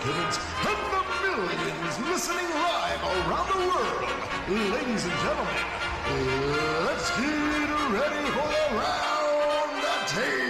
participants and the millions listening live around the world. Ladies and gentlemen, let's get ready for Around the Table.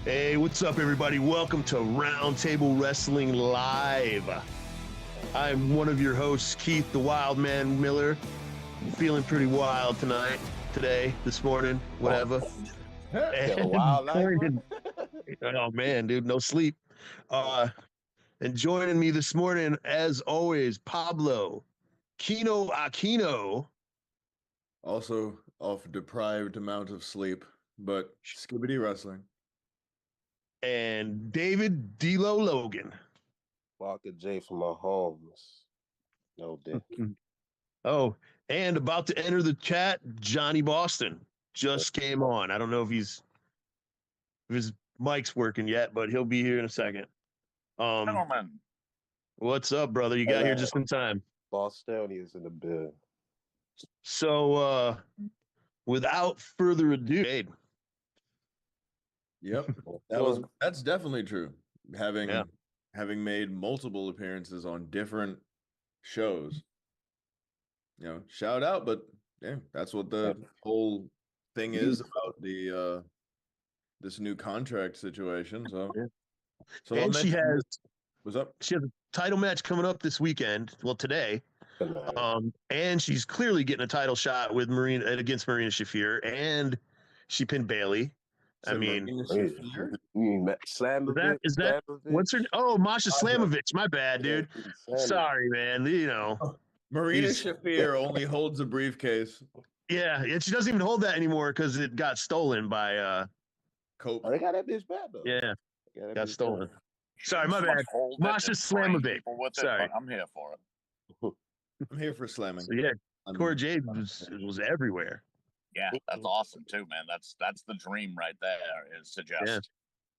Hey, what's up, everybody? Welcome to Roundtable Wrestling Live. I'm one of your hosts, Keith the Wild Man Miller. I'm feeling pretty wild this morning, whatever. Wild And, oh man, dude, no sleep. And joining me this morning, as always, Pablo Kino Aquino. Also off deprived amount of sleep, but Skibbity Wrestling. And David D'Lo Logan. Walker J from my homes. No dick. Oh, and about to enter the chat, Johnny Boston just came on. I don't know if his mic's working yet, but he'll be here in a second. Gentlemen, What's up, brother? You got here just in time. Bostonians in the building. So, without further ado, Yep, that's definitely true. Having made multiple appearances on different shows, shout out. But yeah, that's what the whole thing is about the this new contract situation. So, and she has what's up? She has a title match coming up this weekend. Well, today. And she's clearly getting a title shot with against Marina Shafir, and she pinned Bailey. I mean, Slamovich. Is that what's her? Oh, Masha Slamovich. My bad, dude. Sorry, man. Marina Shafir only holds a briefcase. Yeah, and she doesn't even hold that anymore because it got stolen by Cope. Oh, they got that bitch back though. Yeah, got stolen. Sorry, my bad. Masha Slamovich. Sorry, I'm here for it. I'm here for slamming. So yeah, Cora Jade was everywhere. Yeah, that's awesome too, man. That's the dream right there. Is to just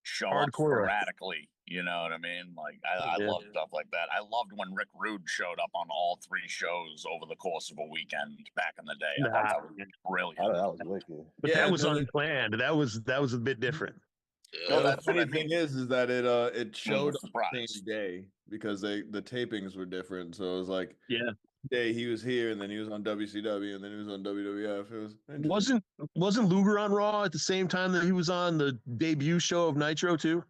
show up Hardcore. sporadically. You know what I mean? Like I love stuff like that. I loved when Rick Rude showed up on all three shows over the course of a weekend back in the day. I thought that was brilliant. That was wicked. But that was unplanned. That was a bit different. No, the funny thing is that it showed on the same day because the tapings were different. So it was like day he was here and then he was on WCW and then he was on WWF. It wasn't Luger on Raw at the same time that he was on the debut show of Nitro too?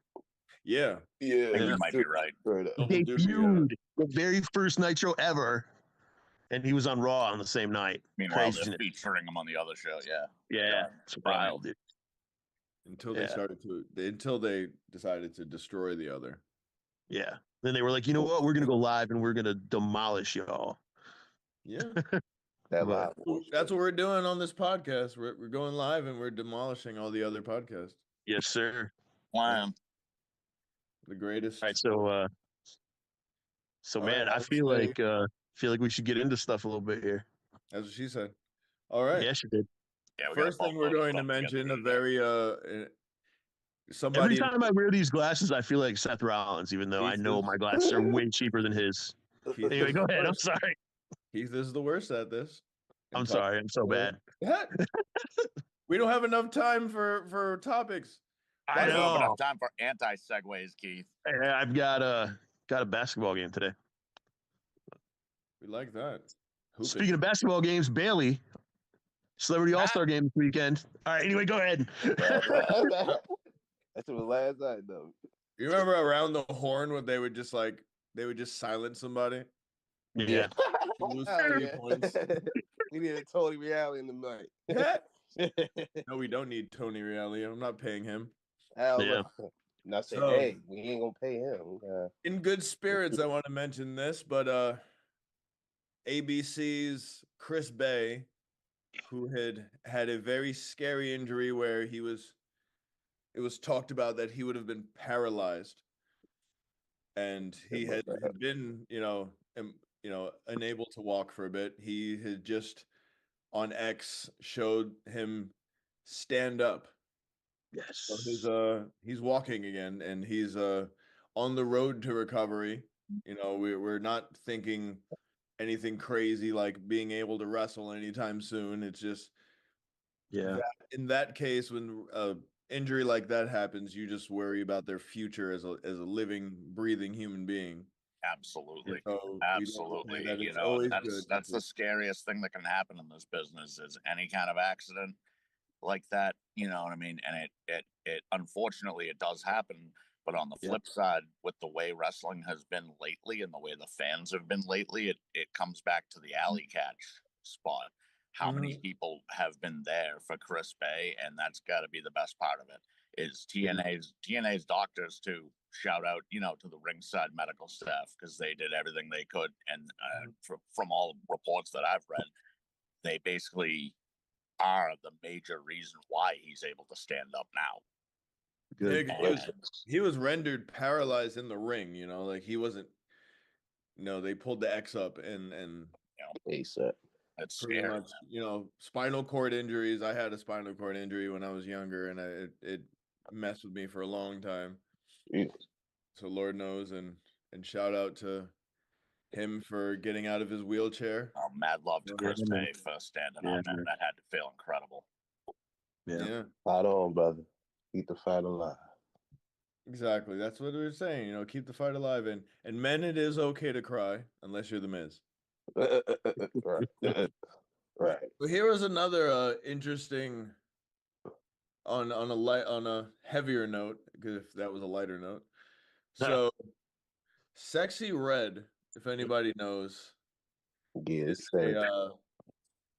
Yeah. You might be right. Debuted the very first Nitro ever, and he was on Raw on the same night. Meanwhile, they're featuring him on the other show. Yeah, it's wild, dude. Until they decided to destroy the other. Yeah. Then they were like, you know what? We're gonna go live and we're gonna demolish y'all. Yeah. That's what we're doing on this podcast. We're going live and we're demolishing all the other podcasts. Yes, sir. Wow. The greatest. All right, so man, I feel like we should get into stuff a little bit here. That's what she said. All right. Yeah, she did. Yeah, first thing we're going to mention a very somebody. Every time I wear these glasses, I feel like Seth Rollins, even though I know my glasses are way cheaper than his. Anyway, go ahead. I'm sorry. Keith is the worst at this. I'm sorry. I'm so bad. We don't have enough time for topics. I don't have enough time for anti-segues, Keith. Hey, I've got a basketball game today. We like that. Speaking of basketball games, Bailey, Celebrity All-Star game this weekend. All right, anyway, go ahead. That's what last night though. You remember around the horn when they would just silence somebody? Yeah. Lose 30 points. We need a Tony Reality in the night. No, we don't need Tony Reality. I'm not paying him. And I said, hey, we ain't gonna pay him. In good spirits, I want to mention this, but ABC's Chris Bay who had a very scary injury where it was talked about that he would have been paralyzed, and he had been, unable to walk for a bit. He had just on X showed him stand up. So he's walking again, and he's on the road to recovery. We're not thinking anything crazy like being able to wrestle anytime soon. It's just in that case, when injury like that happens, you just worry about their future as a living, breathing human being. Absolutely. So Absolutely. That's the scariest thing that can happen in this business is any kind of accident like that. You know what I mean? And it unfortunately it does happen. But on the flip side, with the way wrestling has been lately and the way the fans have been lately, it comes back to the alley catch spot. How many people have been there for Chris Bay, and that's got to be the best part of it. Is TNA's doctors too? Shout out, to the ringside medical staff because they did everything they could, and from all reports that I've read, they basically are the major reason why he's able to stand up now. Good. He was rendered paralyzed in the ring, like he wasn't. They pulled the X up and ASAP. It's pretty scary, much, spinal cord injuries. I had a spinal cord injury when I was younger, and it messed with me for a long time. Yeah. So Lord knows, and shout out to him for getting out of his wheelchair. Mad love to Chris Bay for standing up, man. That had to feel incredible. Yeah. Fight on, brother. Keep the fight alive. Exactly. That's what we were saying. Keep the fight alive. And men, it is okay to cry unless you're the Miz. Right. Right. But here was another interesting on a heavier note, because if that was a lighter note. So Sexy Red, if anybody knows, Yes.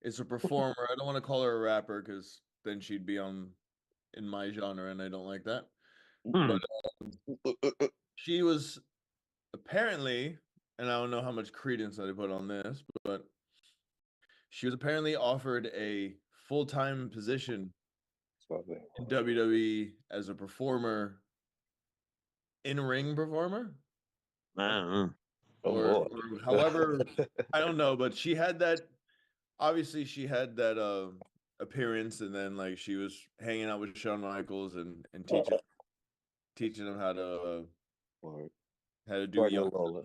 it's a performer. I don't want to call her a rapper because then she'd be in my genre, and I don't like that. But she was apparently, and I don't know how much credence I put on this, but she was apparently offered a full-time position in WWE as a performer, in-ring performer. Or however, I don't know, but she had that. Obviously, she had that appearance, and then like she was hanging out with Shawn Michaels and teaching him how to do yoga.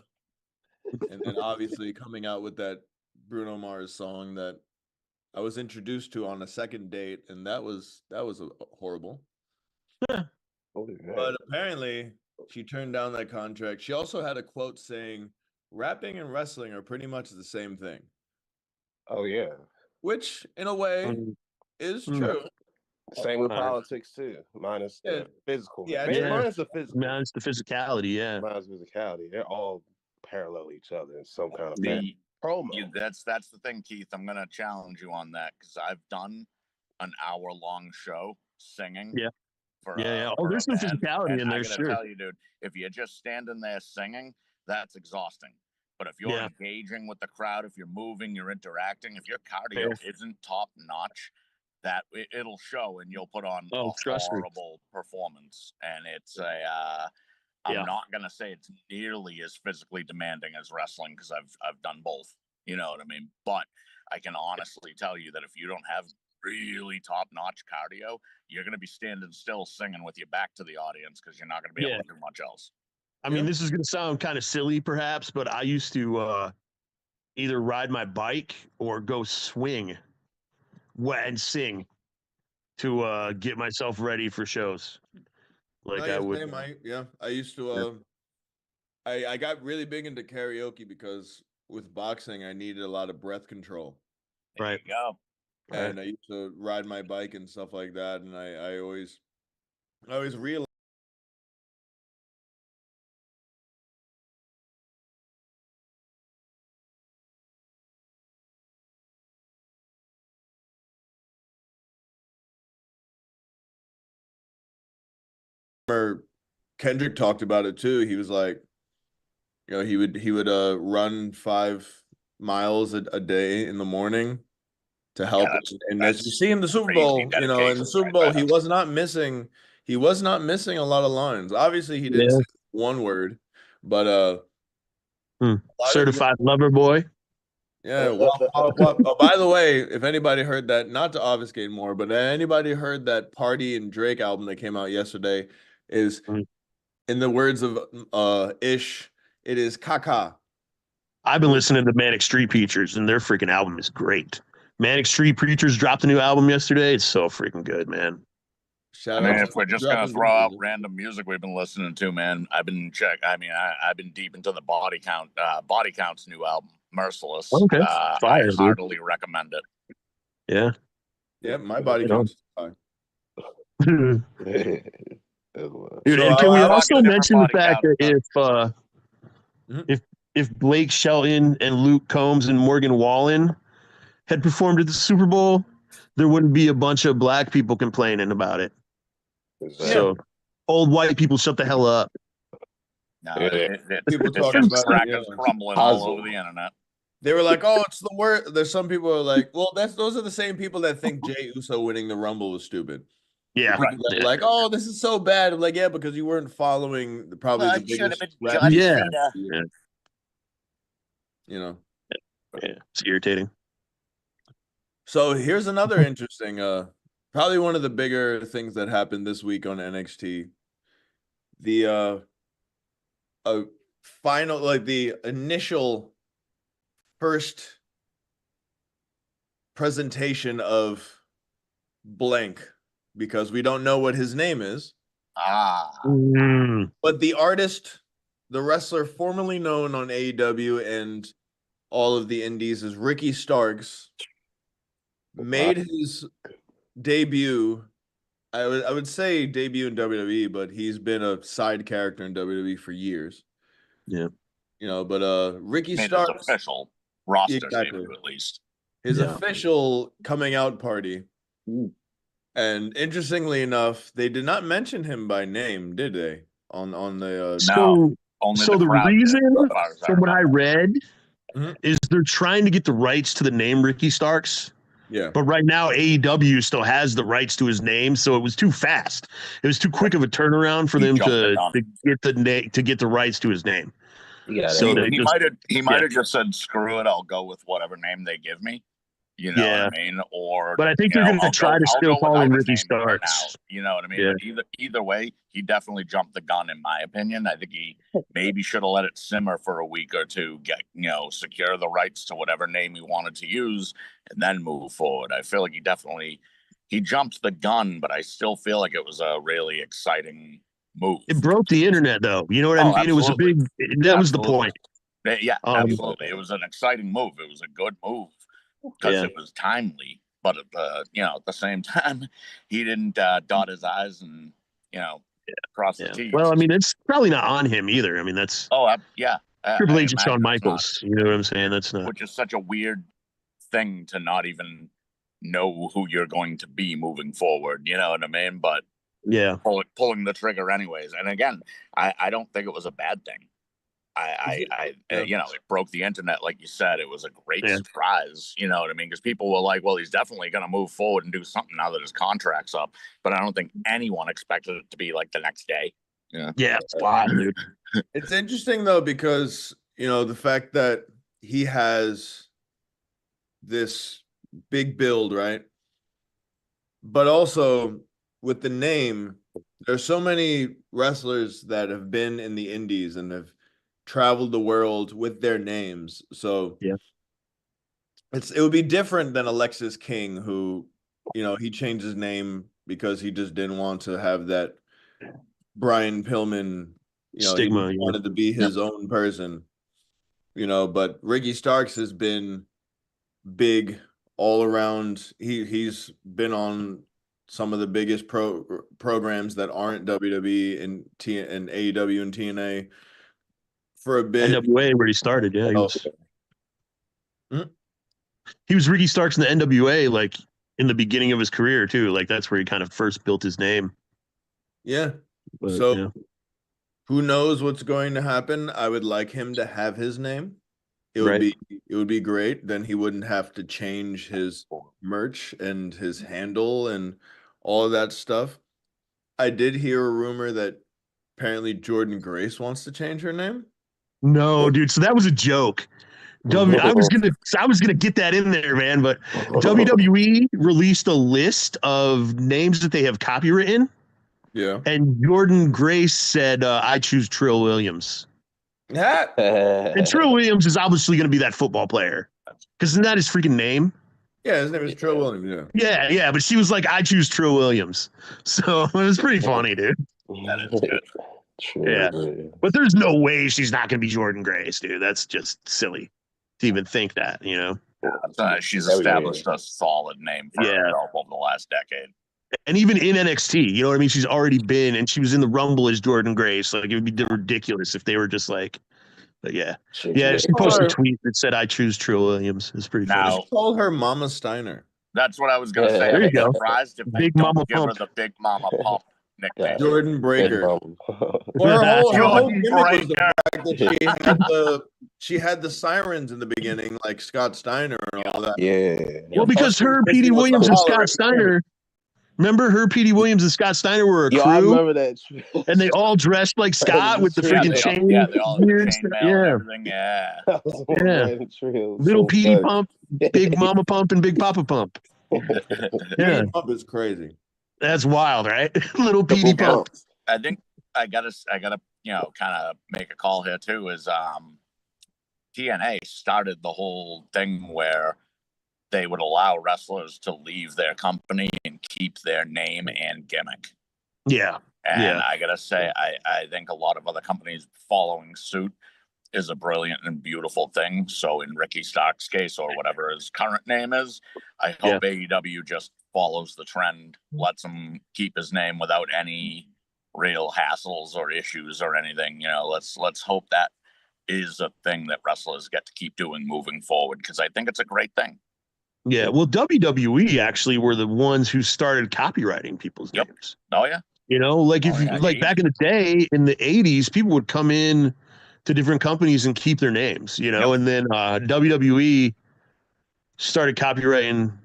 And then obviously coming out with that Bruno Mars song that I was introduced to on a second date, and that was horrible. But apparently she turned down that contract. She also had a quote saying, "Rapping and wrestling are pretty much the same thing." Oh yeah. Which in a way is true. Same with politics too, minus the physical. Minus the physical. Minus the physicality, Minus physicality. They're all parallel each other in some kind of promo. That's the thing, Keith. I'm gonna challenge you on that because I've done an hour-long show singing. Oh, there's some physicality in there. I gotta tell you, dude, if you're just standing there singing, that's exhausting. But if you're engaging with the crowd, if you're moving, you're interacting, if your cardio isn't top notch, that it'll show, and you'll put on a horrible performance. And it's I'm not gonna say it's nearly as physically demanding as wrestling because I've done both. You know what I mean? But I can honestly tell you that if you don't have really top-notch cardio, you're going to be standing still singing with your back to the audience because you're not going to be able to do much else. I mean, this is going to sound kind of silly perhaps, but I used to either ride my bike or go swing and sing to get myself ready for shows. Like I would. I used to. I got really big into karaoke because with boxing, I needed a lot of breath control. There you go. And I used to ride my bike and stuff like that, and I always realized Kendrick talked about it too. He was like, he would run 5 miles a day in the morning to help. And as you see in the Super Bowl, you know, in the Super Bowl, he was not missing a lot of lines. Obviously, he didn't say one word, but certified lover boy. Yeah. Well, by the way, if anybody heard that, not to obfuscate more, but anybody heard that Party and Drake album that came out yesterday is, in the words of Ish, it is caca. I've been listening to Manic Street Preachers, and their freaking album is great. Manic Street Preachers dropped a new album yesterday. It's so freaking good, man. If we're just gonna throw out random music we've been listening to, man, I've been deep into the Body Count's new album, Merciless. Okay. Fire, I heartily recommend it. Yeah. Yeah, my body counts. Dude, and can we also mention the fact that if Blake Shelton and Luke Combs and Morgan Wallen had performed at the Super Bowl, there wouldn't be a bunch of black people complaining about it. Exactly. So old white people, shut the hell up. No, people talking about crumbling all over the internet. They were like, "Oh, it's the worst." There's some people who are like, "Well, those are the same people that think Jey Uso winning the Rumble was stupid." Yeah, right. Like, "Oh, this is so bad." I'm like, "Yeah, because you weren't following the the biggest." Yeah. You know, it's irritating. So here's another interesting, probably one of the bigger things that happened this week on NXT. The final, like the initial first presentation of blank, because we don't know what his name is. But the artist, the wrestler formerly known on AEW and all of the indies as Ricky Starks, made his debut. I would say debut in WWE, but he's been a side character in WWE for years. Yeah. You know, but Ricky Starks official roster debut, at least. His official coming out party. And interestingly enough, they did not mention him by name, did they? On the so the reason, from what I read, is they're trying to get the rights to the name Ricky Starks. Yeah. But right now, AEW still has the rights to his name, so it was too fast. It was too quick of a turnaround for them to get the rights to his name. Yeah. So he might have just said, "Screw it, I'll go with whatever name they give me." You know what I mean? Or but I think they're going to try to still call him Ricky Starks. You know what I mean? Yeah. But either way, he definitely jumped the gun, in my opinion. I think he maybe should have let it simmer for a week or two, secure the rights to whatever name he wanted to use, and then move forward. I feel like he jumped the gun, but I still feel like it was a really exciting move. It broke the internet, though. You know what I mean? Absolutely. It was a big. That was the point. Yeah, absolutely. It was an exciting move. It was a good move. Because it was timely, but at the same time, he didn't dot his I's and cross the T's. Well, I mean, it's probably not on him either. I mean, that's Triple H and Shawn Michaels. You know what I'm saying? That's not. Which is such a weird thing to not even know who you're going to be moving forward. You know what I mean? But pulling the trigger anyways. And again, I don't think it was a bad thing. It broke the internet, like you said. It was a great surprise, you know what I mean? Because people were like, well, he's definitely going to move forward and do something now that his contract's up. But I don't think anyone expected it to be like the next day. Yeah, it's wild, dude. It's interesting, though, because, the fact that he has this big build, right? But also with the name, there's so many wrestlers that have been in the indies and have traveled the world with their names, so it would be different than Alexis King, who he changed his name because he just didn't want to have that Brian Pillman stigma. He wanted to be his own person, but Ricky Starks has been big all around. He's been on some of the biggest programs that aren't WWE and AEW and TNA for a bit. NWA, where he started, he was Ricky Starks in the NWA, like in the beginning of his career too. Like that's where he kind of first built his name. Yeah. But, who knows what's going to happen? I would like him to have his name. it would be great. Then he wouldn't have to change his merch and his handle and all of that stuff. I did hear a rumor that apparently Jordan Grace wants to change her name. No, dude. So that was a joke. I was gonna get that in there, man. But WWE released a list of names that they have copywritten. Yeah. And Jordan Grace said, "I choose Trill Williams." Yeah. And Trill Williams is obviously going to be that football player because isn't that his freaking name? Yeah, his name is Trill Williams. Yeah. Yeah. But she was like, "I choose Trill Williams," so it was pretty funny, dude. That is good. Yeah, but there's no way she's not going to be Jordan Grace, dude. That's just silly to even think that, you know. She's established a solid name for herself over the last decade. And even in NXT, you know what I mean? She's already been, and she was in the Rumble as Jordan Grace. Like, it would be ridiculous if they were just like, but yeah. She posted a tweet that said, "I choose Trill Williams." It's pretty funny. Now, call her Mama Steiner. That's what I was going to say. There you go. Surprised if Big they Mama don't give Pump. her the Big Mama Pump nickname. Jordan Breaker. Well, her whole gimmick was the fact that she had the sirens in the beginning, like Scott Steiner and all that. Yeah. Well, because her, Petey Williams, and Scott Steiner. Remember her, Petey Williams, and Scott Steiner were a crew. I remember that. And they all dressed like Scott with the freaking chain. Yeah, they all had chainmail and everything. Yeah. Little Petey Pump, Big Mama Pump, and Big Papa Pump. Yeah. Pump is crazy. That's wild, right? Little Petey Pump. I think I gotta, kind of make a call here too. Is TNA started the whole thing where they would allow wrestlers to leave their company and keep their name and gimmick. Yeah. And I gotta say, I think a lot of other companies following suit is a brilliant and beautiful thing. So in Ricky Stark's case, or whatever his current name is, I hope AEW just follows the trend, lets him keep his name without any real hassles or issues or anything. You know, let's hope that is a thing that wrestlers get to keep doing moving forward, because I think it's a great thing. Yeah, well, WWE actually were the ones who started copywriting people's names. Oh yeah. You know, like back in the day in the 80s, people would come in to different companies and keep their names, you know, and then WWE started copywriting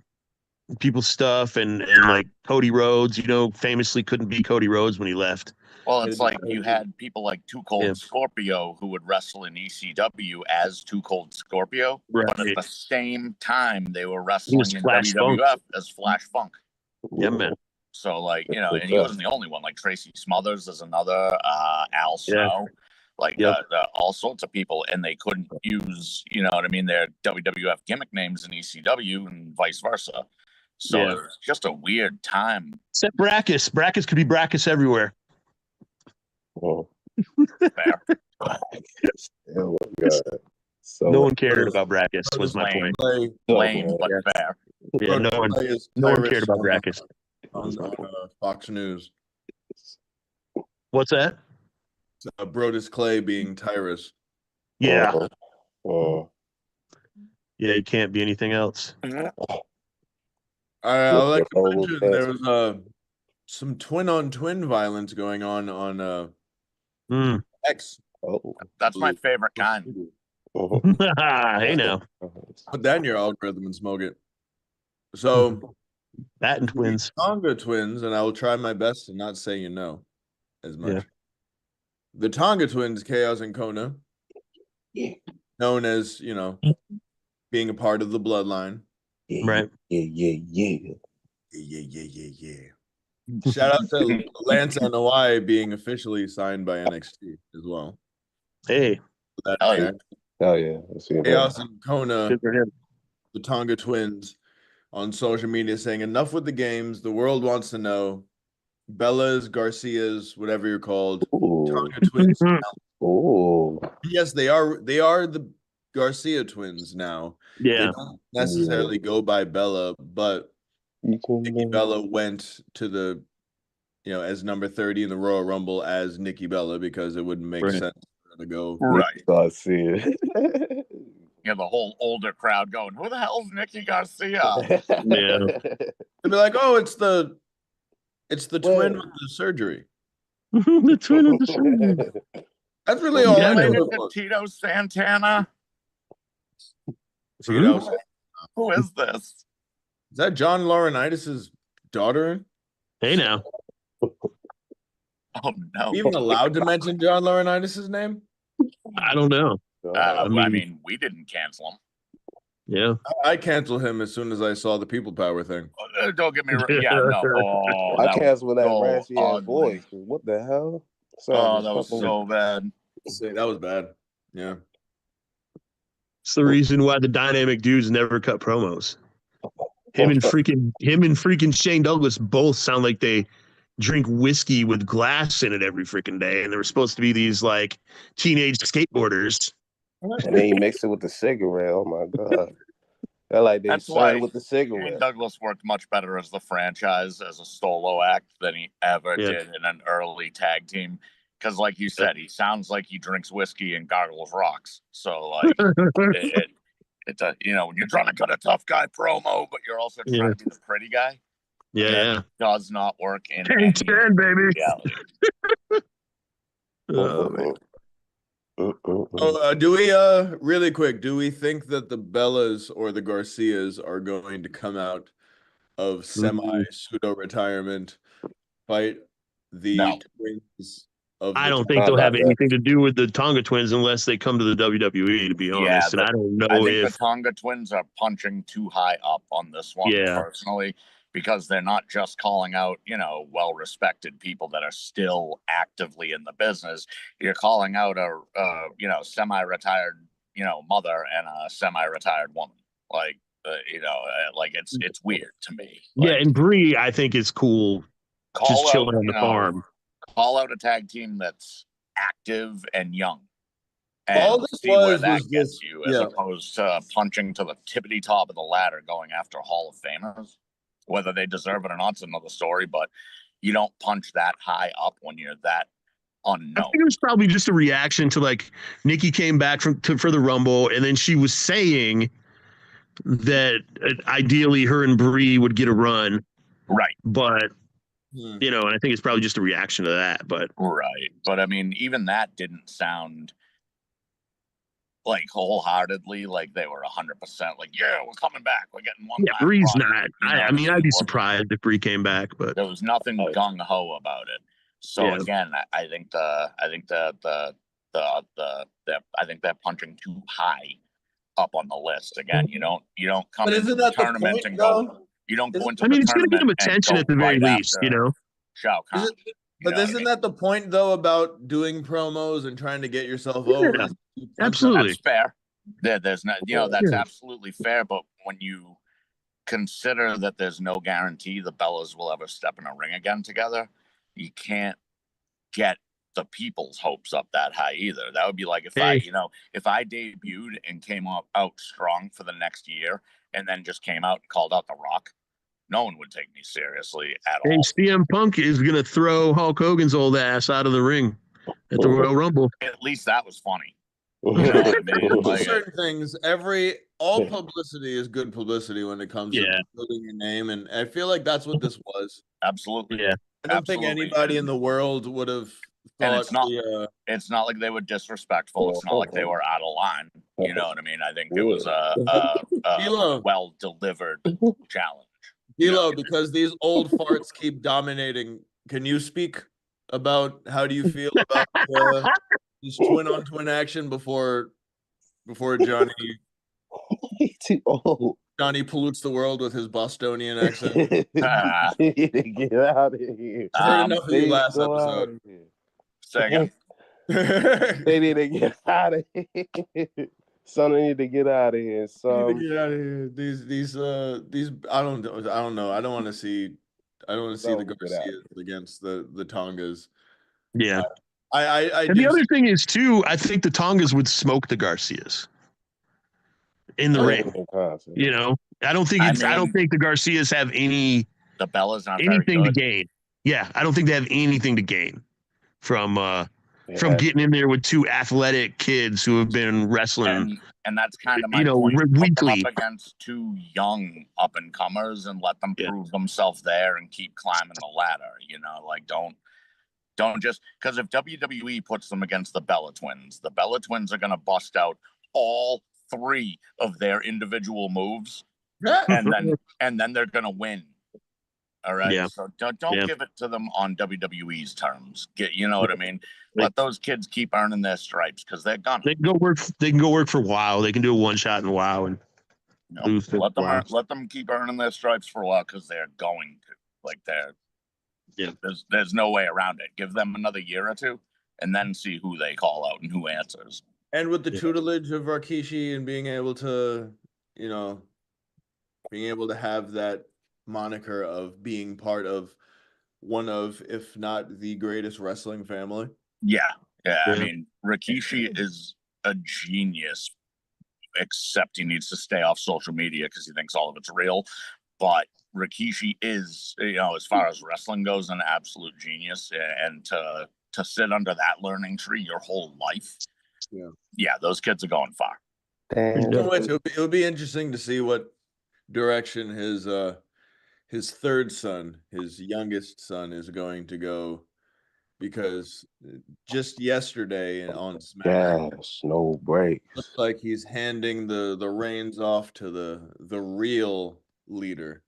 people's stuff and like Cody Rhodes, you know, famously couldn't be Cody Rhodes when he left. Well, it's like you had people like Too Cold Scorpio who would wrestle in ECW as Too Cold Scorpio, but at the same time they were wrestling in WWF as Flash Funk. Yeah, man. So, like, you know, and he wasn't the only one. Like Tracy Smothers is another, Al Snow, all sorts of people, and they couldn't use, you know what I mean, their WWF gimmick names in ECW and vice versa. So it's just a weird time. Except Brackus. Brackus could be Brackus everywhere. Oh. Fair. Oh my God. So no one cared about Brackus, was my point. Lame, but fair. Yeah, no one cared about Brackus. On Fox News. What's that? Brodus Clay being Tyrus. Yeah. Oh. Yeah, he can't be anything else. I like to mention there was some twin-on-twin violence going on X. Oh. That's my favorite kind. Hey now. Put that in your algorithm and smoke it. So Batten twins. Tonga twins, and I will try my best to not say as much. Yeah. The Tonga twins, Chaos and Kona, known as, you know, being a part of the bloodline. Right. Yeah. Shout out to Lance and Hawaii being officially signed by NXT as well. Hey. Oh yeah. Chaos and Kona, the Tonga twins, on social media saying, "Enough with the games. The world wants to know. Bella's, Garcia's, whatever you're called, Tonga twins." Oh. Yes, they are. They are the Garcia twins now. Yeah. They don't necessarily go by Bella, but Nikki Bella went to the, you know, as number 30 in the Royal Rumble as Nikki Bella because it wouldn't make sense for her to go. Right. Garcia. You know, the whole older crowd going, "Who the hell's Nikki Garcia?" Yeah. They'd be like, "Oh, it's the twin with the surgery." The twin with the surgery. That's really all I know. Tito Santana. Tito. Who is this? Is that John Laurinaitis' daughter? Hey now. Oh no! Even allowed to mention John Laurinaitis' name? I don't know. I mean, we didn't cancel him. Yeah. I canceled him as soon as I saw the People Power thing. Don't get me wrong. Yeah, no. Oh, I canceled that so raspy ass ugly. voice. What the hell? Oh, that was so bad. That was bad. Yeah. It's the reason why the dynamic dudes never cut promos. Him and freaking Shane Douglas both sound like they drink whiskey with glass in it every freaking day, and they were supposed to be these like teenage skateboarders. And then you mix it with the cigarette. Oh my god! They're like they started with the cigarette. Shane Douglas worked much better as the franchise as a solo act than he ever did in an early tag team. Because, like you said, he sounds like he drinks whiskey and gargles rocks. So, like, it's a, you know, when you're trying to cut a tough guy promo, but you're also trying to be the pretty guy. Yeah, it does not work in 10-10, baby. Do we really quick? Do we think that the Bellas or the Garcias are going to come out of semi pseudo retirement, fight the twins? I don't think they'll have anything to do with the Tonga twins unless they come to the WWE, to be honest. And I don't know if the Tonga twins are punching too high up on this one personally, because they're not just calling out, you know, well-respected people that are still actively in the business. You're calling out a you know, semi-retired, you know, mother and a semi-retired woman. Like, you know, like it's weird to me. Like, yeah, and Brie, I think is cool, just chilling on the farm. Call out a tag team that's active and young, and all this see where that gets you, as opposed to punching to the tippity top of the ladder, going after Hall of Famers. Whether they deserve it or not is another story, but you don't punch that high up when you're that unknown. I think it was probably just a reaction to, like, Nikki came back for the Rumble, and then she was saying that ideally her and Brie would get a run, right? But you know, and I think it's probably just a reaction to that. But but I mean, even that didn't sound like wholeheartedly like they were 100% like, yeah, we're coming back, we're getting one. Yeah, Brie's not. I mean, I'd be surprised if Brie came back, but there was nothing gung ho about it. So again, I think I think they're punching too high up on the list. Again, you don't come into the tournament and go. You don't go into. I mean, it's going to get them attention at the very least, you know. Shao Kahn. But isn't that the point, though, about doing promos and trying to get yourself over? Yeah, absolutely, that's fair. There's not, you know, that's absolutely fair. But when you consider that there's no guarantee the Bellas will ever step in a ring again together, you can't get the people's hopes up that high either. That would be like if I debuted and came out strong for the next year and then just came out and called out The Rock, no one would take me seriously at all. CM Punk is going to throw Hulk Hogan's old ass out of the ring at the Royal Rumble. At least that was funny. You know what I mean? Like, certain things, all publicity is good publicity when it comes to building your name, and I feel like that's what this was. Absolutely. Yeah. I don't think anybody in the world would have thought. And it's not like they were disrespectful. It's not like they were out of line. You know what I mean? I think it was a well-delivered challenge. D'Lo, because these old farts keep dominating, can you speak about how do you feel about this twin-on-twin action before Johnny too old. Johnny pollutes the world with his Bostonian accent? Get out of here. I heard enough of you last episode. Say again. They need to get out of here. Son, I need to get out of here. So get out of here. These I don't know. I don't want to see the Garcias against the Tongas. Yeah. And the other thing is too, I think the Tongas would smoke the Garcias in the ring. You know, I don't think the Garcias have the Bellas aren't anything to gain. Yeah, I don't think they have anything to gain from getting in there with two athletic kids who have been wrestling. And that's kind of my point. Weekly. Put them up against two young up and comers and let them prove themselves there and keep climbing the ladder. You know, like don't just because if WWE puts them against the Bella Twins are going to bust out all 3 of their individual moves, and then they're gonna win. All right. Yeah. So don't give it to them on WWE's terms. You know what I mean? Let those kids keep earning their stripes because they're gonna. They can go work for WoW. They can do a one shot in WoW and lose. Let them keep earning their stripes for a while because they're going to. Like there's no way around it. Give them another year or two, and then see who they call out and who answers. And with the tutelage of Rikishi and being able to, have that moniker of being part of one of, if not the greatest wrestling family. Yeah. I mean, Rikishi is a genius, except he needs to stay off social media because he thinks all of it's real. But Rikishi is, as far as wrestling goes, an absolute genius. And to sit under that learning tree your whole life, those kids are going far. It'll be interesting to see what direction his third son, his youngest son, is going to go, because just yesterday on SmackDown, no break. Looks like he's handing the reins off to the real leader,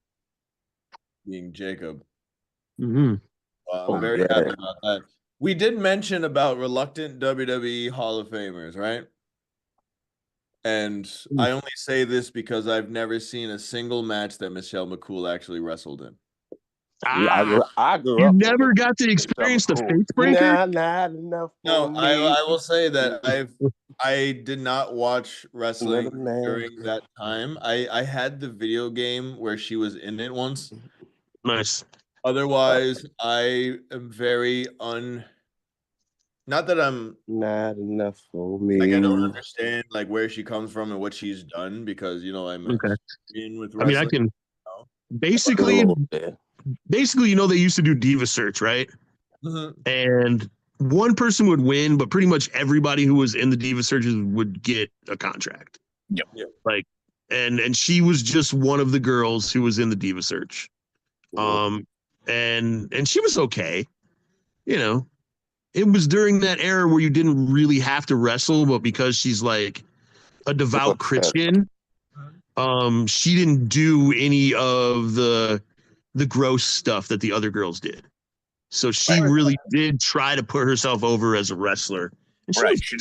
being Jacob. Mm-hmm. I'm very happy about that. We did mention about reluctant WWE Hall of Famers, right? And I only say this because I've never seen a single match that Michelle McCool actually wrestled in. I grew you up. You never got to experience the face breaker? Not enough. No, I will say that I did not watch wrestling during that time. I had the video game where she was in it once. Nice. Otherwise, I am very not that I'm not enough for me. Like, I don't understand like where she comes from and what she's done, because I'm in with wrestling. I can basically they used to do Diva Search, right? Mm-hmm. And one person would win, but pretty much everybody who was in the Diva Searches would get a contract. Yep. Like, and she was just one of the girls who was in the Diva Search. And she was okay. It was during that era where you didn't really have to wrestle, but because she's like a devout Christian, she didn't do any of the gross stuff that the other girls did. So she really did try to put herself over as a wrestler. Right. She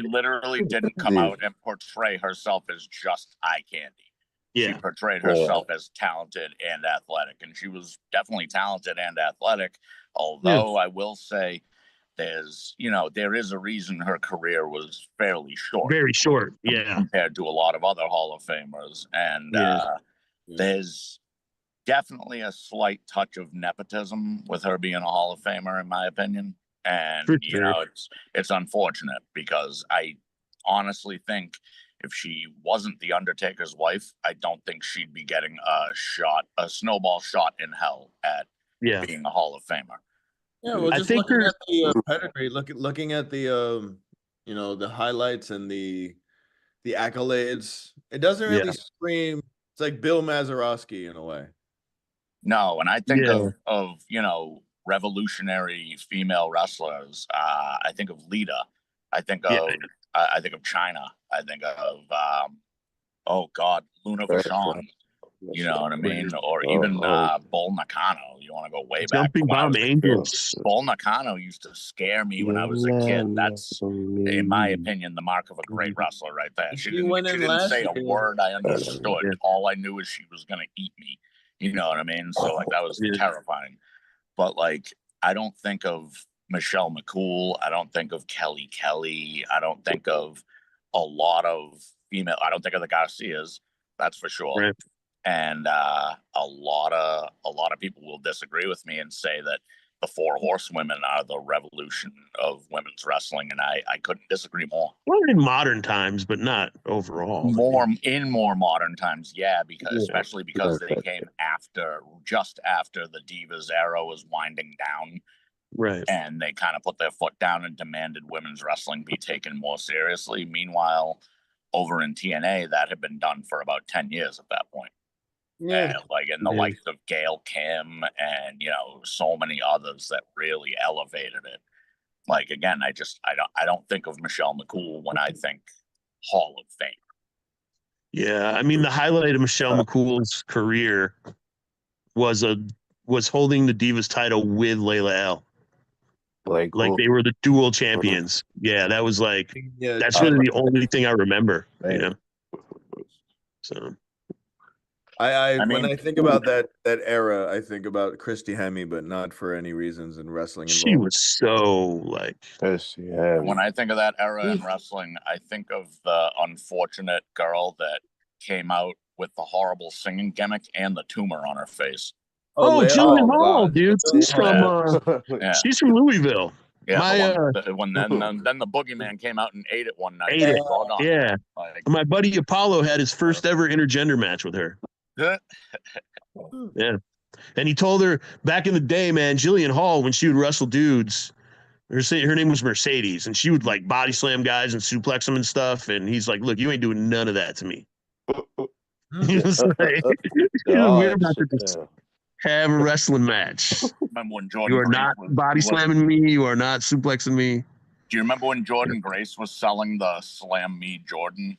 literally didn't come out and portray herself as just eye candy. Yeah. She portrayed herself as talented and athletic, and she was definitely talented and athletic. Although I will say there is a reason her career was fairly short. Very short, yeah. Compared to a lot of other Hall of Famers. And there's definitely a slight touch of nepotism with her being a Hall of Famer, in my opinion. And, it's unfortunate, because I honestly think if she wasn't The Undertaker's wife, I don't think she'd be getting a snowball shot in hell at being a Hall of Famer. Yeah, well, just looking at the pedigree, looking at the the highlights and the accolades, it doesn't really scream. It's like Bill Mazeroski in a way. No, and I think of revolutionary female wrestlers. I think of Lita. I think of Chyna. I think of Luna Vachon. You know what I mean? Or even Bull Nakano. You want to go way back? Jumping Bomb Angels. Bull Nakano used to scare me when I was a kid. That's, in my opinion, the mark of a great wrestler right there. She didn't say a word I understood. All I knew is she was going to eat me. You know what I mean? So, that was terrifying. But, I don't think of Michelle McCool. I don't think of Kelly Kelly. I don't think of a lot of female. I don't think of the Garcias. That's for sure. Right. And a lot of people will disagree with me and say that the Four Horsewomen are the revolution of women's wrestling, and I couldn't disagree more. Well, in modern times, but not overall. More modern times, especially because they came just after the Divas era was winding down. Right. And they kind of put their foot down and demanded women's wrestling be taken more seriously. Meanwhile, over in TNA, that had been done for about 10 years at that point. Yeah. And in the likes of Gail Kim and, so many others that really elevated it. Again, I don't think of Michelle McCool when I think Hall of Fame. Yeah, I mean the highlight of Michelle McCool's career was holding the Divas title with Layla L. Like they were the dual champions. Yeah, that was like Yeah, that's really the only thing I remember. You know, so I I when mean- I think about that era, I think about Christy Hemme, but not for any reasons in wrestling she involved. was so like. When I think of that era in wrestling, I think of the unfortunate girl that came out with the horrible singing gimmick and the tumor on her face. Oh, Layla- Jillian oh, Hall, God. dude. She's Yeah. she's from Louisville. Yeah, My when then the boogeyman came out and ate it one night. ate it. Well done. Yeah. Like, My buddy Apollo had his first ever intergender match with her. Yeah. And he told her back in the day, man, Jillian Hall, when she would wrestle dudes, her name was Mercedes, and she would like body slam guys and suplex them and stuff. And he's like, look, you ain't doing none of that to me. He was like, we're about to just have a wrestling match. remember when Jordan You are Grace not was, body slamming me. You are not suplexing me. Do you remember when Jordan Grace was selling the Slam Me Jordan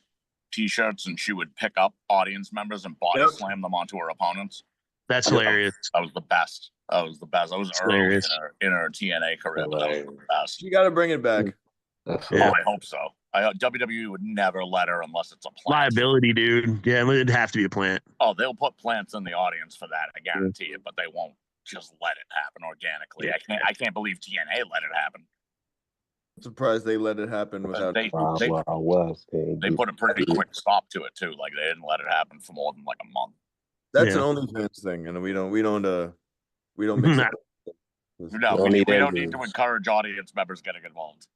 t-shirts and she would pick up audience members and body slam them onto her opponents? That's hilarious. That was the best. That was the best. That was early in her TNA career, but that was the best. You got to bring it back. Yeah. I hope so. WWE would never let her unless it's a plant. Liability, dude. Yeah, it'd have to be a plant. Oh, they'll put plants in the audience for that. I guarantee it, but they won't just let it happen organically. Yeah. I can't believe TNA let it happen. I'm surprised they let it happen without. They put a pretty quick stop to it too. Like they didn't let it happen for more than like a month. That's an OnlyFans thing, and we don't mix it. No, we don't need to encourage audience members getting involved.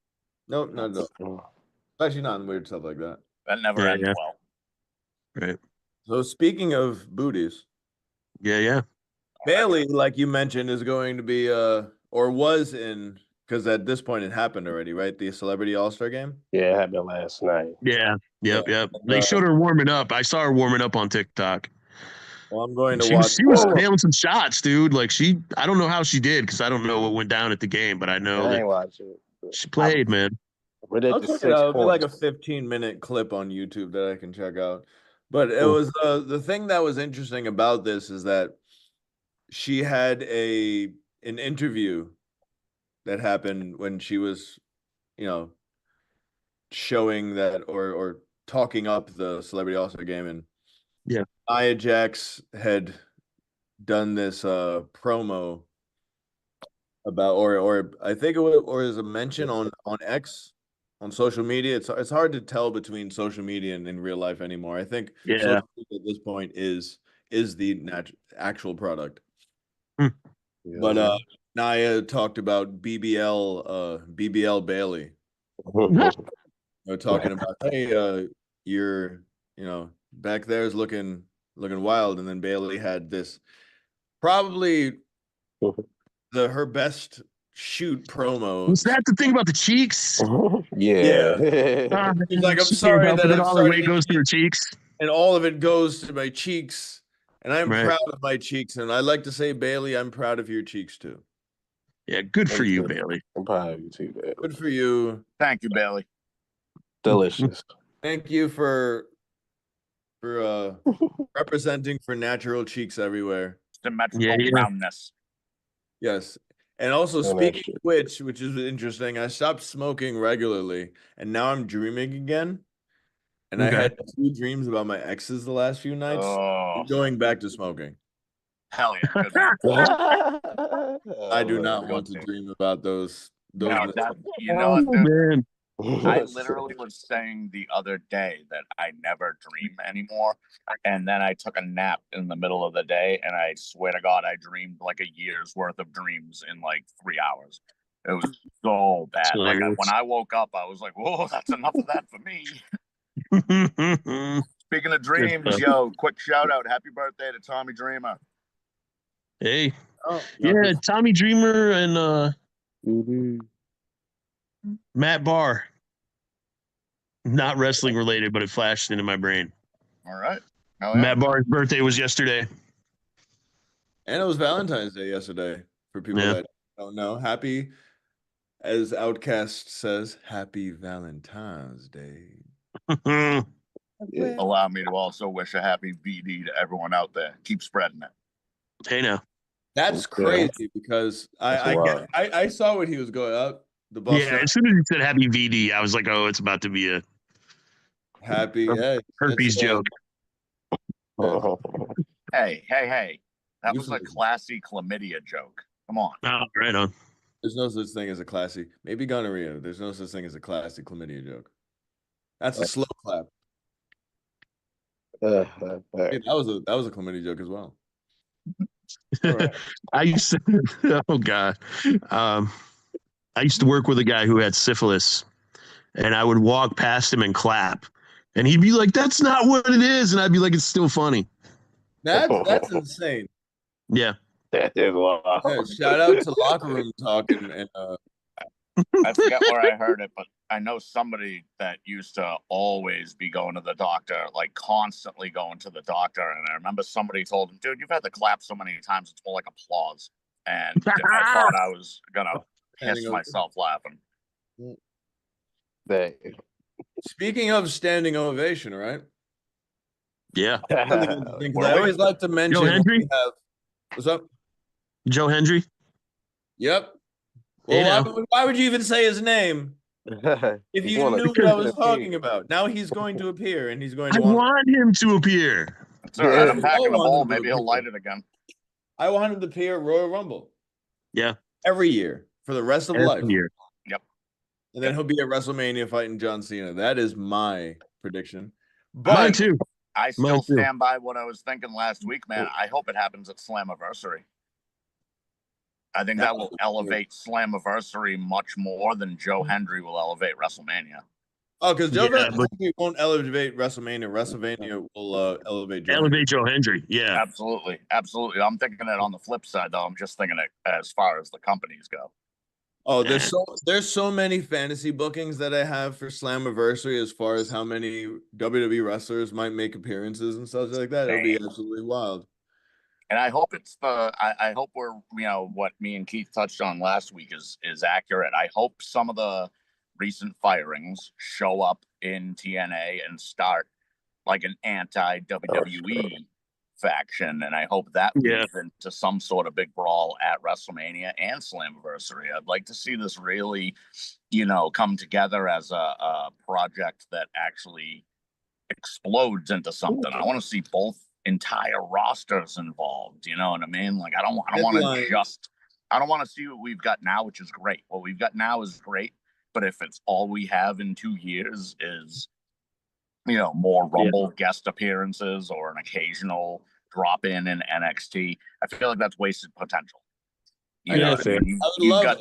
No. Especially not in weird stuff like that. That never ends well. Right. So speaking of booties, yeah, Bailey, like you mentioned, is going to be or was in, because at this point it happened already, right? The Celebrity All-Star Game. Yeah, it happened last night. Yeah. Yep. They showed her warming up. I saw her warming up on TikTok. Well, I'm going to watch. She was nailing some shots, dude. Like I don't know how she did because I don't know what went down at the game, but I know I ain't watching. She played, man. I'll check it out. It'll be like a 15-minute clip on YouTube that I can check out. But it was the thing that was interesting about this is that she had an interview that happened when she was, showing that or talking up the Celebrity All-Star Game, and Nia Jax had done this promo about or I think it was, or is a mention on X, on social media. It's hard to tell between social media and in real life anymore. I think social media at this point is the actual product. But Nia talked about BBL Bailey. Talking about, hey, you're back there is looking wild, and then Bailey had this probably her best shoot promo. Was that the thing about the cheeks? Yeah. He's like, I'm sorry that all the weight goes to your cheeks, and all of it goes to my cheeks, and I'm proud of my cheeks, and I like to say, Bailey, I'm proud of your cheeks too. Yeah, good for you, Bailey. I'm proud of you too, Bailey. Good for you. Thank you, Bailey. Delicious. Thank you for representing for natural cheeks everywhere. Symmetrical roundness. Yes. And also, speaking of which is interesting, I stopped smoking regularly, and now I'm dreaming again. And I had 2 dreams about my exes the last few nights. I'm going back to smoking. Hell yeah. I do not want to dream about those. No, man. I literally was saying the other day that I never dream anymore. And then I took a nap in the middle of the day, and I swear to God, I dreamed like a year's worth of dreams in like 3 hours. It was so bad. Like when I woke up, I was like, whoa, that's enough of that for me. Speaking of dreams, quick shout out. Happy birthday to Tommy Dreamer. Hey. Yeah, Tommy Dreamer and Matt Barr. Not wrestling related, but it flashed into my brain. All right. Matt Barr's birthday was yesterday. And it was Valentine's Day yesterday, for people that don't know. Happy, as Outcast says, happy Valentine's Day. Yeah. allow me to also wish a happy VD to everyone out there. Keep spreading it. Hey now. That's crazy because I saw what he was going up. The bus. Yeah, as soon as he said happy VD, I was like, oh, it's about to be a happy. Yeah, herpes joke. Hey. That was a classy chlamydia joke. Come on. Oh, right on. There's no such thing as a classy. Maybe gonorrhea. There's no such thing as a classy chlamydia joke. That's a slow clap. Hey, that was a chlamydia joke as well. Right. I used to, oh God. I used to work with a guy who had syphilis, and I would walk past him and clap, and he'd be like, "That's not what it is," and I'd be like, "It's still funny." That's insane. Yeah. That is wild. Yeah, shout out to locker room talk and I forget where I heard it, but I know somebody that used to always be going to the doctor, like constantly going to the doctor. And I remember somebody told him, "Dude, you've had to clap so many times, it's more like applause." And I thought I was gonna piss myself laughing. Speaking of standing ovation, right? Yeah. I always like to mention. Joe Hendry? What's up? Joe Hendry? Yep. Well, why would you even say his name if you knew what I was talking about? Now he's going to appear, and he's going to. I want him to appear. It's all right. I'm packing a bowl. Maybe he'll light it again. I want him to appear at Royal Rumble. Yeah. Every year for the rest of life. Year. Yep. And then he'll be at WrestleMania fighting John Cena. That is my prediction. But mine too. I still stand by what I was thinking last week, man. I hope it happens at Slammiversary. I think that will elevate Slammiversary much more than Joe Hendry will elevate WrestleMania. Oh, because Joe Hendry won't elevate WrestleMania. WrestleMania will elevate Joe Hendry. Joe Hendry. Yeah. Absolutely. I'm thinking it on the flip side, though. I'm just thinking it as far as the companies go. Oh, there's so many fantasy bookings that I have for Slammiversary as far as how many WWE wrestlers might make appearances and stuff like that. It'll be absolutely wild. And I hope I hope we're, what me and Keith touched on last week is accurate. I hope some of the recent firings show up in TNA and start like an anti-WWE faction. And I hope that leads into some sort of big brawl at WrestleMania and Slammiversary. I'd like to see this really, come together as a project that actually explodes into something. I want to see both entire rosters involved. You know what I mean? Like I don't want to see what we've got now, which is great. What we've got now is great, but if it's all we have in 2 years is more Rumble guest appearances or an occasional drop in NXT, I feel like that's wasted potential. I would love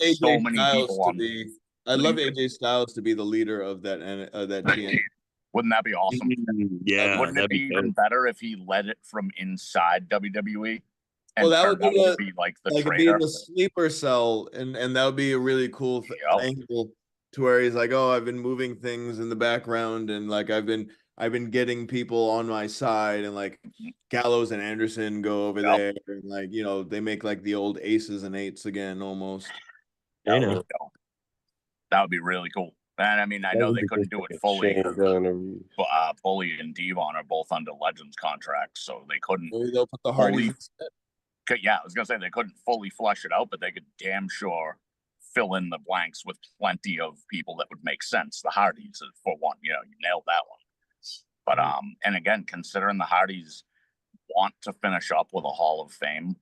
AJ Styles to be the leader of that TNA. Wouldn't that be awesome? Yeah. Wouldn't it be even better if he led it from inside WWE? Well, that would be like the be in the sleeper cell, and that would be a really cool angle to where he's like, "Oh, I've been moving things in the background, and like I've been getting people on my side, and like Gallows and Anderson go over there, and like they make like the old aces and eights again almost." That would be really cool. And I mean, I know they couldn't do it fully. Bully and Devon are both under Legends contracts, so they couldn't. Maybe they'll put the Hardys. Yeah, I was gonna say they couldn't fully flesh it out, but they could damn sure fill in the blanks with plenty of people that would make sense. The Hardys, for one, you nailed that one. But and again, considering the Hardys want to finish up with a Hall of Fame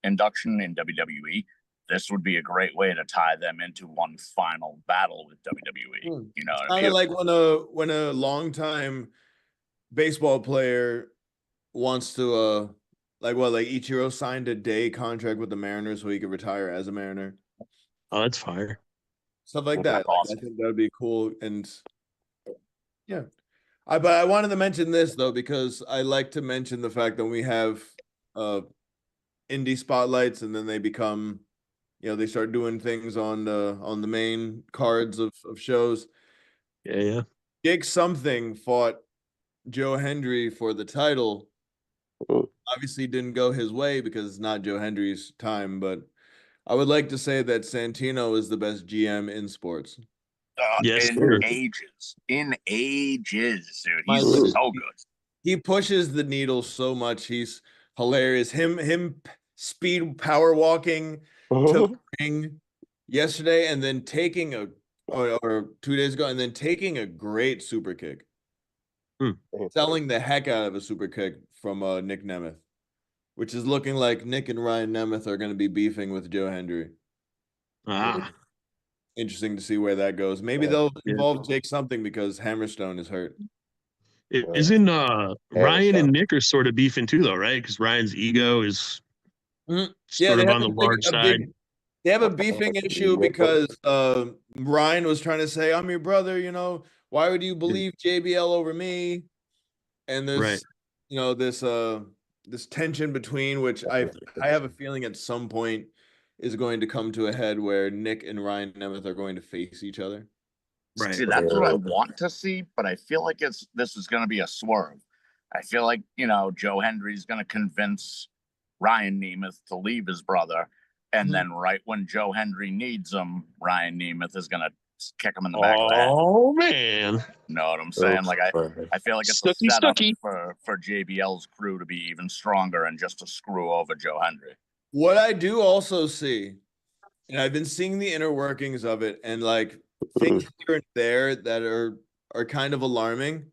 induction in WWE, this would be a great way to tie them into one final battle with WWE. Kind of like when a longtime baseball player wants to like Ichiro signed a day contract with the Mariners so he could retire as a Mariner. Oh, that's fire. Stuff like that. Awesome. I think that would be cool. And yeah. But I wanted to mention this though, because I like to mention the fact that we have indie spotlights, and then they become they start doing things on the main cards of shows. Yeah. Jake Something fought Joe Hendry for the title. Obviously didn't go his way because it's not Joe Hendry's time, but I would like to say that Santino is the best GM in sports. Yes, in sir. ages, dude. My He's lord. so good. He pushes the needle so much. He's hilarious. Him speed power walking to the ring yesterday, and then taking or 2 days ago, and then taking a great super kick. Selling the heck out of a super kick from Nick Nemeth, which is looking like Nick and Ryan Nemeth are going to be beefing with Joe Hendry. Interesting to see where that goes. Maybe they'll involve Jake something because Hammerstone is hurt. Isn't Ryan and Nick are sort of beefing too, though, right? Because Ryan's ego is sort of on the large side. They have a beefing issue because Ryan was trying to say, "I'm your brother, you know. Why would you believe JBL over me?" And there's, this tension between which I have a feeling at some point is going to come to a head where Nick and Ryan Nemeth are going to face each other. Right. See, that's what I want to see, but I feel like this is going to be a swerve. I feel like, Joe Hendry's going to convince Ryan Nemeth to leave his brother, and then right when Joe Hendry needs him, Ryan Nemeth is going to kick him in the back of the head. Oh, man. Know what I'm saying? Like, I feel like it's a setup for JBL's crew to be even stronger and just to screw over Joe Hendry. What I do also see, and I've been seeing the inner workings of it, and like things here and there that are kind of alarming.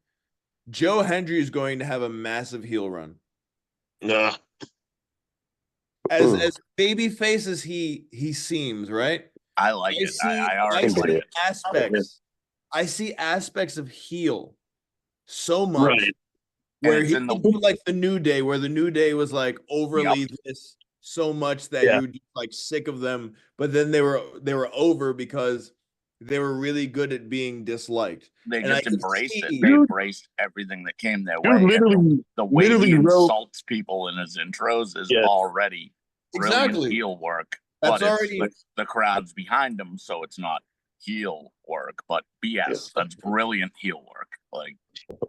Joe Hendry is going to have a massive heel run. Nah. As babyface as he seems, right? I like it. I already like it. I see aspects of heel so much, right, where he can do like the New Day, where the New Day was like overly this so much that you were just like sick of them, but then they were over because they were really good at being disliked. They just embraced it. They embraced everything that came their way. The way he insults people in his intros is already brilliant heel work. But the crowd's behind him, so it's not heel work. But BS, that's brilliant heel work. Like,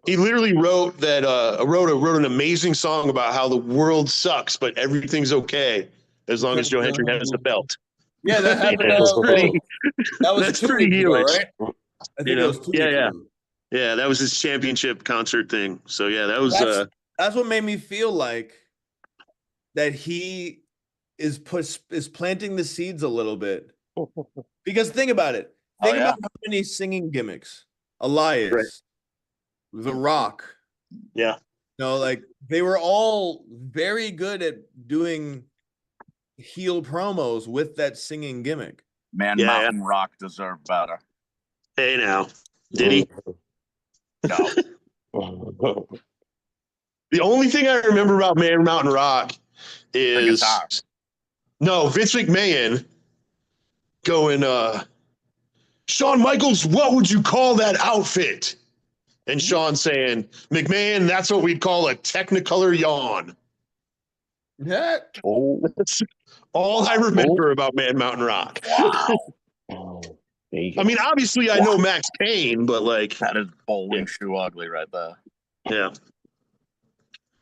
he literally wrote that wrote an amazing song about how the world sucks, but everything's okay as long as Joe Hendry has the belt. Yeah, that happened. That's pretty heelish, right? I think it was 2 weeks ago. Yeah, that was his championship concert thing. So yeah, that was that's what made me feel like that he is planting the seeds a little bit. Because think about it. Think about how many singing gimmicks. Elias, The Rock. Yeah. Like they were all very good at doing heel promos with that singing gimmick. Mountain Rock deserved better. Hey now. Did he? No. The only thing I remember about Mountain Rock is Vince McMahon going, Shawn Michaels, what would you call that outfit? And Shawn saying, McMahon, that's what we'd call a Technicolor yawn. Yeah. That's all I remember about Mountain Rock. Wow. I mean, obviously I know Max Payne, but like that is bowling shoe ugly right there. Yeah.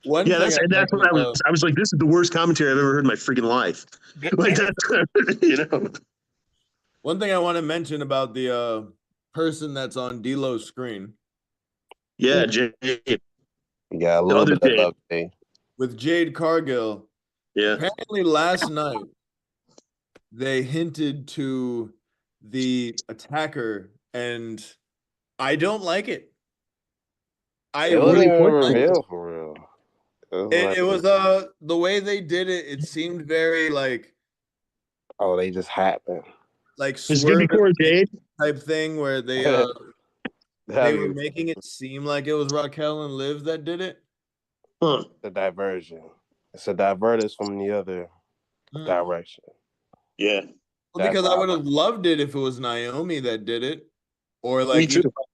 That's what I was like, this is the worst commentary I've ever heard in my freaking life. Like that, One thing I want to mention about the person that's on D'Lo's screen. Yeah, Jade. Yeah, a little bit of love, Jade. With Jade Cargill. Yeah. Apparently last night they hinted to the attacker, and I don't like it. It wasn't even real for real. It was the way they did it. It seemed very like, oh, they just happened. Like Swerve type thing where they were making it seem like it was Raquel and Liv that did it. Huh. The diversion. It's a divertus from the other direction. Yeah. Well, because I would have loved it if it was Naomi that did it, or like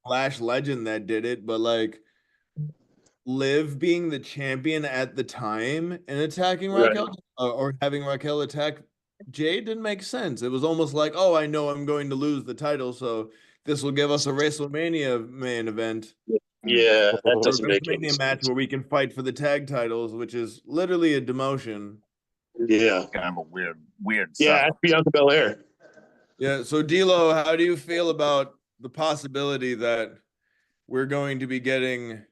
Flash Legend that did it. But like Liv being the champion at the time and attacking Raquel, or having Raquel attack Jade didn't make sense. It was almost like, oh, I know I'm going to lose the title, so this will give us a WrestleMania main event. Yeah, that doesn't make any sense. Match where we can fight for the tag titles, which is literally a demotion. Yeah, kind of a weird. Yeah, Bianca Belair. Yeah. So D'Lo, how do you feel about the possibility that we're going to be getting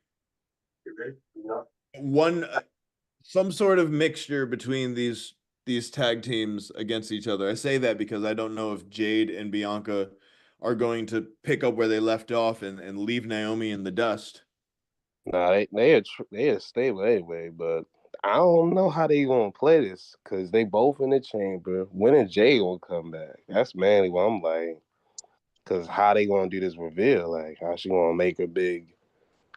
some sort of mixture between these tag teams against each other. I say that because I don't know if Jade and Bianca are going to pick up where they left off and leave Naomi in the dust. Nah, they are stable anyway, but I don't know how they gonna play this because they both in the chamber. When is Jay gonna come back? That's mainly what I'm like. Because how they gonna do this reveal? Like, how she gonna make a big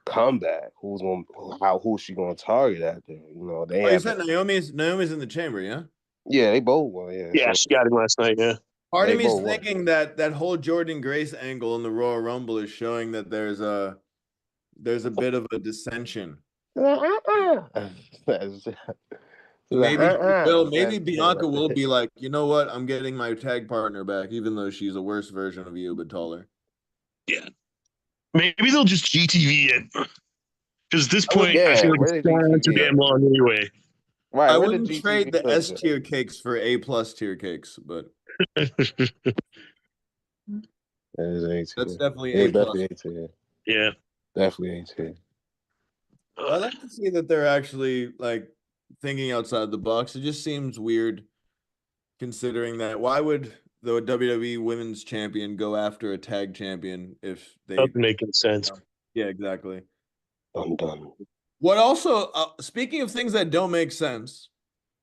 comeback? Who's she gonna target at there? You know, they. Oh, you said Naomi's in the chamber, yeah? Yeah, they both won. Yeah, Yeah, she got him last night. Yeah. Part of me is thinking that whole Jordan Grace angle in the Royal Rumble is showing that there's a bit of a dissension. Maybe Bianca will be like, you know what? I'm getting my tag partner back, even though she's a worse version of you, but taller. Yeah. Maybe they'll just GTV it. Because at this point, I feel like it's gone too damn long anyway. Right. I wouldn't trade the S tier cakes for A+ tier cakes, but that's definitely A+. Yeah. Definitely A tier. I like to see that they're actually like thinking outside the box. It just seems weird considering that why would the WWE Women's Champion go after a tag champion if they doesn't make any sense? Yeah, exactly. I'm done. What also, speaking of things that don't make sense,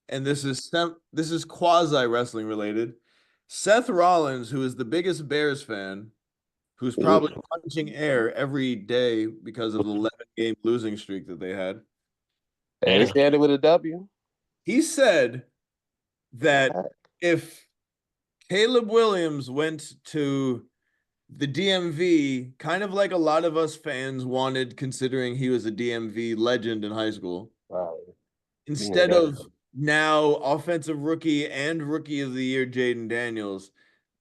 and this is quasi wrestling related, Seth Rollins, who is the biggest Bears fan, who's probably punching air every day because of the 11-game losing streak that they had. And he started with a W. He said that if Caleb Williams went to the DMV, kind of like a lot of us fans wanted, considering he was a DMV legend in high school, instead of now offensive rookie and rookie of the year Jaden Daniels,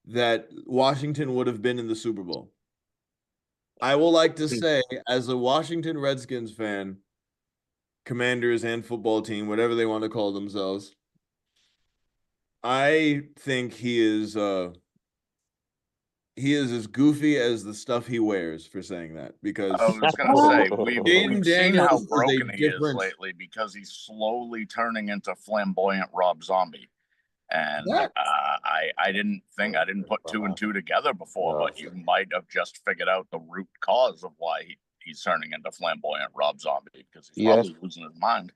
that Washington would have been in the Super Bowl. I will like to say, as a Washington Redskins fan, Commanders and football team, whatever they want to call themselves, I think he is as goofy as the stuff he wears for saying that, because I was gonna say we've seen how broken he is lately because he's slowly turning into flamboyant Rob Zombie. And I didn't put two and two together before, but you might have just figured out the root cause of why he's turning into flamboyant Rob Zombie, because he's probably losing his mind.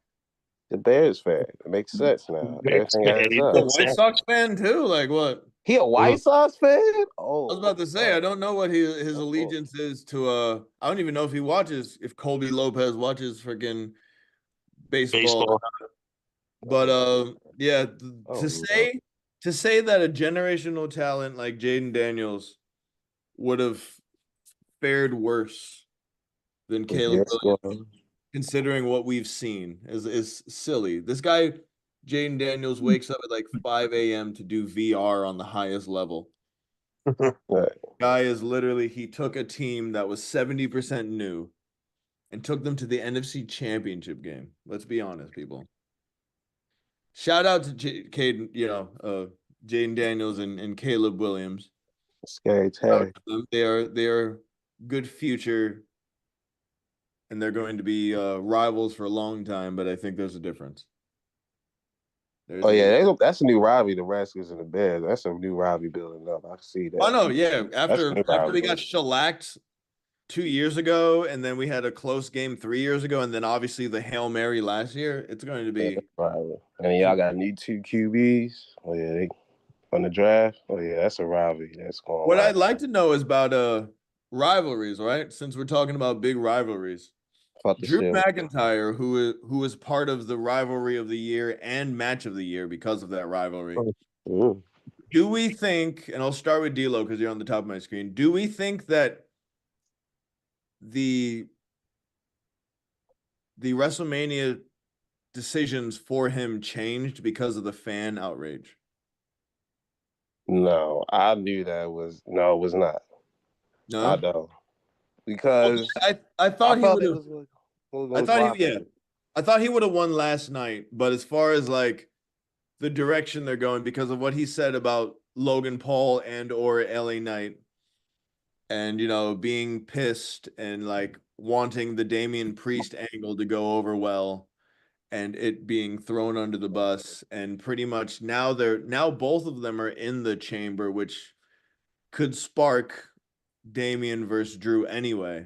The Bears fan. It makes sense now. Everything adds up. The White Sox fan too? Like what? He a White Sox fan? Oh, I was about to say, I don't know what his allegiance is to. I don't even know if Colby Lopez watches freaking baseball. But yeah, to say that a generational talent like Jaden Daniels would have fared worse than Caleb Williams, considering what we've seen, is silly. This guy, Jaden Daniels, wakes up at like 5 a.m. to do VR on the highest level. Guy is literally, he took a team that was 70% new and took them to the NFC Championship game. Let's be honest, people. Shout out to Jaden Daniels and Caleb Williams. Scary tag. They are good future, and they're going to be rivals for a long time. But I think there's a difference. That's a new rivalry. The Redskins and the Bears. That's a new rivalry building up. I see that. Oh no, yeah. After we got shellacked 2 years ago, and then we had a close game 3 years ago, and then obviously the Hail Mary last year, it's going to be. And y'all got new 2 QBs. Oh yeah, they on the draft. Oh yeah, that's a rivalry. That's going. What I'd like to know is about rivalries, right? Since we're talking about big rivalries. Drew McIntyre, who is part of the rivalry of the year and match of the year because of that rivalry. Do we think, and I'll start with D'Lo because you're on the top of my screen, do we think that the WrestleMania decisions for him changed because of the fan outrage? No, I knew that it was not. No, I don't. Because I thought he would have. I thought he would have won last night. But as far as like the direction they're going, because of what he said about Logan Paul and or LA Knight, and being pissed and like wanting the Damian Priest angle to go over well, and it being thrown under the bus, and pretty much now both of them are in the chamber, which could spark Damian versus Drew anyway.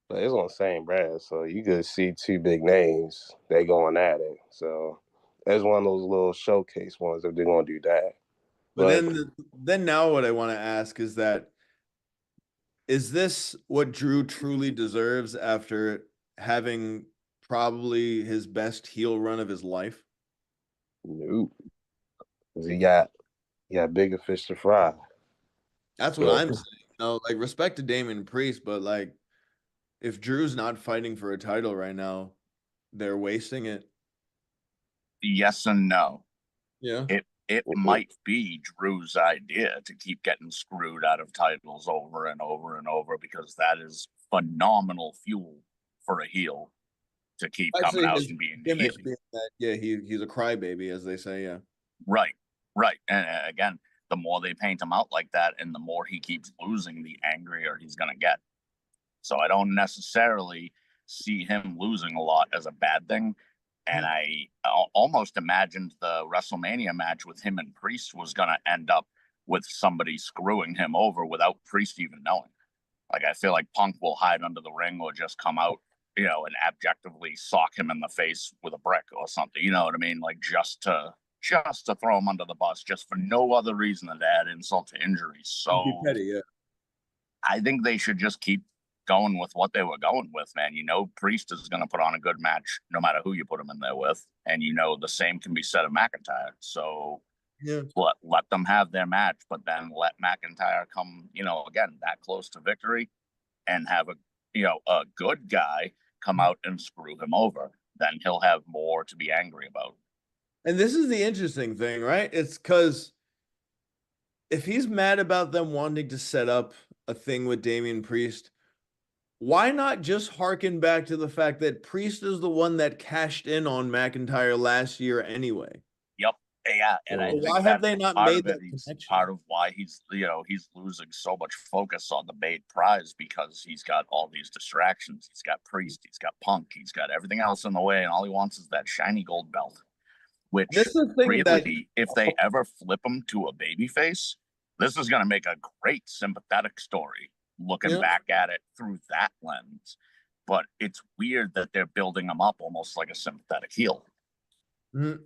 But it's on the same brand, so you could see two big names they going at it. So that's one of those little showcase ones if they're gonna do that. But then now what I want to ask is that, is this what Drew truly deserves after having probably his best heel run of his life? No, because he got bigger fish to fry. That's what I'm saying. Like, respect to Damian Priest, but like, if Drew's not fighting for a title right now, they're wasting it. Yes and no. Yeah. It might be Drew's idea to keep getting screwed out of titles over and over and over, because that is phenomenal fuel for a heel to keep coming out and being he's a crybaby, as they say. Yeah. Right. And again, the more they paint him out like that and the more he keeps losing, the angrier he's going to get. So I don't necessarily see him losing a lot as a bad thing. And I almost imagined the WrestleMania match with him and Priest was going to end up with somebody screwing him over without Priest even knowing. Like, I feel like Punk will hide under the ring or just come out, and abjectively sock him in the face with a brick or something. You know what I mean? Like, just to throw him under the bus, just for no other reason than to add insult to injury. So petty, yeah. I think they should just keep going with what they were going with, man. Priest is going to put on a good match no matter who you put him in there with, and the same can be said of McIntyre. So yeah, let them have their match, but then let McIntyre come, again, that close to victory, and have a good guy come out and screw him over. Then he'll have more to be angry about. And this is the interesting thing, right? It's because if he's mad about them wanting to set up a thing with Damian Priest, why not just harken back to the fact that Priest is the one that cashed in on McIntyre last year anyway? Yep. Yeah. And I think why have they not made that connection? Part of why he's losing so much focus on the main prize, because he's got all these distractions. He's got Priest, he's got Punk, he's got everything else in the way, and all he wants is that shiny gold belt. Which this is the thing really, if they ever flip him to a babyface, this is going to make a great sympathetic story. Looking back at it through that lens. But it's weird that they're building him up almost like a sympathetic heel. Mm-hmm.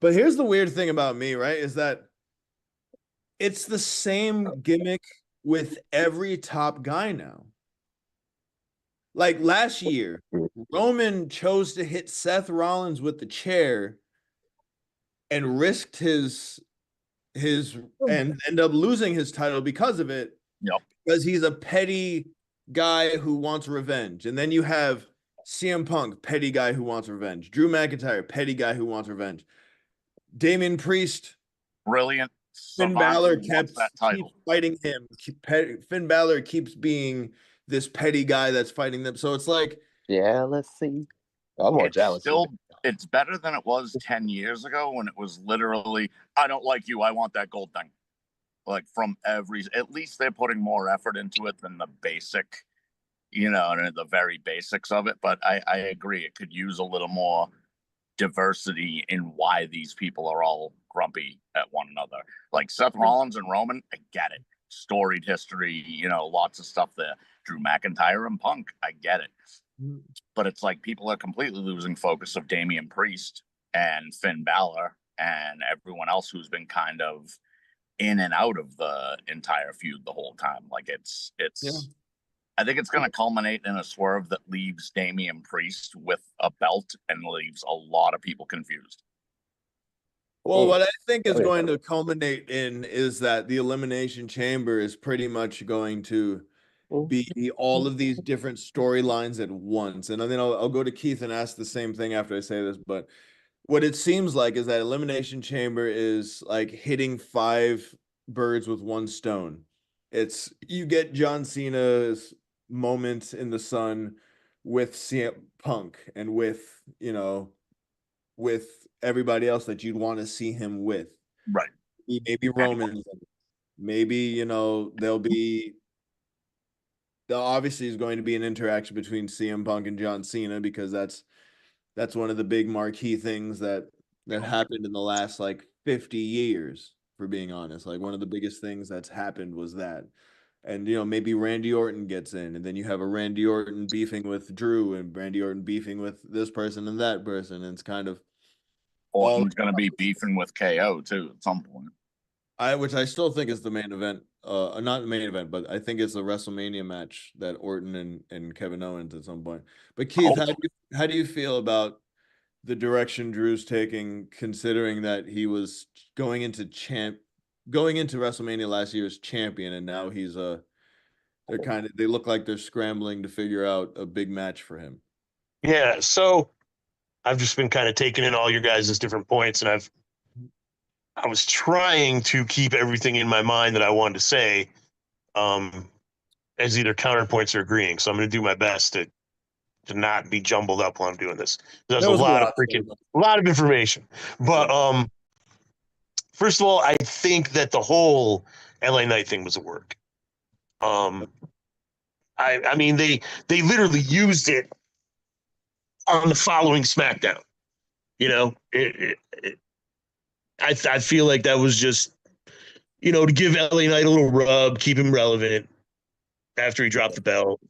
But here's the weird thing about me, right? Is that it's the same gimmick with every top guy now. Like last year, Roman chose to hit Seth Rollins with the chair and risked his and end up losing his title because of it. Yep. Because he's a petty guy who wants revenge. And then you have CM Punk, petty guy who wants revenge. Drew McIntyre, petty guy who wants revenge. Damian Priest, brilliant. Finn Balor keeps fighting him. Finn Balor keeps being this petty guy that's fighting them. So it's like, yeah, let's see. I'm more jealous. It's better than it was 10 years ago when it was literally, I don't like you, I want that gold thing. Like, at least they're putting more effort into it than the basic, the very basics of it. But I agree, it could use a little more diversity in why these people are all grumpy at one another. Like Seth Rollins and Roman, I get it. Storied history, lots of stuff there. Drew McIntyre and Punk, I get it. But it's like people are completely losing focus of Damian Priest and Finn Balor and everyone else who's been kind of in and out of the entire feud the whole time. Like, it's I think it's going to culminate in a swerve that leaves Damian Priest with a belt and leaves a lot of people confused. Well, what I think is going to culminate in is that the Elimination Chamber is pretty much going to be all of these different storylines at once. And then I'll go to Keith and ask the same thing after I say this, but what it seems like is that Elimination Chamber is like hitting 5 birds with one stone. It's, you get John Cena's moment in the sun with CM Punk and with everybody else that you'd want to see him with. Right. Maybe Roman. Maybe, there'll be obviously is going to be an interaction between CM Punk and John Cena, because that's one of the big marquee things that happened in the last like 50 years, for being honest. Like, one of the biggest things that's happened was that. And, maybe Randy Orton gets in, and then you have a Randy Orton beefing with Drew, and Randy Orton beefing with this person and that person. And it's kind of Orton's going to be beefing with KO too at some point. Which I still think is the main event. Not the main event, but I think it's a WrestleMania match that Orton and Kevin Owens at some point. But Keith, how do you feel about the direction Drew's taking, considering that he was going into WrestleMania last year as champion, and now he's they look like they're scrambling to figure out a big match for him. Yeah, so I've just been kind of taking in all your guys' different points, and I was trying to keep everything in my mind that I wanted to say as either counterpoints or agreeing. So I'm going to do my best to not be jumbled up while I'm doing this. There's a lot of information. But first of all, I think that the whole LA Knight thing was a work. I mean, they literally used it on the following SmackDown. I feel like that was just, to give LA Knight a little rub, keep him relevant after he dropped the belt.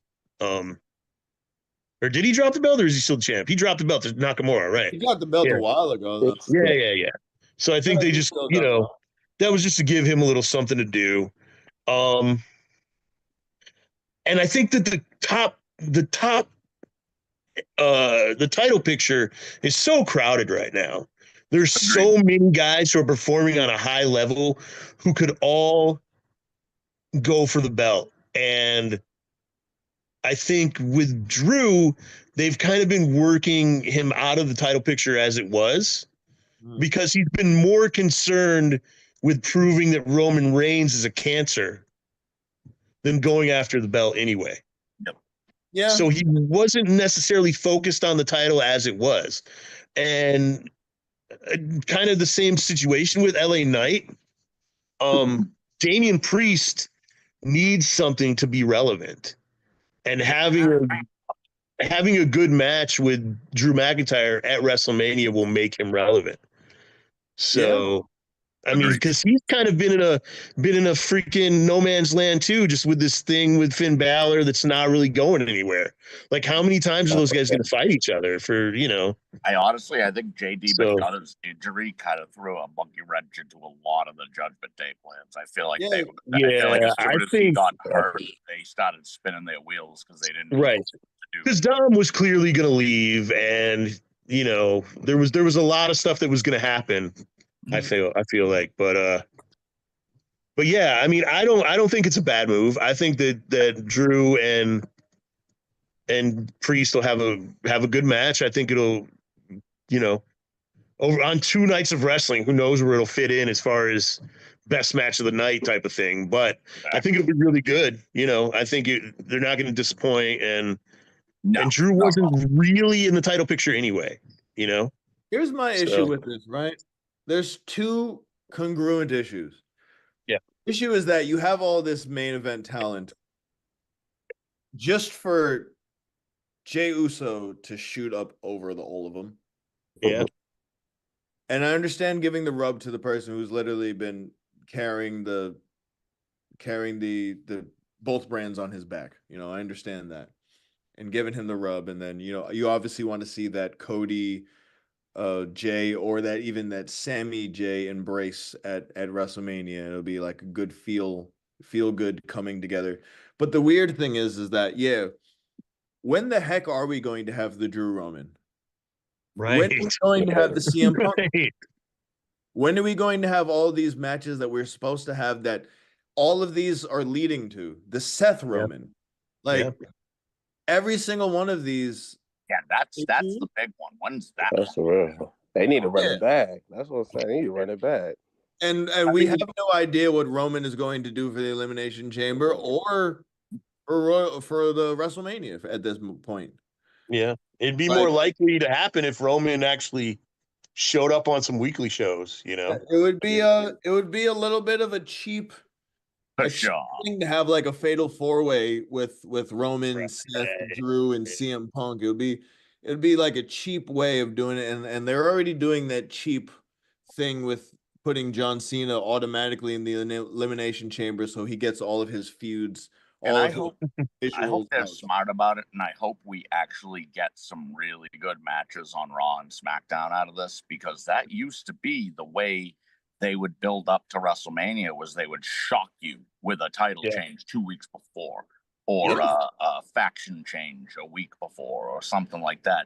Or did he drop the belt, or is he still the champ? He dropped the belt to Nakamura, right? He got the belt a while ago. Yeah. So I think they just, that was just to give him a little something to do. And I think that the title picture is so crowded right now. There's so many guys who are performing on a high level who could all go for the belt. And I think with Drew, they've kind of been working him out of the title picture as it was, because he's been more concerned with proving that Roman Reigns is a cancer than going after the belt anyway. Yeah. So he wasn't necessarily focused on the title as it was. And kind of the same situation with LA Knight. Damian Priest needs something to be relevant, and having a good match with Drew McIntyre at WrestleMania will make him relevant. So, I mean, because he's kind of been in a freaking no man's land too, just with this thing with Finn Balor that's not really going anywhere. Like, how many times are those guys going to fight each other for, I think JD McDonough's injury kind of threw a monkey wrench into a lot of the Judgment Day plans. I feel like as soon as he got hurt, they started spinning their wheels because they didn't know what to do. Because Dom was clearly going to leave, and there was a lot of stuff that was going to happen. I feel like, but yeah, I mean, I don't think it's a bad move. I think that Drew and Priest will have a good match. I think it'll, over on 2 nights of wrestling, who knows where it'll fit in as far as best match of the night type of thing. But I think it'll be really good. I think they're not going to disappoint, and Drew wasn't really in the title picture anyway. Here's my issue with this, right? There's 2 congruent issues. Yeah. Issue is that you have all this main event talent just for Jey Uso to shoot up over all of them. Yeah. And I understand giving the rub to the person who's literally been carrying the both brands on his back. I understand that. And giving him the rub, and then, you obviously want to see that Cody Jay, or that Sammy Jay embrace at WrestleMania. It'll be like a good feel good coming together. But the weird thing is that, when the heck are we going to have the Drew Roman? Right. When are we going to have the CM Punk? Right. When are we going to have all these matches that we're supposed to have, that all of these are leading to? The Seth Roman. Every single one of these. Yeah, that's the big one. When's that? That's the real. They need to run it back. That's what I'm saying. They need to run it back. And we have no idea what Roman is going to do for the Elimination Chamber or for the WrestleMania at this point. Yeah, it'd be more likely to happen if Roman actually showed up on some weekly shows. It would be a little bit of a cheap For sure. To have like a fatal 4-way with Roman, Seth, Drew, and CM Punk. It'd be like a cheap way of doing it, and they're already doing that cheap thing with putting John Cena automatically in the elimination chamber, so he gets all of his feuds. And I hope they're smart about it, and I hope we actually get some really good matches on Raw and SmackDown out of this, because that used to be the way they would build up to WrestleMania, was they would shock you with a title change 2 weeks before, or a faction change a week before, or something like that.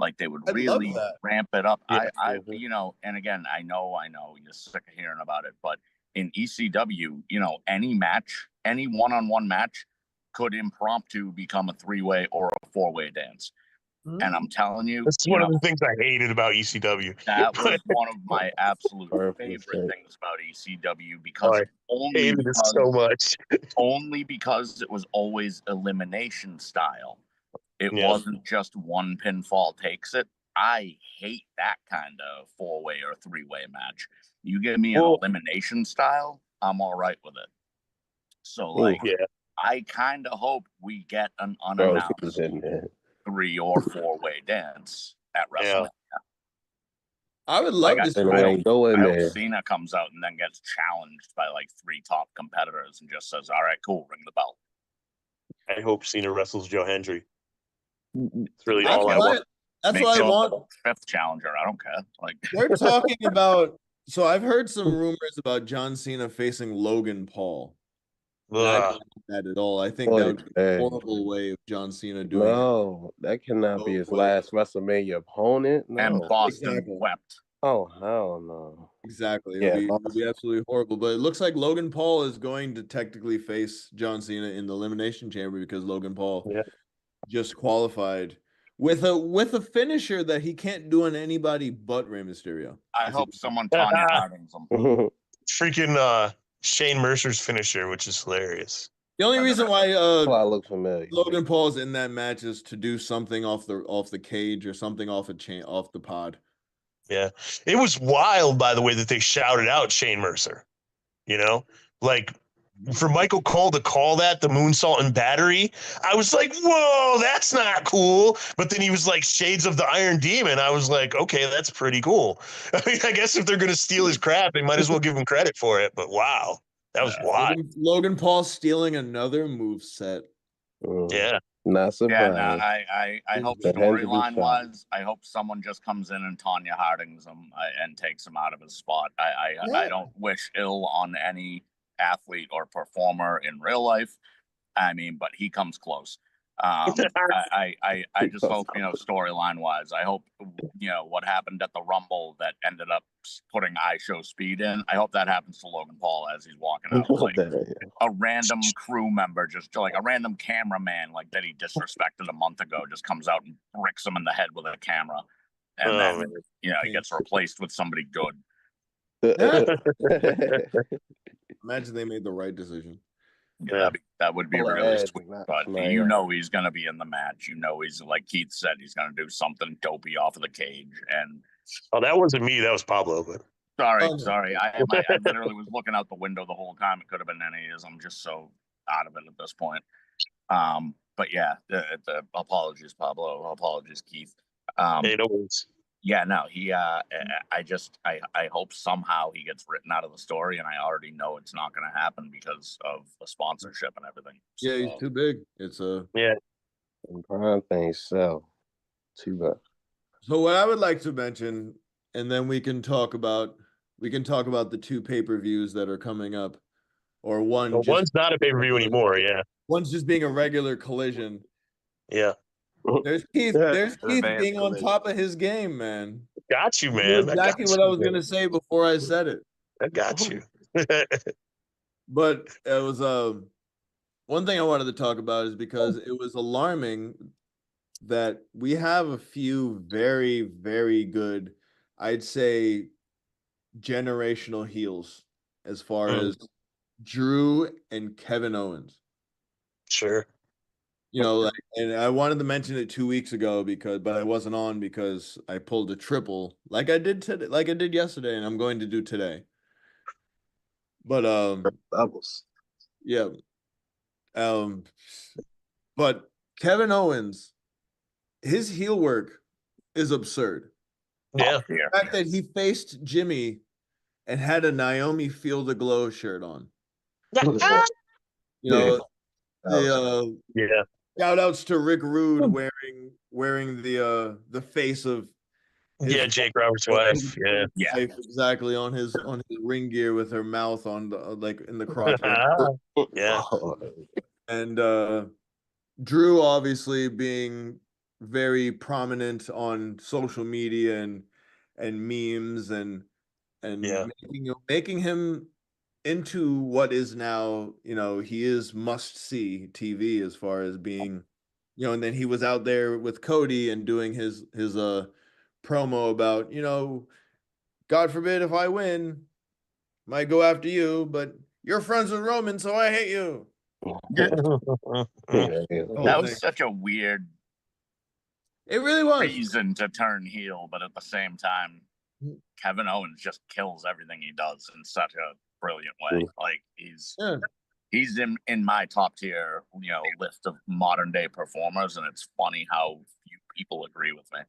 Like they would really ramp it up. Yeah. You know, and again, I know you're sick of hearing about it, but in ECW, you know, any match, any one-on-one match could impromptu become a 3-way or a 4-way dance. And I'm telling you, that's one of the things I hated about ECW. That was one of my absolute favorite things about ECW, because only because it was always elimination style. It wasn't just one pinfall takes it. I hate that kind of 4-way or 3-way match. You give me an elimination style, I'm all right with it. So, like, I kind of hope we get an unannounced 3 or 4-way dance at WrestleMania. I would love to see I hope Cena comes out and then gets challenged by like 3 top competitors and just says, "All right, cool, ring the bell." I hope Cena wrestles Joe Hendry. It's really all I want. That's what I want. 5th challenger. I don't care. Like they're talking about. So I've heard some rumors about John Cena facing Logan Paul. I don't like that at all. I think that would be a horrible way of John Cena doing it. No, that cannot be his last WrestleMania opponent. No. And Boston wept. Oh, hell no. Exactly. It'd be absolutely horrible. But it looks like Logan Paul is going to technically face John Cena in the Elimination Chamber, because Logan Paul just qualified with a finisher that he can't do on anybody but Rey Mysterio. I hope someone Tanya Hardings him. Freaking Shane Mercer's finisher, which is hilarious. The only reason why I look familiar. Logan Paul's in that match is to do something off the cage or something off the pod. Yeah, it was wild, by the way, that they shouted out Shane Mercer. You know, like for Michael Cole to call that the moonsault and battery, I was like, whoa, that's not cool. But then he was like Shades of the Iron Demon. I was like, okay, that's pretty cool. I mean, I guess if they're going to steal his crap, they might as well give him credit for it. But wow, that was wild. Logan Paul stealing another move set. Yeah. Not surprised. Yeah, no, I hope storyline wise, I hope someone just comes in and Tanya Hardings him and takes him out of his spot. I don't wish ill on any athlete or performer in real life. I mean, but he comes close. I just hope, you know, storyline wise, I hope, you know, what happened at the Rumble that ended up putting IShowSpeed in, I hope that happens to Logan Paul as he's walking out. Like a random crew member, just like a random cameraman, like that he disrespected a month ago, just comes out and bricks him in the head with a camera. And then, you know, he gets replaced with somebody good. Imagine they made the right decision. Yeah, that would be really sweet. But you know he's going to be in the match. You know he's, like Keith said, he's going to do something dopey off of the cage. And that wasn't me. That was Pablo. But sorry. I literally was looking out the window the whole time. It could have been any of his. I'm just so out of it at this point. But yeah, the apologies, Pablo. Apologies, Keith. Hey, no worries. Yeah, no, I hope somehow he gets written out of the story, and I already know it's not going to happen because of the sponsorship and everything. So, yeah, he's too big. It's prime things sell too much. So what I would like to mention, and then we can talk about the 2 pay-per-views that are coming up, or one. Well, one's not a pay-per-view anymore. Yeah, one's just being a regular Collision. Yeah. There's Keith. There's Keith being on top of his game, man. Got you, man. Exactly what I was gonna say before I said it. I got you. But it was one thing I wanted to talk about is because it was alarming that we have a few very, very good, I'd say, generational heels as far as Drew and Kevin Owens. Sure. You know, like, and I wanted to mention it 2 weeks ago but I wasn't on because I pulled a triple like I did yesterday, and I'm going to do today. But doubles. Yeah. But Kevin Owens, his heel work is absurd. Yeah. The fact that he faced Jimmy and had a Naomi Feel the Glow shirt on. You know, yeah. Shout outs to Rick Rude wearing the face of Jake Roberts' wife. Yeah, exactly on his ring gear with her mouth on the like in the crotch. Yeah. And Drew obviously being very prominent on social media and memes and making him into what is now, he is must see TV as far as being, and then he was out there with Cody and doing his promo about, God forbid if I win, might go after you, but you're friends with Roman, so I hate you. That was such a weird It really was reason to turn heel, but at the same time, Kevin Owens just kills everything he does in such a brilliant way. Like he's in my top tier, list of modern day performers, and it's funny how few people agree with me.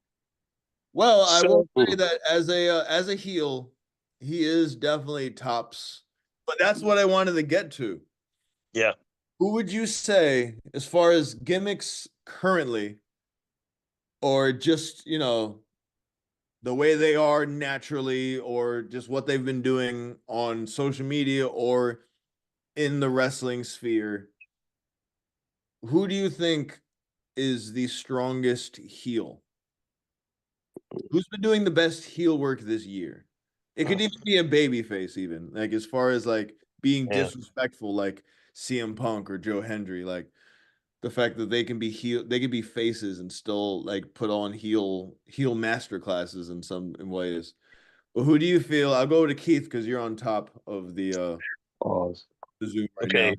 Well, I will say that as a heel, he is definitely tops. But that's what I wanted to get to. Yeah. Who would you say, as far as gimmicks currently, or just, the way they are naturally, or just what they've been doing on social media or in the wrestling sphere, who do you think is the strongest heel? Who's been doing the best heel work this year? It could even be a baby face, even like as far as like being disrespectful, like CM Punk or Joe Hendry, like the fact that they can be faces and still like put on heel master classes in some ways. But who do you feel? I'll go to Keith because you're on top of the Zoom right now.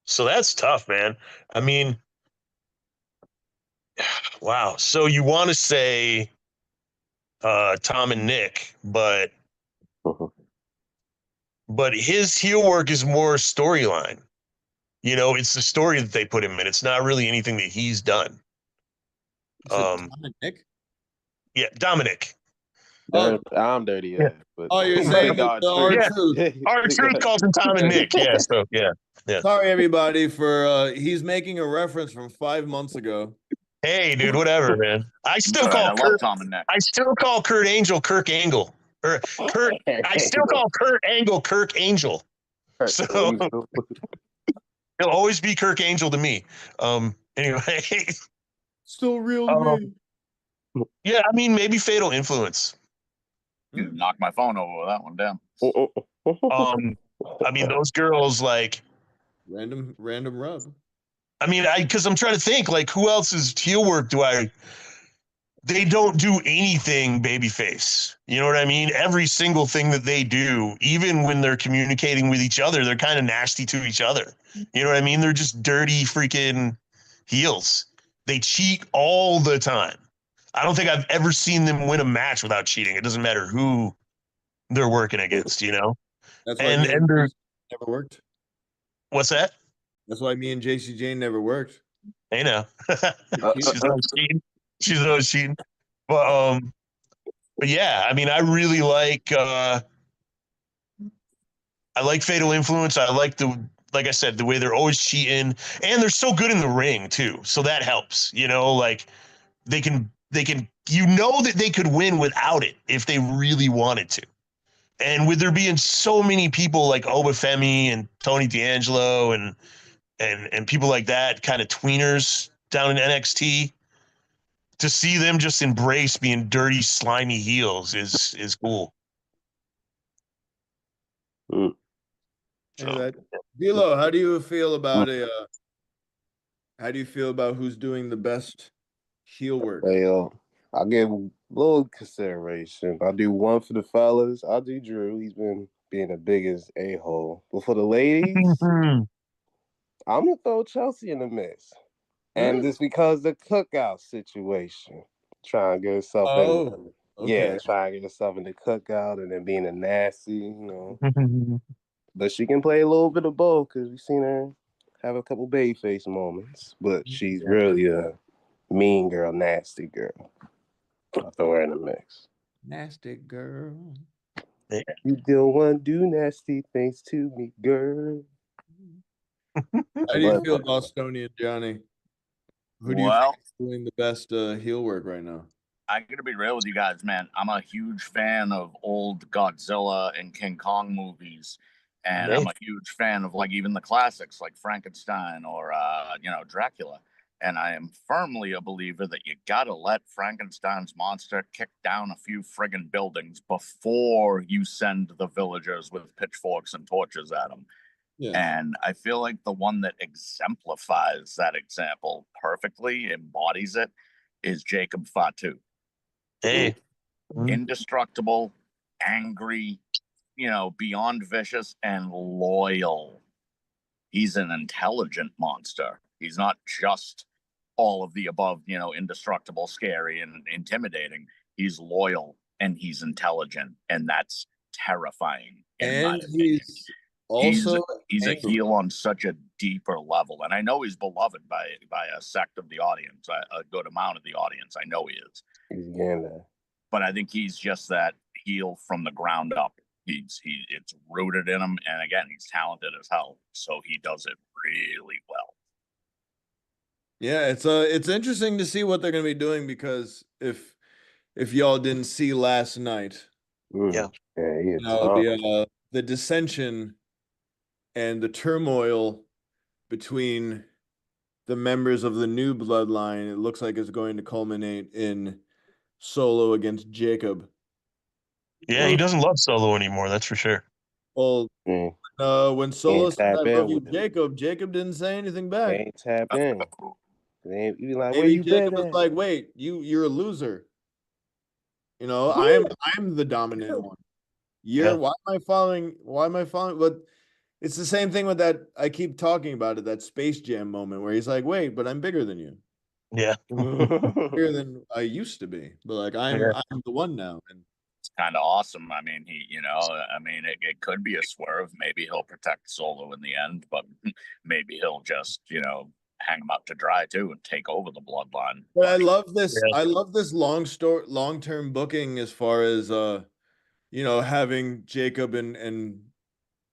So that's tough, man. I mean, wow. So you want to say Tom and Nick, but his heel work is more storyline. It's the story that they put him in. It's not really anything that he's done. Tom and Nick? Yeah, Dominic. I'm dirty. Yeah. You're saying R-Truth. R-Truth calls him Tom and Nick. Yeah, so yeah. Sorry, everybody, for he's making a reference from 5 months ago. Hey, dude, whatever, man. I still call Kurt Angel Kirk Angle. Or Kurt. I still call Kurt Angle Kirk Angel. So he'll always be Kirk Angel to me. Anyway, still real to me. Yeah, I mean, maybe Fatal Influence. You knocked my phone over with that one down. I mean, those girls, like random rub. I mean, because I'm trying to think, like, who else's heel work they don't do anything babyface. You know what I mean? Every single thing that they do, even when they're communicating with each other, they're kind of nasty to each other. You know what I mean? They're just dirty freaking heels. They cheat all the time. I don't think I've ever seen them win a match without cheating. It doesn't matter who they're working against, That's why and they're never worked. What's that? That's why me and JC Jane never worked. I know. She's always cheating. But yeah, I mean, I really like I like Fatal Influence. I like like I said, the way they're always cheating, and they're so good in the ring too. So that helps, like they can that they could win without it if they really wanted to. And with there being so many people like Obafemi and Tony D'Angelo and people like that, kind of tweeners down in NXT, to see them just embrace being dirty, slimy heels is cool. D'Lo, how do you feel about who's doing the best heel work? Well, I'll give a little consideration. I do one for the fellas. I'll do Drew. He's been being the biggest a-hole. But for the ladies, I'm gonna throw Chelsea in the mix. And it's because the cookout situation. Trying to get herself trying to get herself in the cookout and then being a nasty, but she can play a little bit of both because we've seen her have a couple babyface moments. But she's really a mean girl, nasty girl. I'll throw her in the mix. Nasty girl. You don't want to do nasty things to me, girl. How do you feel, Bostonian Johnny? Who do you think is doing the best heel work right now? I'm gonna be real with you guys, man. I'm a huge fan of old Godzilla and King Kong movies, and I'm a huge fan of like even the classics like Frankenstein or Dracula. And I am firmly a believer that you gotta let Frankenstein's monster kick down a few friggin' buildings before you send the villagers with pitchforks and torches at him. Yeah. And I feel like the one that exemplifies that example perfectly, embodies it, is Jacob Fatu. Hey. Indestructible, angry, beyond vicious and loyal. He's an intelligent monster. He's not just all of the above, indestructible, scary, and intimidating. He's loyal and he's intelligent, and that's terrifying. And he's also he's a heel on such a deeper level, and I know he's beloved by a sect of the audience, a good amount of the audience. I know he is. But I think he's just that heel from the ground up. It's rooted in him, and again, he's talented as hell, so he does it really well. Yeah, it's interesting to see what they're going to be doing, because if y'all didn't see last night, the dissension and the turmoil between the members of the new bloodline, it looks like it's going to culminate in Solo against Jacob. Yeah, he doesn't love Solo anymore, that's for sure. Well, when Solo said I love you, Jacob didn't say anything back. They ain't tap in. They be like, where you Jacob was like, wait, you're a loser. I'm the dominant one. Why am I following? But it's the same thing with that. I keep talking about it, that Space Jam moment where he's like, wait, but I'm bigger than you. Yeah. Bigger than I used to be. But like I'm the one now. And it's kind of awesome. I mean, it could be a swerve. Maybe he'll protect Solo in the end, but maybe he'll just, hang him out to dry too and take over the bloodline. But I love this. Yeah. I love this long-term booking as far as having Jacob and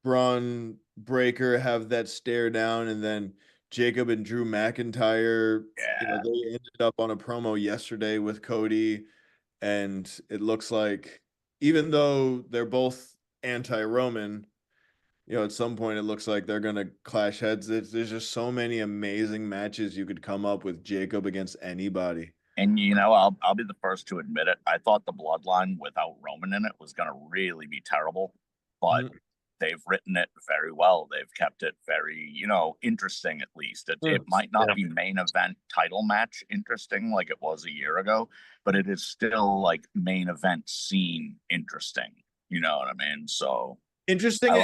Braun Breaker have that stare down, and then Jacob and Drew McIntyre. Yeah. They ended up on a promo yesterday with Cody, and it looks like even though they're both anti-Roman, at some point it looks like they're going to clash heads. There's just so many amazing matches you could come up with Jacob against anybody. And, I'll be the first to admit it. I thought the bloodline without Roman in it was going to really be terrible, but they've written it very well. They've kept it very, interesting, at least. It might not be main event title match interesting like it was a year ago, but it is still like main event scene interesting. You know what I mean? So interesting.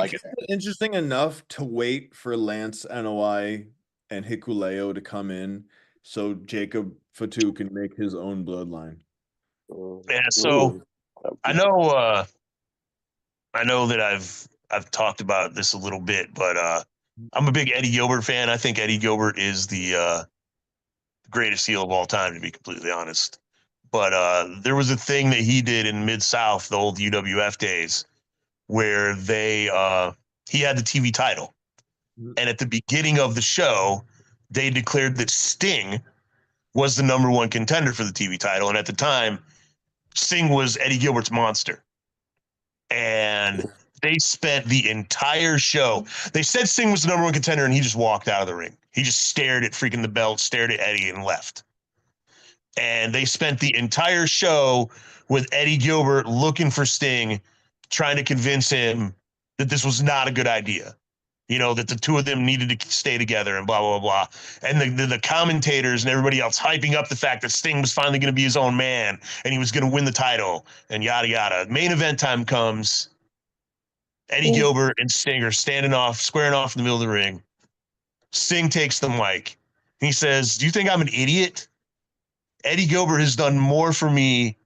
Interesting enough to wait for Lance Anoa'i and Hikuleo to come in so Jacob Fatu can make his own bloodline. Yeah, so I know that I've talked about this a little bit, but I'm a big Eddie Gilbert fan. I think Eddie Gilbert is the greatest heel of all time, to be completely honest. But there was a thing that he did in Mid-South, the old UWF days, where he had the TV title. And at the beginning of the show, they declared that Sting was the number one contender for the TV title. And at the time, Sting was Eddie Gilbert's monster. And they spent the entire show. They said Sting was the number one contender, and he just walked out of the ring. He just stared at freaking the belt, stared at Eddie, and left. And they spent the entire show with Eddie Gilbert looking for Sting, trying to convince him that this was not a good idea. That the two of them needed to stay together and blah, blah, blah. And the commentators and everybody else hyping up the fact that Sting was finally going to be his own man and he was going to win the title and yada, yada. Main event time comes. Eddie Gilbert and Sting are squaring off in the middle of the ring. Sting takes the mic. He says, "Do you think I'm an idiot? Eddie Gilbert has done more for me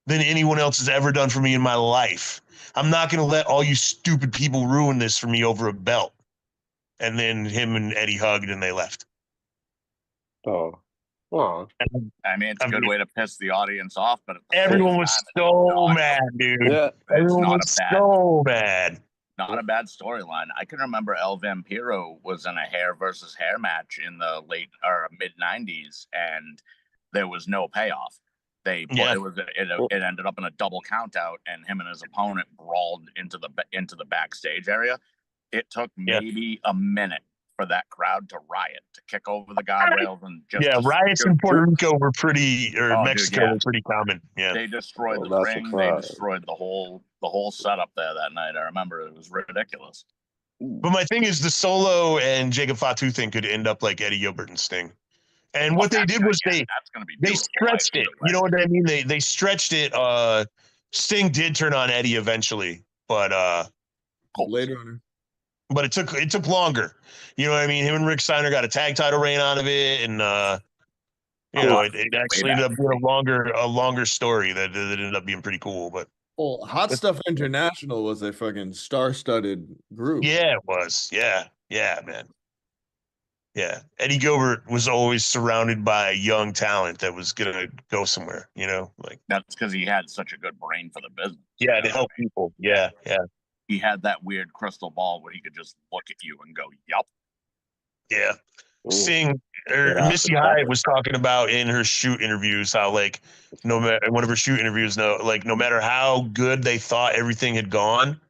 than anyone else has ever done for me in my life. I'm not going to let all you stupid people ruin this for me over a belt. And then him and Eddie hugged and they left. Oh. I mean, it's a good way to piss the audience off, but everyone was so mad, dude. Yeah. Everyone was so mad. Not a bad storyline. I can remember El Vampiro was in a hair versus hair match in the late or mid '90s, and there was no payoff. It ended up in a double count out, and him and his opponent brawled into the backstage area. It took maybe a minute for that crowd to riot, to kick over the guardrails, and just riots in Puerto Rico were Mexico were pretty common. Yeah, they destroyed the ring. They destroyed the whole setup there that night. I remember it was ridiculous. But my thing is, the Solo and Jacob Fatu thing could end up like Eddie Gilbert and Sting. And what they did was they stretched it. You know what I mean? They stretched it. Sting did turn on Eddie eventually, but later on. But it took longer. You know what I mean? Him and Rick Steiner got a tag title reign out of it, and it actually ended up being a longer story that ended up being pretty cool. But Hot Stuff International was a fucking star-studded group. Yeah, it was. Yeah, man. Yeah, Eddie Gilbert was always surrounded by young talent that was gonna go somewhere. You know, like that's because he had such a good brain for the business. Yeah, to help people. Yeah. He had that weird crystal ball where he could just look at you and go, "Yup." Yeah. Sting or Missy Hyatt was talking about in her shoot interviews how like one of her shoot interviews, no matter how good they thought everything had gone,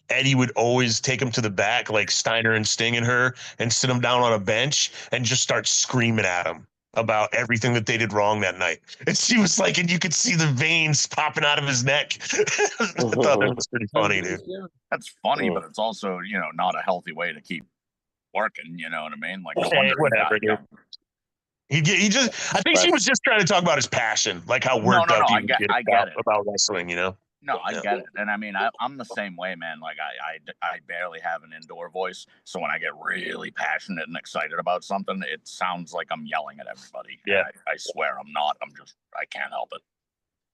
Eddie would always take him to the back, like Steiner and Sting and her, and sit him down on a bench and just start screaming at him about everything that they did wrong that night. And she was like, and you could see the veins popping out of his neck. I thought that was pretty funny, dude. That's funny, but it's also, not a healthy way to keep working. You know what I mean? Like, whatever, dude. I think she was just trying to talk about his passion, like how worked up he was about wrestling, No, I get it. And I mean, I'm the same way, man. Like I barely have an indoor voice. So when I get really passionate and excited about something, it sounds like I'm yelling at everybody. Yeah. I swear I'm not. I can't help it.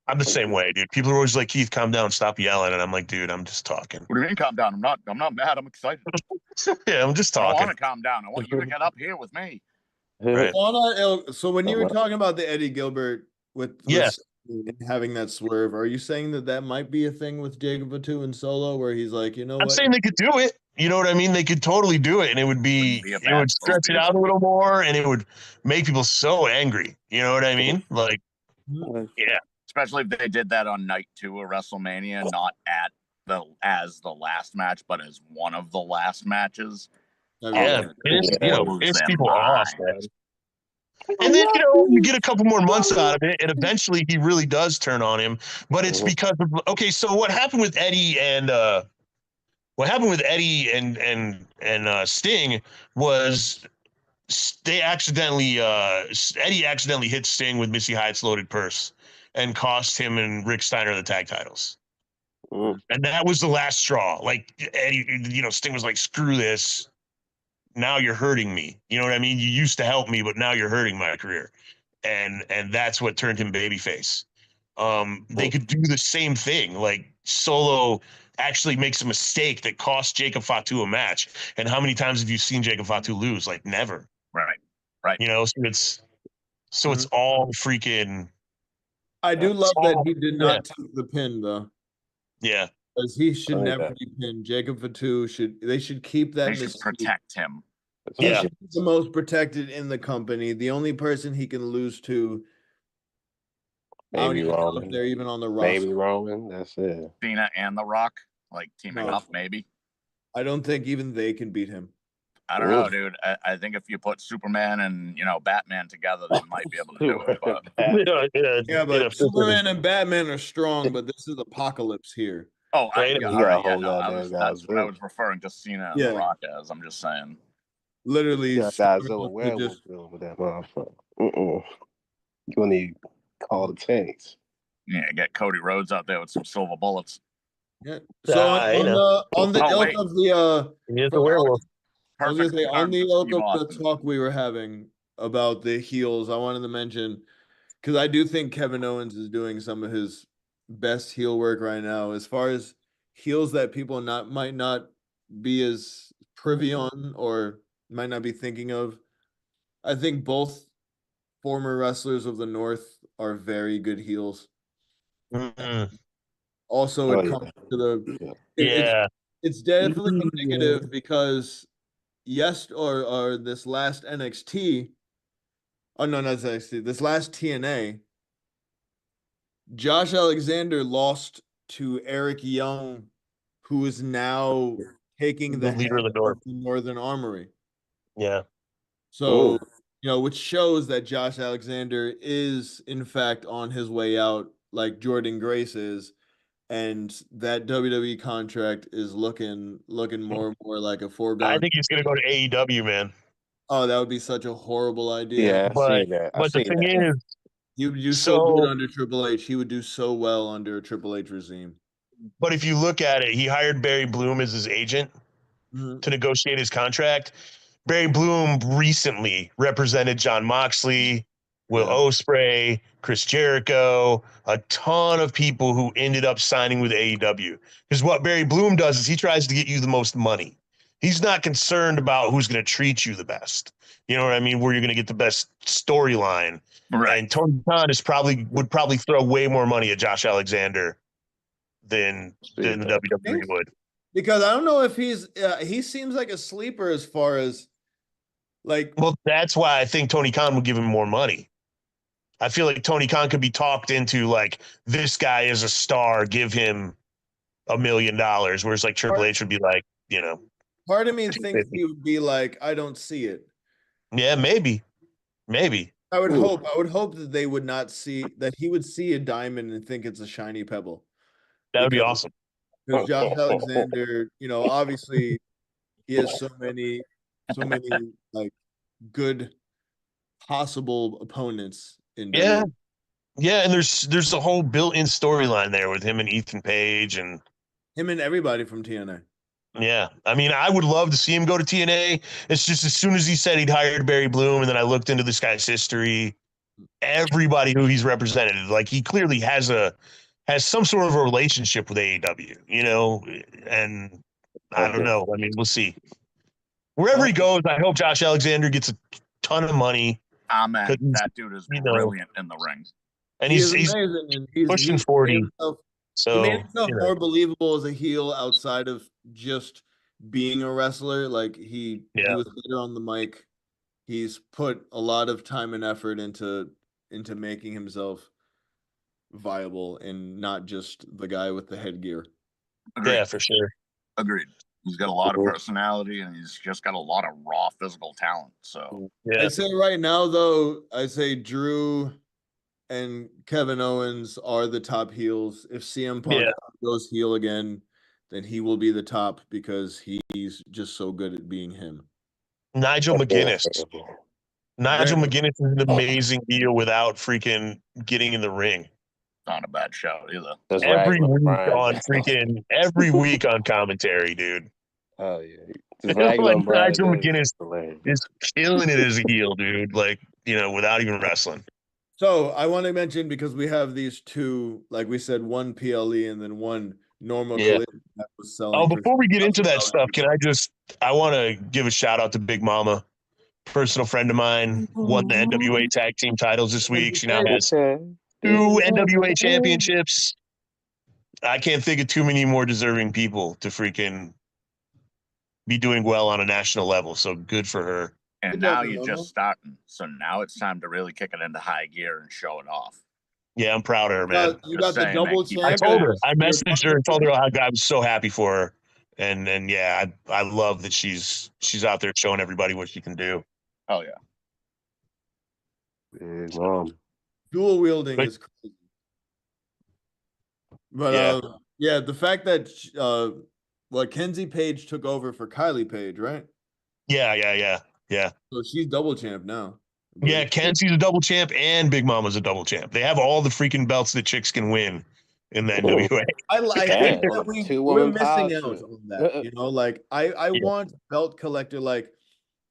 I'm the same way, dude. People are always like, Keith, calm down, stop yelling. And I'm like, dude, I'm just talking. What do you mean calm down? I'm not mad. I'm excited. Yeah, I'm just talking. I want to calm down. I want you to get up here with me. Right. So when you were talking about the Eddie Gilbert with having that swerve, are you saying that might be a thing with Jacob Fatu and Solo, where he's like, I'm saying they could do it. You know what I mean? They could totally do it, and it would stretch it out a little more, and it would make people so angry. You know what I mean? Like, yeah. Especially if they did that on night 2 of WrestleMania, not as the last match, but as one of the last matches. Yeah, it's people off, man. And then you get a couple more months out of it, and eventually he really does turn on him. But it's because of so what happened with Eddie and Sting was Eddie accidentally hit Sting with Missy Hyatt's loaded purse and cost him and Rick Steiner the tag titles. And that was the last straw. Like Eddie, Sting was like, "Screw this. Now you're hurting me." You know what I mean? You used to help me, but now you're hurting my career. And that's what turned him babyface. They could do the same thing. Like Solo actually makes a mistake that cost Jacob Fatu a match. And how many times have you seen Jacob Fatu lose? Like never. Right. So it's all freaking. I do love that he did not take the pin though. Yeah. Because he should never be pinned. Jacob Fatu they should keep that. They should protect him. He's the most protected in the company. The only person he can lose to, maybe Roman. If they're even on the roster. Maybe Roman. That's it. Cena and The Rock, like teaming up, maybe. I don't think even they can beat him. I don't know, dude. I think if you put Superman and Batman together, they might be able to do it. But Superman and Batman are strong, but this is Apocalypse here. Oh, I was referring to Cena and The Rock as. I'm just saying. Literally, Godzilla werewolf with that motherfucker. You gonna need to call the tanks. Yeah, get Cody Rhodes out there with some silver bullets. Yeah. So on the ilk of the he is a werewolf. On the ilk of the talk we were having about the heels, I wanted to mention, because I do think Kevin Owens is doing some of his best heel work right now. As far as heels that people might not be as privy on or might not be thinking of, I think both former wrestlers of the North are very good heels. Mm-hmm. Also, it comes to the it's definitely negative because or this last NXT. Oh no, not NXT. This last TNA, Josh Alexander lost to Eric Young, who is now taking The the leader head of the North. of the Northern Armory. Yeah. So, which shows that Josh Alexander is in fact on his way out, like Jordan Grace is, and that WWE contract is looking more and more like a foregone. I think he's gonna go to AEW, man. Oh, that would be such a horrible idea. Yeah, But the thing is, he would do so good under Triple H. He would do so well under a Triple H regime. But if you look at it, he hired Barry Bloom as his agent to negotiate his contract. Barry Bloom recently represented Jon Moxley, Will Ospreay, Chris Jericho, a ton of people who ended up signing with AEW. Because what Barry Bloom does is he tries to get you the most money. He's not concerned about who's going to treat you the best. You know what I mean? Where you're going to get the best storyline. Right. And Tony Khan would probably throw way more money at Josh Alexander than the WWE would. Because I don't know if he seems like a sleeper as far as well, that's why I think Tony Khan would give him more money. I feel like Tony Khan could be talked into like, this guy is a star, give him $1 million. Whereas like Triple H would be like, part of me thinks he would be like, I don't see it. Yeah, maybe. I would hope that they would not see that he would see a diamond and think it's a shiny pebble. That would be awesome. Because Josh Alexander, obviously he has so many like good possible opponents in WWE. Yeah, and there's a whole built-in storyline there with him and Ethan Page and him and everybody from TNA. Yeah, I mean, I would love to see him go to TNA. It's just as soon as he said he'd hired Barry Bloom, and then I looked into this guy's history, everybody who he's represented, like he clearly has some sort of a relationship with AEW, and I don't know. I mean, we'll see. Wherever he goes, I hope Josh Alexander gets a ton of money. Man, that dude is brilliant in the ring. And he's amazing. And pushing 40. So he made himself more believable as a heel outside of just being a wrestler. Like he was better on the mic. He's put a lot of time and effort into making himself viable and not just the guy with the headgear. Agreed. Yeah, for sure. Agreed. He's got a lot of personality and he's just got a lot of raw physical talent. So I'd say right now, though, I say Drew and Kevin Owens are the top heels. If CM Punk goes heel again, then he will be the top because he's just so good at being him. Nigel McGuinness. Nigel McGuinness is an amazing deal without freaking getting in the ring. Not a bad shout either. Every week on commentary, dude. Oh yeah. Nigel McGuinness is killing it as a heel, dude. Like, without even wrestling. So I want to mention, because we have these two, like we said, one PLE and then one normal collision that was selling. Before we get into that stuff, I want to give a shout out to Big Mama, personal friend of mine, won the NWA tag team titles this week. She now has 2 NWA championships. I can't think of too many more deserving people to freaking be doing well on a national level. So good for her. And now you're just starting. So now it's time to really kick it into high gear and show it off. Yeah, I'm proud of her, man. You got the double champ. I told her. I messaged her and told her how I was so happy for her. And I love that she's out there showing everybody what she can do. Oh yeah. Dual wielding is crazy. But the fact that Kenzie Page took over for Kylie Page, right? Yeah. So she's double champ now. Yeah, Kenzie's a double champ and Big Mama's a double champ. They have all the freaking belts that chicks can win in the NWA. I think that we're missing out on that. I want belt collector, like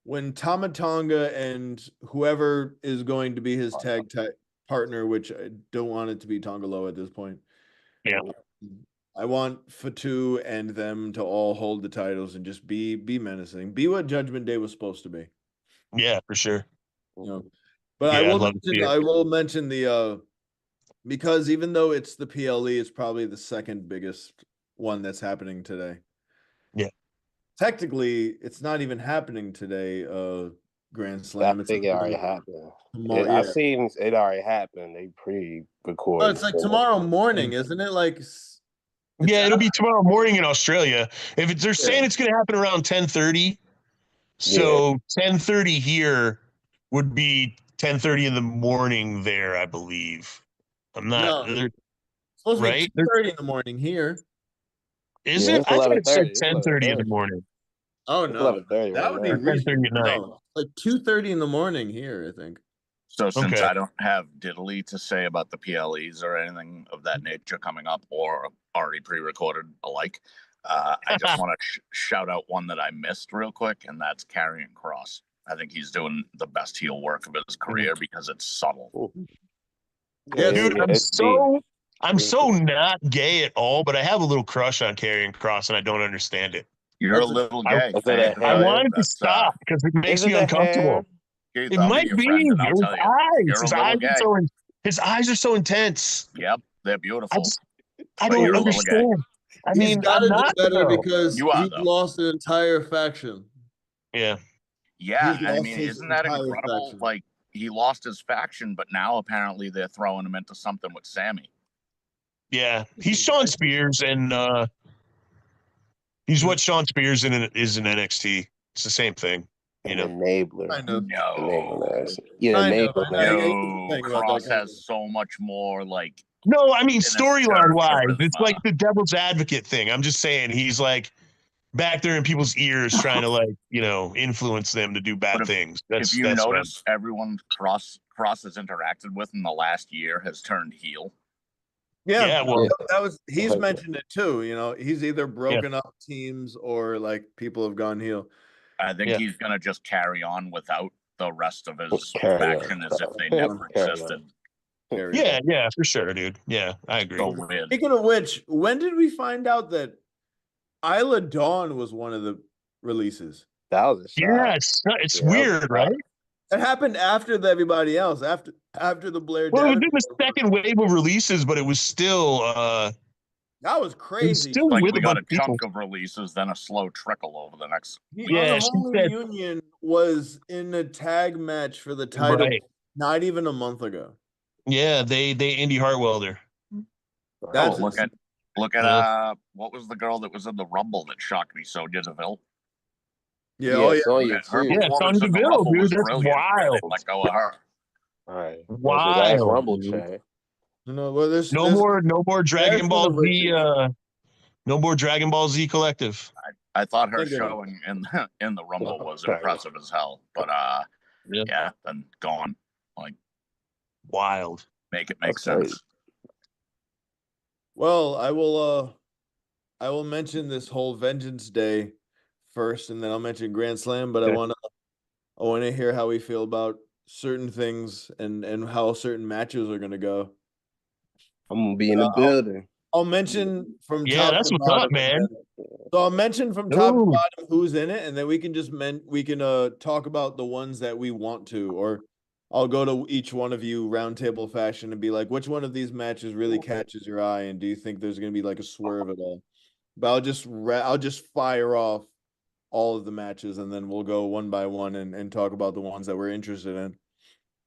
when Tama Tonga and whoever is going to be his tag partner, which I don't want it to be Tongaloa at this point. Yeah. I want Fatu and them to all hold the titles and just be menacing. Be what Judgment Day was supposed to be. Yeah, for sure. You know? But Yeah, I I'd love to see it. will mention the because even though it's the PLE, it's probably the second biggest one that's happening today. Yeah. Technically, it's not even happening today, Grand Slam. I think it already happened. Tomorrow, I seen it already happened. They pre-recorded. Oh, it's like tomorrow morning, isn't it? Like, yeah, it'll be tomorrow morning in Australia. If they're saying it's going to happen around 10:30, so 10:30 here would be 10:30 in the morning there, I believe. I'm not. No. Supposed to right? be 2:30 in the morning here. Is it? I thought it said 10:30 in the morning. Oh no, that would be 10:30 at night. No, like 2:30 in the morning here, I think. So since I don't have diddly to say about the PLEs or anything of that nature coming up or already pre-recorded alike, I just want to shout out one that I missed real quick, and that's Karrion Kross. I think he's doing the best heel work of his career because it's subtle. Yeah, dude, I'm so not gay at all, but I have a little crush on Karrion Kross, and I don't understand it. You're a little gay. I wanted to stop because it makes me uncomfortable. It might be his eyes are so intense. Yep, they're beautiful. I don't understand. I mean, he's got to do better though. because he's lost an entire faction. Yeah. Yeah, I mean, isn't that incredible? Faction. Like, he lost his faction, but now apparently they're throwing him into something with Sammy. Yeah, he's Shawn Spears, and he's what Shawn Spears is in NXT. It's the same thing. You know, enabler. Kross has so much more like. No, I mean storyline wise, it's like the devil's advocate thing. I'm just saying he's like back there in people's ears trying to like influence them to do bad things. If you notice, everyone Kross has interacted with in the last year has turned heel. Yeah, well, he's mentioned it too. You know, he's either broken up teams or like people have gone heel. I think he's going to just carry on without the rest of his faction as if they never existed. Yeah, for sure, dude. Yeah, I agree. So weird. Speaking of which, when did we find out that Isla Dawn was one of the releases? That was a shock. It's weird, right? It happened after everybody else, after the Blair. Well, it was in the second wave of releases, but it was still that was crazy. Still like we got a chunk of releases, then a slow trickle over the next. Yeah, Holy Union was in a tag match for the title not even a month ago. Yeah, they Indy Hartwell there. Look at what was the girl that was in the Rumble that shocked me? Sonya Deville. Sonya Deville, dude. That's wild. Let go of her. All right, wild. Rumble chat. No more Dragon Ball Z. No more Dragon Ball Z Collective. I thought her showing in the Rumble was impressive as hell, but then gone. Like wild. Make it make sense. Well, I will mention this whole Vengeance Day first, and then I'll mention Grand Slam. But I want to hear how we feel about certain things and how certain matches are going to go. I'm gonna be in the building. I'll mention from top that's to what's bottom, up, man. So I'll mention from top to bottom who's in it, and then we can just talk about the ones that we want to, or I'll go to each one of you roundtable fashion and be like, which one of these matches really catches your eye, and do you think there's going to be like a swerve at all? But I'll just fire off all of the matches, and then we'll go one by one and talk about the ones that we're interested in.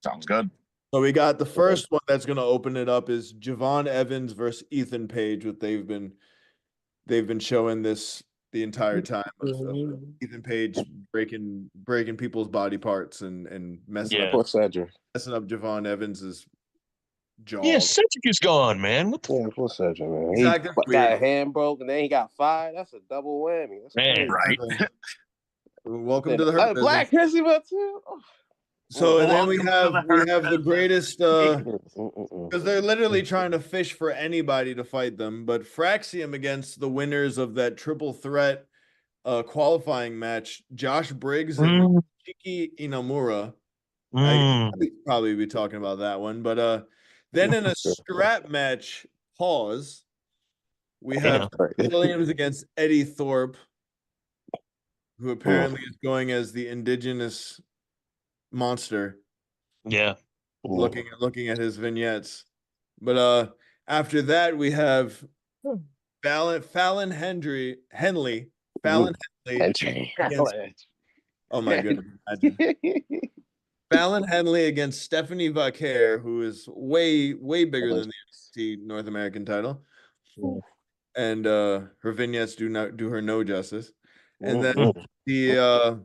Sounds good. So we got the first one that's going to open it up is Javon Evans versus Ethan Page. What they've been showing this the entire time. Ethan Page breaking people's body parts and messing up Javon Evans's jaw. Yeah, Cedric is gone, man. What the poor Cedric, man? Exactly. He got a hand broke and then he got fired. That's a double whammy. That's man, right? Welcome to the hurt Black History Month too. So and then we have the greatest because they're literally trying to fish for anybody to fight them. But Fraxium against the winners of that triple threat qualifying match, Josh Briggs and Shiki Inamura. I probably be talking about that one. But then in a strap match, pause. We have Williams against Eddie Thorpe, who apparently is going as the indigenous monster. Yeah. Looking at his vignettes. But after that we have Fallon Henley against, oh my goodness. Fallon Henley against Stephanie Vaquer, who is way bigger than the NXT North American title. And her vignettes do not do her no justice. And then the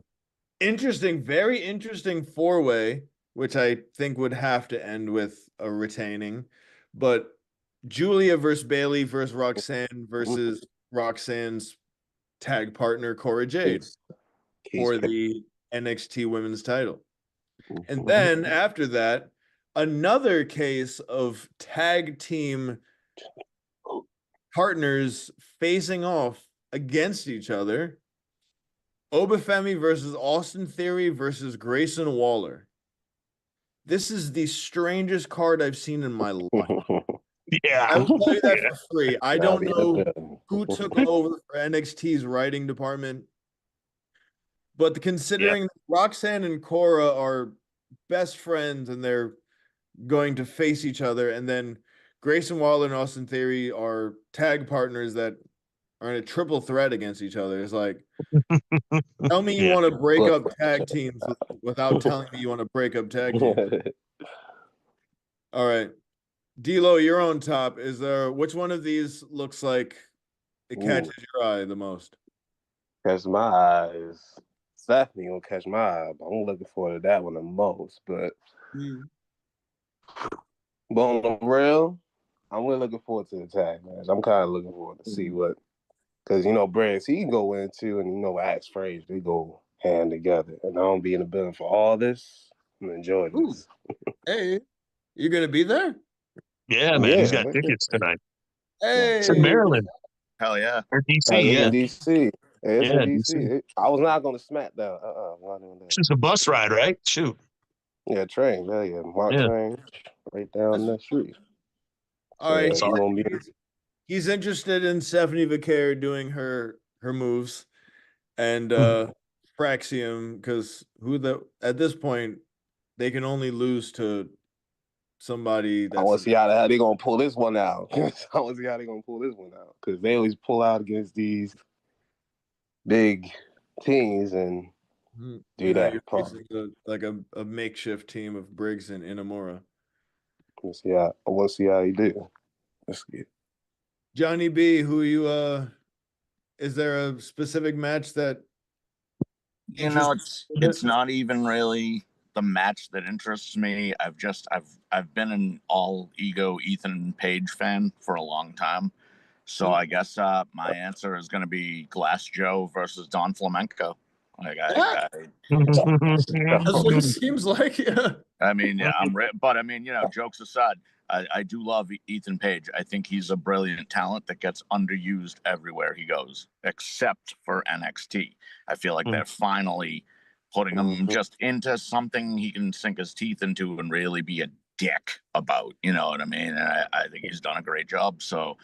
very interesting four-way, which I think would have to end with a retaining, but Julia versus Bayley versus Roxanne versus Roxanne's tag partner Cora Jade for the NXT Women's title. And then after that, another case of tag team partners facing off against each other. Obafemi versus Austin Theory versus Grayson Waller. This is the strangest card I've seen in my life. Yeah. I will tell you that for free. I don't know who took over for NXT's writing department, but considering Roxanne and Cora are best friends and they're going to face each other, and then Grayson Waller and Austin Theory are tag partners that are in a triple threat against each other. It's like, tell me you want to break up tag teams without telling me you want to break up tag teams. All right. D-Lo, you're on top. Which one of these looks like it catches your eye the most? Catch my eyes. It's definitely gonna catch my eye. But I'm looking forward to that one the most. But on the real, I'm really looking forward to the tag match. I'm kind of looking forward to see what, because Briggs, he can go into, and Axe Frazier, they go hand together. And I don't be in the building for all this. I'm enjoying this. Hey, you gonna be there? Yeah, man. He's got tickets tonight. Hey, it's in Maryland. Hell yeah. Or DC, in DC. It's in DC. DC. I was not going to SmackDown. It's just a bus ride, right? Shoot. Yeah, train. Yeah. Mark train right down the street. All right. He's interested in Stephanie Vaquer doing her moves, and Praxium, because at this point they can only lose to somebody. I want to see how they're gonna pull this one out. Because they always pull out against these big teams and do that. Like a makeshift team of Briggs and Inamura. I want to see how he do. Let's get Johnny B. Who you? Is there a specific match that? It's not even really the match that interests me. I've been an all ego Ethan Page fan for a long time. So I guess my answer is going to be Glass Joe versus Don Flamenco. That's what it seems like. Yeah. I mean, but jokes aside, I do love Ethan Page. I think he's a brilliant talent that gets underused everywhere he goes, except for NXT. I feel like they're finally putting him just into something he can sink his teeth into and really be a dick about. You know what I mean? And I think he's done a great job. So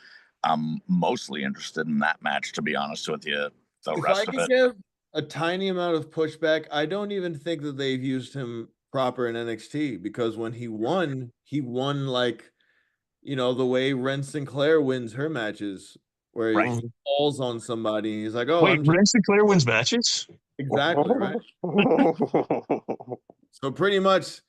I'm mostly interested in that match, to be honest with you. The rest of it. Give a tiny amount of pushback. I don't even think that they've used him proper in NXT, because when he won like, the way Ren Sinclair wins her matches, where he falls on somebody and he's like, "Oh, wait, Ren Sinclair wins matches?" Exactly, right? So pretty much,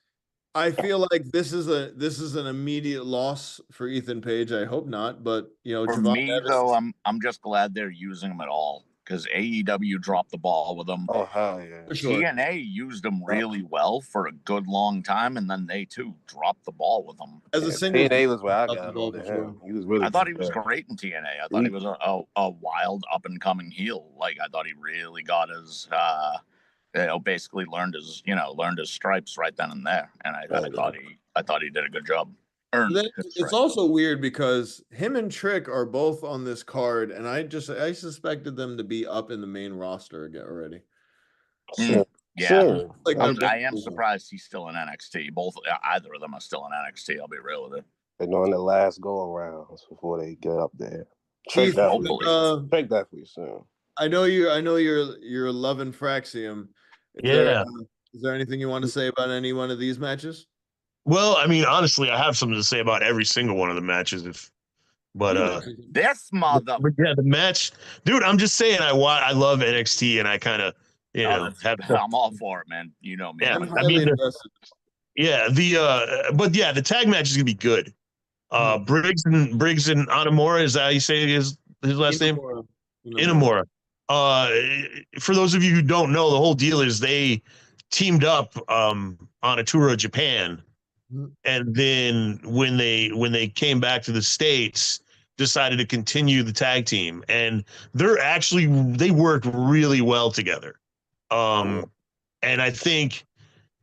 I feel like this is an immediate loss for Ethan Page. I hope not, but for me though, I'm just glad they're using him at all, because AEW dropped the ball with him. Oh hell yeah! TNA used him really well for a good long time, and then they too dropped the ball with him. As a single, TNA was where I got him. He was really. I thought he was great in TNA. I thought he was a wild up and coming heel. Like, I thought he really got his basically learned his stripes right then and there. And I thought he did a good job. It's also weird because him and Trick are both on this card, and I suspected them to be up in the main roster again already. Yeah, sure. I am surprised he's still in NXT. Either of them are still in NXT. I'll be real with it. They're doing the last go arounds before they get up there. Keith, Trick definitely soon. I know you're loving Fraxium. Is there anything you want to say about any one of these matches? Well, I mean, honestly, I have something to say about every single one of the matches. This mother. But yeah, the match, dude. I'm just saying, I love NXT, and I kind of I'm all for it, man. You know me. Yeah, I'm highly invested. But yeah, the tag match is gonna be good. Briggs and Onamura, is that how you say his last name? Inamura. For those of you who don't know, the whole deal is they teamed up on a tour of Japan, and then when they came back to the States, decided to continue the tag team, and they work really well together. And I think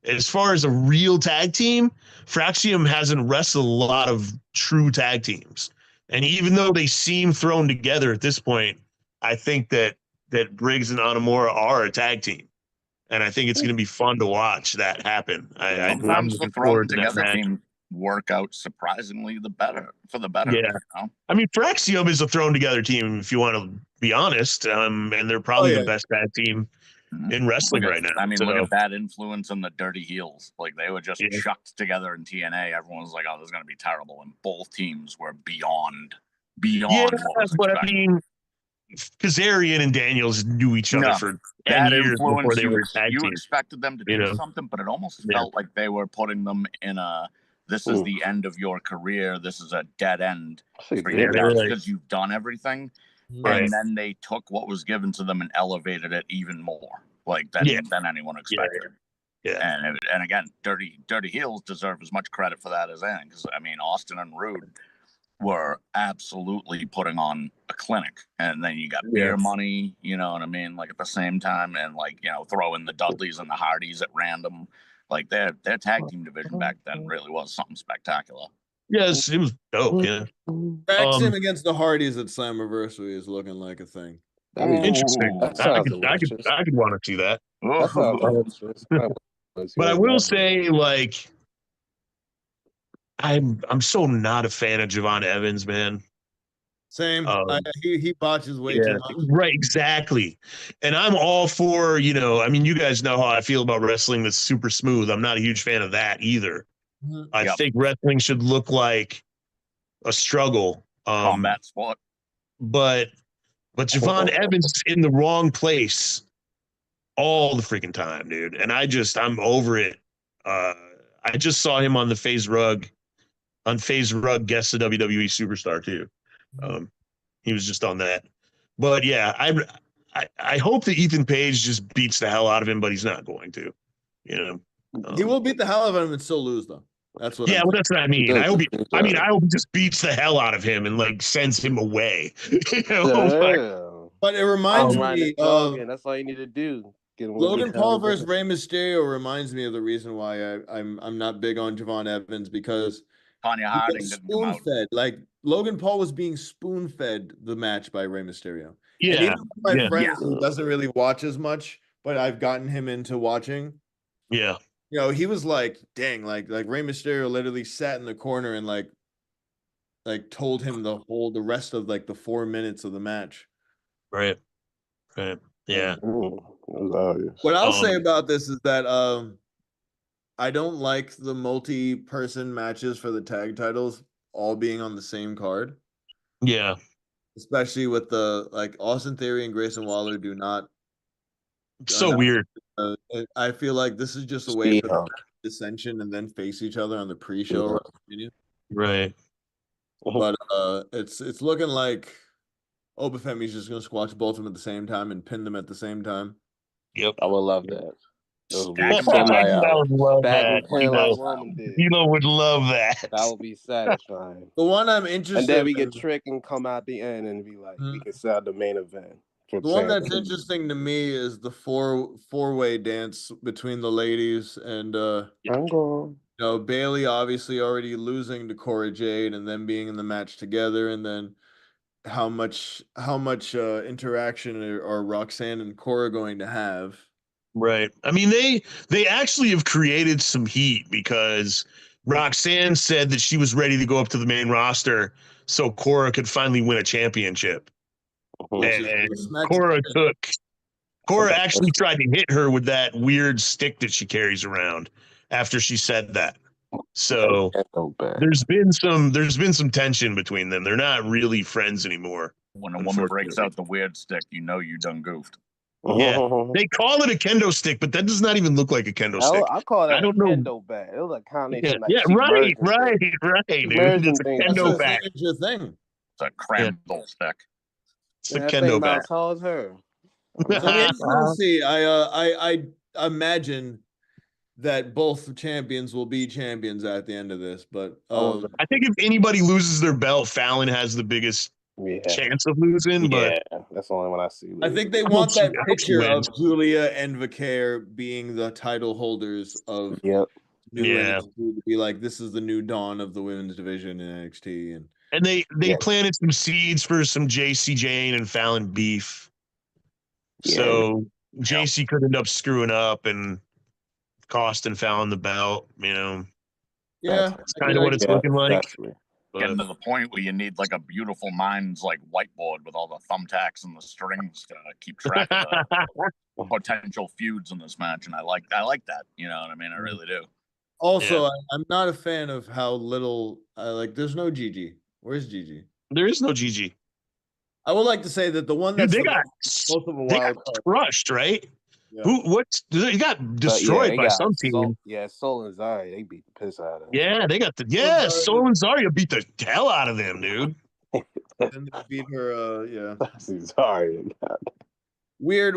as far as a real tag team, Fraxium hasn't wrestled a lot of true tag teams. And even though they seem thrown together at this point, I think that Briggs and Onamura are a tag team. And I think it's going to be fun to watch that happen. Sometimes the thrown together team work out surprisingly for the better. Yeah. You know? I mean, Fraxium is a thrown together team, if you want to be honest. And they're probably the best tag team in wrestling right now. I mean, look at Bad Influence and the Dirty Heels. Like, they were just chucked together in TNA. Everyone was like, oh, this is going to be terrible. And both teams were beyond what was expected. But I mean, Kazarian and Daniels knew each other for 10 years before they were tag team. You expected them to do something, but it almost felt like they were putting them in this is the end of your career. This is a dead end for you because you've done everything. Right. And then they took what was given to them and elevated it even more, than anyone expected. Yeah. And again, Dirty Heels deserve as much credit for that as anything, because I mean, Austin and Rude were absolutely putting on a clinic, and then you got Beer Money, you know what I mean, like at the same time, and throw in the Dudleys and the Hardys at random. Like their tag team division back then really was something spectacular. Yes, it was dope. Yeah, Fraxium against the Hardys at Slammiversary is looking like a thing. Interesting. I could want to see that. But I will say, like, I'm so not a fan of Javon Evans, man. Same. He botches way too much. Right, exactly. And I'm all for, I mean, you guys know how I feel about wrestling that's super smooth. I'm not a huge fan of that either. I think wrestling should look like a struggle. Combat sport. But Javon Evans is in the wrong place all the freaking time, dude. And I'm over it. I just saw him on FaZe Rug guest the WWE Superstar too. He was just on that. But yeah, I hope that Ethan Page just beats the hell out of him, but he's not going to. He will beat the hell out of him and still lose, though. That's what. Yeah, well, that's what I mean. I hope he just beats the hell out of him and sends him away. But it reminds me of. That's all you need to do. Logan Paul versus Rey Mysterio reminds me of the reason why I'm not big on Javon Evans, because Tanya Harding spoon-fed. Like Logan Paul was being spoon-fed the match by Rey Mysterio. Yeah, my friend who doesn't really watch as much, but I've gotten him into watching. Yeah. He was like, dang, like Rey Mysterio literally sat in the corner and like told him the rest of the 4 minutes of the match. Right. Yeah. What I'll say about this is that I don't like the multi-person matches for the tag titles all being on the same card. Yeah. Especially with the Austin Theory and Grayson Waller do not. So weird. I feel like this is just a way for them to dissension and then face each other on the pre-show. Right. But it's looking like Obafemi's just gonna squash both of them at the same time and pin them at the same time. Yep. I would love that. Hilo would love that. That would be satisfying. The one I'm interested and then we get Trick and come out the end and be like, we can sell the main event. The one that's interesting to me is the four-way dance between the ladies and Bailey obviously already losing to Cora Jade and then being in the match together, and then how much interaction are Roxanne and Cora going to have? Right. I mean, they actually have created some heat because Roxanne said that she was ready to go up to the main roster so Cora could finally win a championship. And Cora actually tried to hit her with that weird stick that she carries around after she said that. So there's been some tension between them. They're not really friends anymore. When a woman breaks out the weird stick, you know you done goofed. Yeah, they call it a kendo stick, but that does not even look like a kendo stick. I call that a kendo bat. It was a combination. Yeah, right, dude. It's a kendo bat. It's your thing. It's a crandall stick. It's a kendo bat. As tall as her. See, I imagine that both champions will be champions at the end of this, but I think if anybody loses their belt, Fallon has the biggest chance of losing. But that's the only one I see. I think they want that picture of Julia and Vaquer being the title holders of new NXT to be like, this is the new dawn of the women's division in NXT, and they planted some seeds for some JC Jane and Fallon beef. So JC could end up screwing up and costing Fallon the belt, you know. Yeah, that's kind of what it's looking like. Getting to the point where you need like a Beautiful Minds like whiteboard with all the thumbtacks and the strings to keep track of the potential feuds in this match, and I like that. You know what I mean? I really do. Also, I'm not a fan of how little there's no Gigi. Where's Gigi? There is no Gigi. I would like to say that the one that they got crushed, right? Yeah. He got destroyed by some team. Sol and Zarya, they beat the piss out of him. Yeah, they got Sol and Zarya beat the hell out of them, dude. And they beat her, Zarya. Weird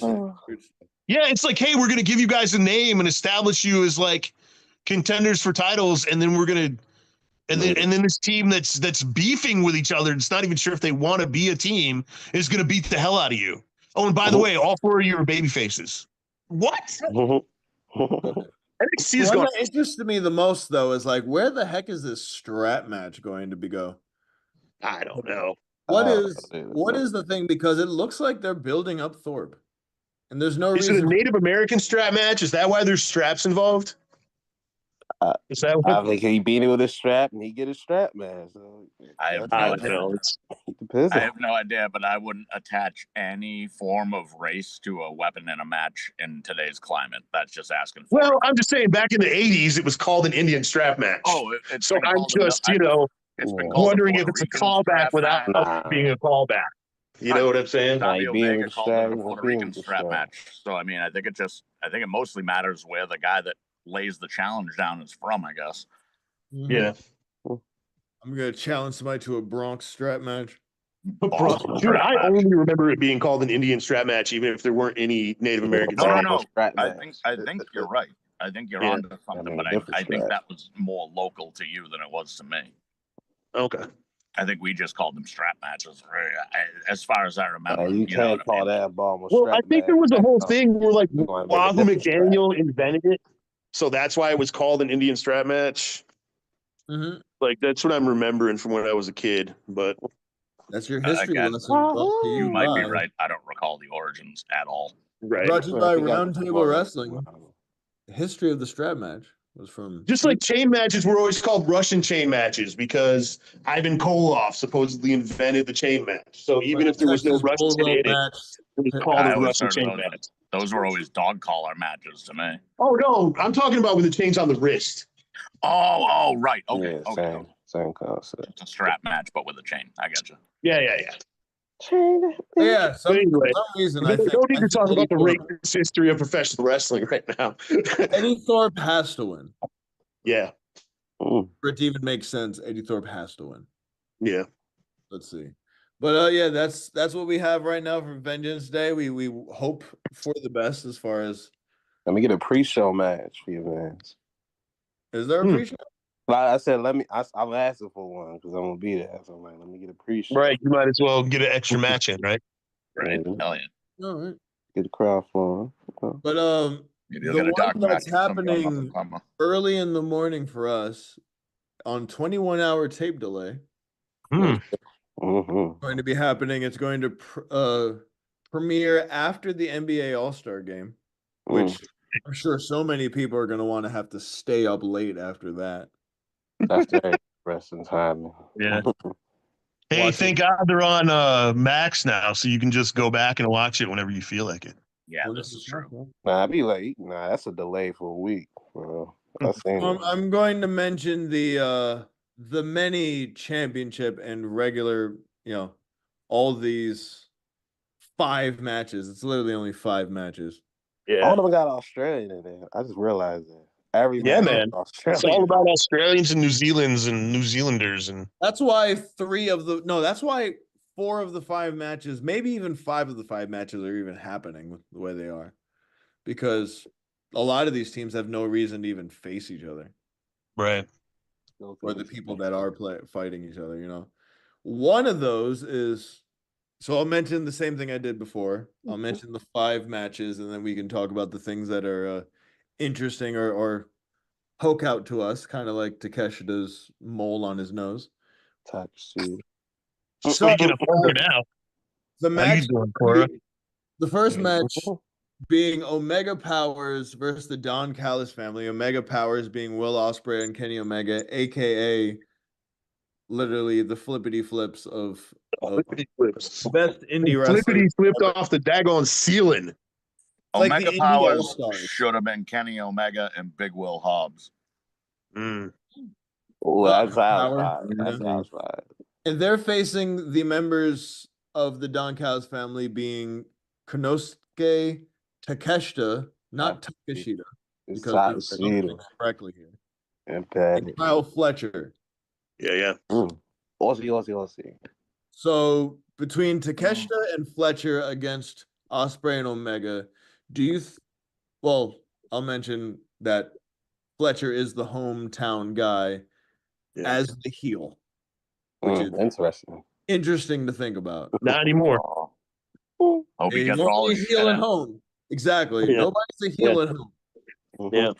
shit. Yeah, it's like, hey, we're gonna give you guys a name and establish you as like contenders for titles, and then we're gonna and then this team that's beefing with each other, it's not even sure if they want to be a team, is gonna beat the hell out of you. Oh, and by the way, all 4 of you are baby faces. What? NXT is going. What interests me the most, though, is like, where the heck is this strap match going to go? I don't know. What is the thing? Because it looks like they're building up Thorpe, and there's no reason. Is it a Native American strap match? Is that why there's straps involved? Is that what? I think he beat it with a strap, and he get a strap, man. So I have no idea, but I wouldn't attach any form of race to a weapon in a match in today's climate. That's just asking for it. I'm just saying, back in the 80s, it was called an Indian strap match. Oh, so I'm just, wondering if it's a callback without being a callback. You know what I'm saying? Omega called it a Puerto Rican strap match. So, I mean, I think it mostly matters where the guy that lays the challenge down is from, I guess. Yeah. I'm going to challenge somebody to a Bronx strap match. Dude, I only remember it being called an Indian strap match, even if there weren't any Native Americans. No. I think you're right. I think you're onto something, but I think that was more local to you than it was to me. Okay. I think we just called them strap matches, as far as I remember. You can't call that bomb. Well, I think there was a whole thing where like Wahoo McDaniel invented it, so that's why it was called an Indian strap match. Mm-hmm. Like that's what I'm remembering from when I was a kid. But that's your history lesson. You might be right. I don't recall the origins at all. Right. Brought to you by Roundtable Wrestling. The history of the strap match was from just like chain matches were always called Russian chain matches because Ivan Koloff supposedly invented the chain match. So even if there was no Russian in it, it was called a Russian chain match. Those were always dog collar matches to me. Oh no, I'm talking about with the chains on the wrist. Oh, right. Okay. Yeah, okay. Same concept. It's a strap match, but with a chain. I got you. Yeah. Yeah. For some reason, I don't need to talk about the racist history of professional wrestling right now. Eddie Thorpe has to win. Yeah. For it to even make sense, Eddie Thorpe has to win. Yeah. Let's see. But that's what we have right now for Vengeance Day. We hope for the best as far as. Let me get a pre-show match for you, man. Is there a pre-show? Like I said, I'm asking for one because I'm gonna be there. So I'm like, let me get a pre-show. Right, you might as well get an extra match in, right? Right. Hell yeah. All right. Get the crowd flowing. Okay. But the one that's happening early in the morning for us on 21-hour tape delay. Going to be happening. It's going to premiere after the NBA All-Star game, which I'm sure so many people are going to want to have to stay up late after that. That's very interesting timing. Yeah. Hey, thank God they're on Max now, so you can just go back and watch it whenever you feel like it. Yeah, this is true. Nah, I'd be like, that's a delay for a week, bro. I'm going to mention the many championship and regular, all these 5 matches. It's literally only 5 matches. Yeah. All of them got Australian in there. I just realized that. Man. It's all about Australians and New Zealanders and that's why 4 of the 5 matches, maybe even 5 of the 5 matches are even happening with the way they are. Because a lot of these teams have no reason to even face each other. Right. Or the people that are fighting each other, One of those is, so I'll mention the same thing I did before. I'll mention the 5 matches, and then we can talk about the things that are interesting or poke out to us, kind of like Takeshi does mole on his nose. Speaking of poker now, the match, how you doing, Cora? The first match being Omega Powers versus the Don Callis family. Omega Powers being Will Ospreay and Kenny Omega, aka literally the flippity flips of best indie wrestling. Flippity flipped off the daggone ceiling. Omega Powers should have been Kenny Omega and Big Will Hobbs. Oh, that's right. And they're facing the members of the Don Callis family being Konosuke Takeshita, not Takeshita, because I don't think correctly here. And Kyle Fletcher. Yeah. Aussie. So between Takeshita and Fletcher against Ospreay and Omega, I'll mention that Fletcher is the hometown guy as the heel, which is interesting to think about. Not anymore. Hope he gets all his heel at home. Exactly. Yeah. Nobody's a heel at home. Yeah.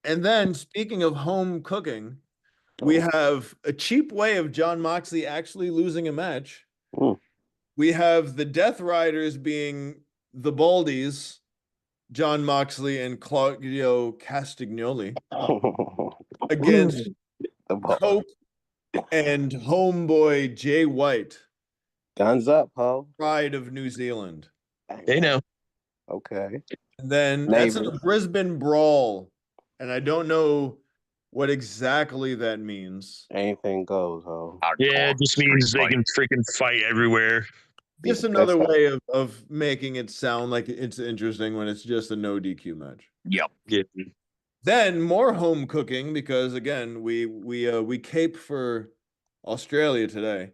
And then, speaking of home cooking, we have a cheap way of Jon Moxley actually losing a match. We have the Death Riders being the Baldies, Jon Moxley and Claudio Castagnoli, against Cope and homeboy Jay White. Guns up, Paul. Pride of New Zealand. They know. Okay. And then that's in a Brisbane brawl. And I don't know what exactly that means. Anything goes, huh? Yeah, it just means they can freaking fight everywhere. Just another way of making it sound like it's interesting when it's just a no DQ match. Yep. Yeah. Then more home cooking, because again, we cape for Australia today.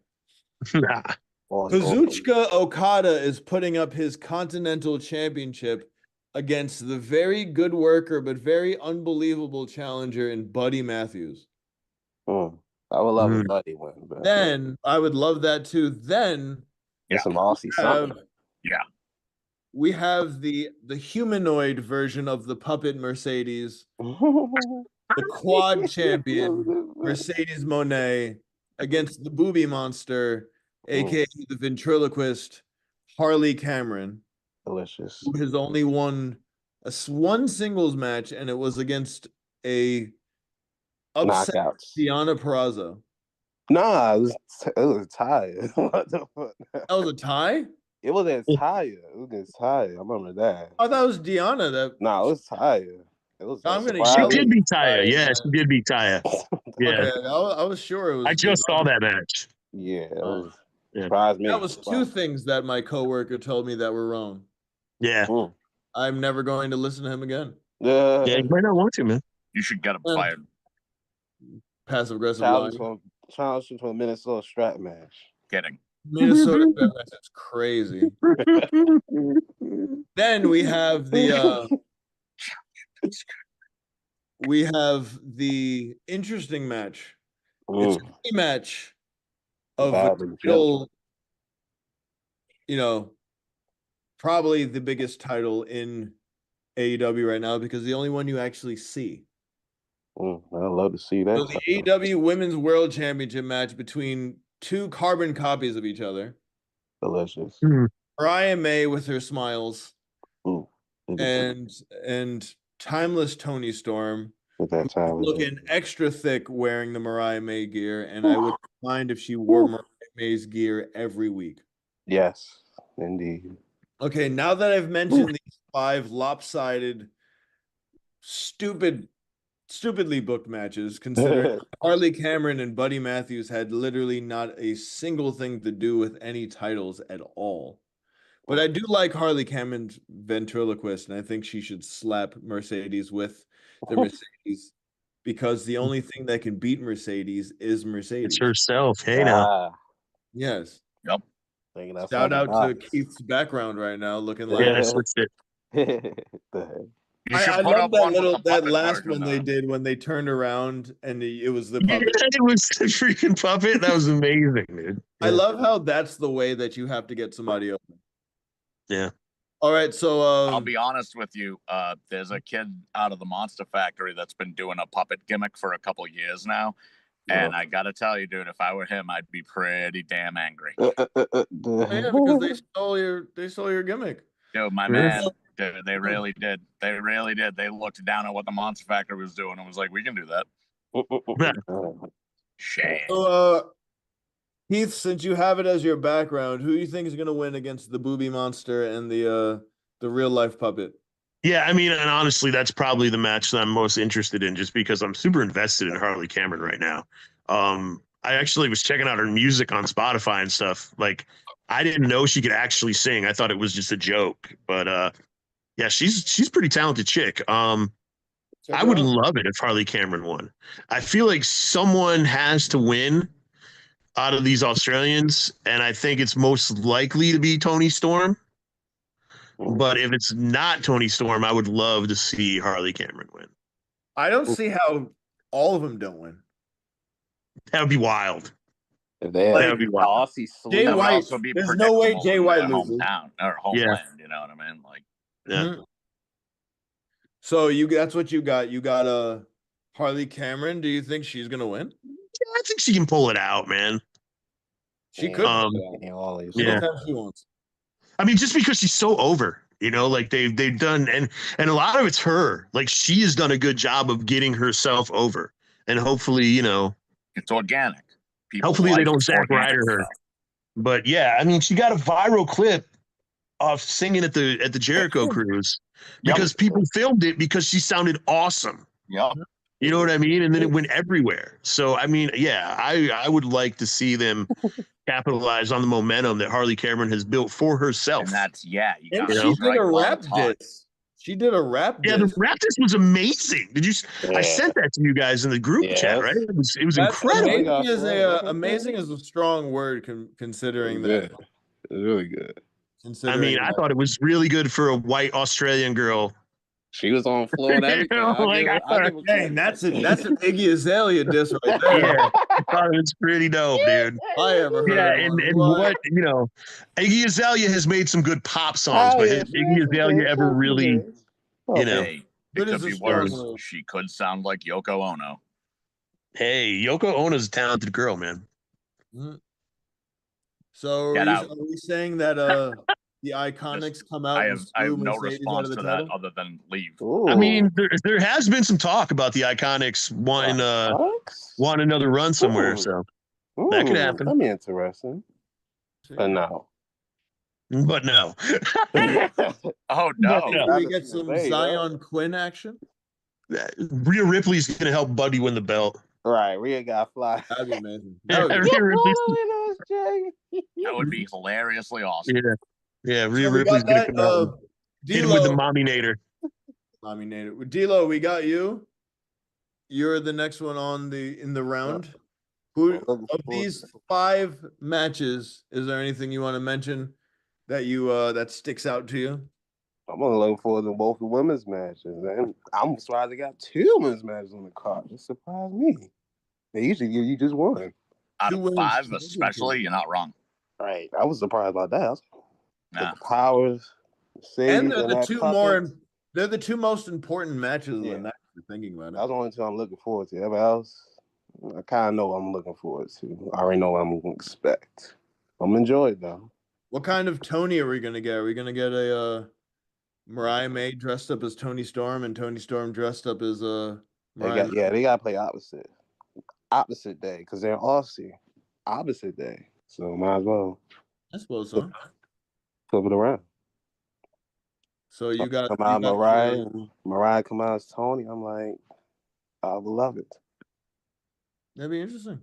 Kazuchika Okada is putting up his Continental Championship against the very good worker but very unbelievable challenger in Buddy Matthews. I would love a Buddy win. But then I would love that too. Then some Aussie something. We have the humanoid version of the puppet Mercedes, the quad champion Mercedes Moné against the booby monster, aka the ventriloquist Harley Cameron. Delicious. Who has only won one singles match, and it was against a upset Deonna Purrazzo. Nah, it was a tie. What the fuck? That was a tie? It was at Taya. It was against Taya. I remember that. Oh, that was Deonna. It was Taya. It was. She did beat Taya. Yeah, she did beat Taya. Yeah. Okay, I was sure it was. I just saw that match. Yeah, it was. Surprised me. That was 2 things that my coworker told me that were wrong. Yeah. I'm never going to listen to him again. Yeah, you might not want to, man. You should get him fired. Passive aggressive. Challenge to a Minnesota strap match. Kidding. Minnesota strap match. That's crazy. Then we have the interesting match. It's a rematch of probably the biggest title in AEW right now, because the only one you actually see. I'd love to see that. So the AEW Women's World Championship match between 2 carbon copies of each other. Delicious. Mariah May with her smiles and timeless Tony Storm, At that time, looking extra thick wearing the Mariah May gear, and I wouldn't mind if she wore Mariah May's gear every week. yes, indeed. Okay, now that I've mentioned these 5 lopsided, stupidly booked matches, considering Harley Cameron and Buddy Matthews had literally not a single thing to do with any titles at all. But I do like Harley Cameron's ventriloquist, and I think she should slap Mercedes with the Mercedes, because the only thing that can beat Mercedes is Mercedes. It's herself. Hey, now. Yes. Yep. Shout out to Keith's background right now, looking like. Yeah, I switched it. I love that last one they did when they turned around and it was the puppet. Yeah, it was the freaking puppet. That was amazing, dude. I love how that's the way that you have to get somebody open. Yeah. All right, so I'll be honest with you. There's a kid out of the Monster Factory that's been doing a puppet gimmick for a couple years now, and I gotta tell you, dude, if I were him, I'd be pretty damn angry. Yeah, because they stole your gimmick. Dude, my man, dude, they really did. They really did. They looked down at what the Monster Factory was doing and was like, "We can do that." Shame. So, Heath, since you have it as your background, who do you think is going to win against the Booby Monster and the real life puppet? Yeah, I mean, and honestly, that's probably the match that I'm most interested in, just because I'm super invested in Harley Cameron right now. I actually was checking out her music on Spotify and stuff. Like, I didn't know she could actually sing. I thought it was just a joke, but yeah, she's pretty talented chick. I would love it if Harley Cameron won. I feel like someone has to win out of these Australians, and I think it's most likely to be Tony Storm. But if it's not Tony Storm, I would love to see Harley Cameron win. I don't see how all of them don't win. That would be wild. That would be wild. Jay White, there's no way Jay White loses. Hometown or homeland, you know what I mean? Like, yeah. Mm-hmm. So that's what you got. You got Harley Cameron. Do you think she's gonna win? Yeah, I think she can pull it out, man. She could. Yeah. She wants. I mean, just because she's so over, you know, like they've done, and a lot of it's her. Like, she has done a good job of getting herself over, and hopefully, you know, it's organic. Hopefully they don't Zack Ryder her. But yeah, I mean, she got a viral clip of singing at the Jericho Cruise because people filmed it because she sounded awesome. Yeah. You know what I mean? And then it went everywhere. So, I mean, yeah, I would like to see them capitalize on the momentum that Harley Cameron has built for herself. And that's, she did a rap disc. She did a rap disc. Yeah, the rap disc was amazing. Did you? Yeah. I sent that to you guys in the group chat, right? It was incredible. Amazing is a strong word considering that. It's really good. I mean, I thought it was really good for a white Australian girl. She was on floor and everything. Dang, that's an Iggy Azalea disc right there. Yeah, I thought it was pretty dope, dude. I ever heard. Yeah, and what, you know, Iggy Azalea has made some good pop songs, but has Iggy Azalea ever really, you know? Hey, it could be worse. She could sound like Yoko Ono. Hey, Yoko Ono's a talented girl, man. Mm-hmm. So are we saying that the Iconics come out? I have no response to that other than leave. Ooh. I mean, there has been some talk about the Iconics wanting another run somewhere, so that could happen. That'd be interesting. But no. But no. Oh no! Can we get some Zion Quinn action? Rhea Ripley's gonna help Buddy win the belt. Right, Rhea got fly. That'd be amazing. That would be hilariously awesome. Yeah, Rhea Ripley's gonna come out. Hit him with the Mommy-nator. Mommy-nator. D-Lo, we got you. You're the next one in the round. Who of these 5 matches is there anything you want to mention that that sticks out to you? I'm gonna look forward to both the women's matches, and I'm surprised they got 2 women's matches on the card. It surprised me. They usually give you just one. Out of 5, especially, you're not wrong. Right, I was surprised about that. The Powers, and they're the 2 most important matches of the night. You're thinking about it. That's the only 2 I'm looking forward to. Everybody else, I kind of know what I'm looking forward to. I already know what I'm going to expect. I'm enjoying it though. What kind of Tony are we gonna get? Are we gonna get a Mariah May dressed up as Tony Storm, and Tony Storm dressed up as Mariah May. They gotta play opposite day because they're Aussie. Opposite day, so might as well. I suppose so. Flip it around. So you got Mariah come out as Tony. I'm like, I would love it. That'd be interesting.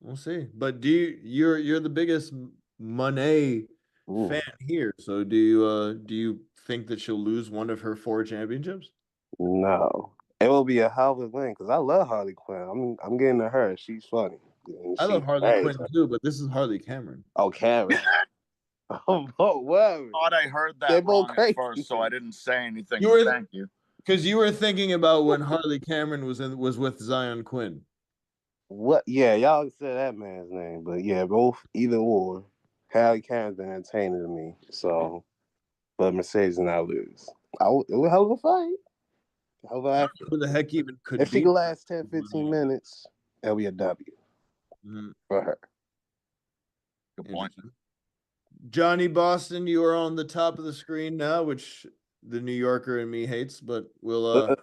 We'll see. But you're the biggest Monet fan here. So do you think that she'll lose one of her 4 championships? No. It will be a hell of a win because I love Harley Quinn. I'm getting to her. She's funny. I love Harley Quinn too, but this is Harley Cameron. Oh, Cameron. Oh, whoa. I thought I heard that wrong at first, so I didn't say anything. Thank you. Because you were thinking about when Harley Cameron was with Zion Quinn. What? Yeah, y'all said that man's name, but yeah, both either or. Harley Cameron's been entertaining to me, so. But Mercedes and I lose. It was a hell of a fight. Who the heck even could? If she can last 10, 15 minutes, it'll be a W for her. Good point. Johnny Boston, you are on the top of the screen now, which the New Yorker and me hates, but we'll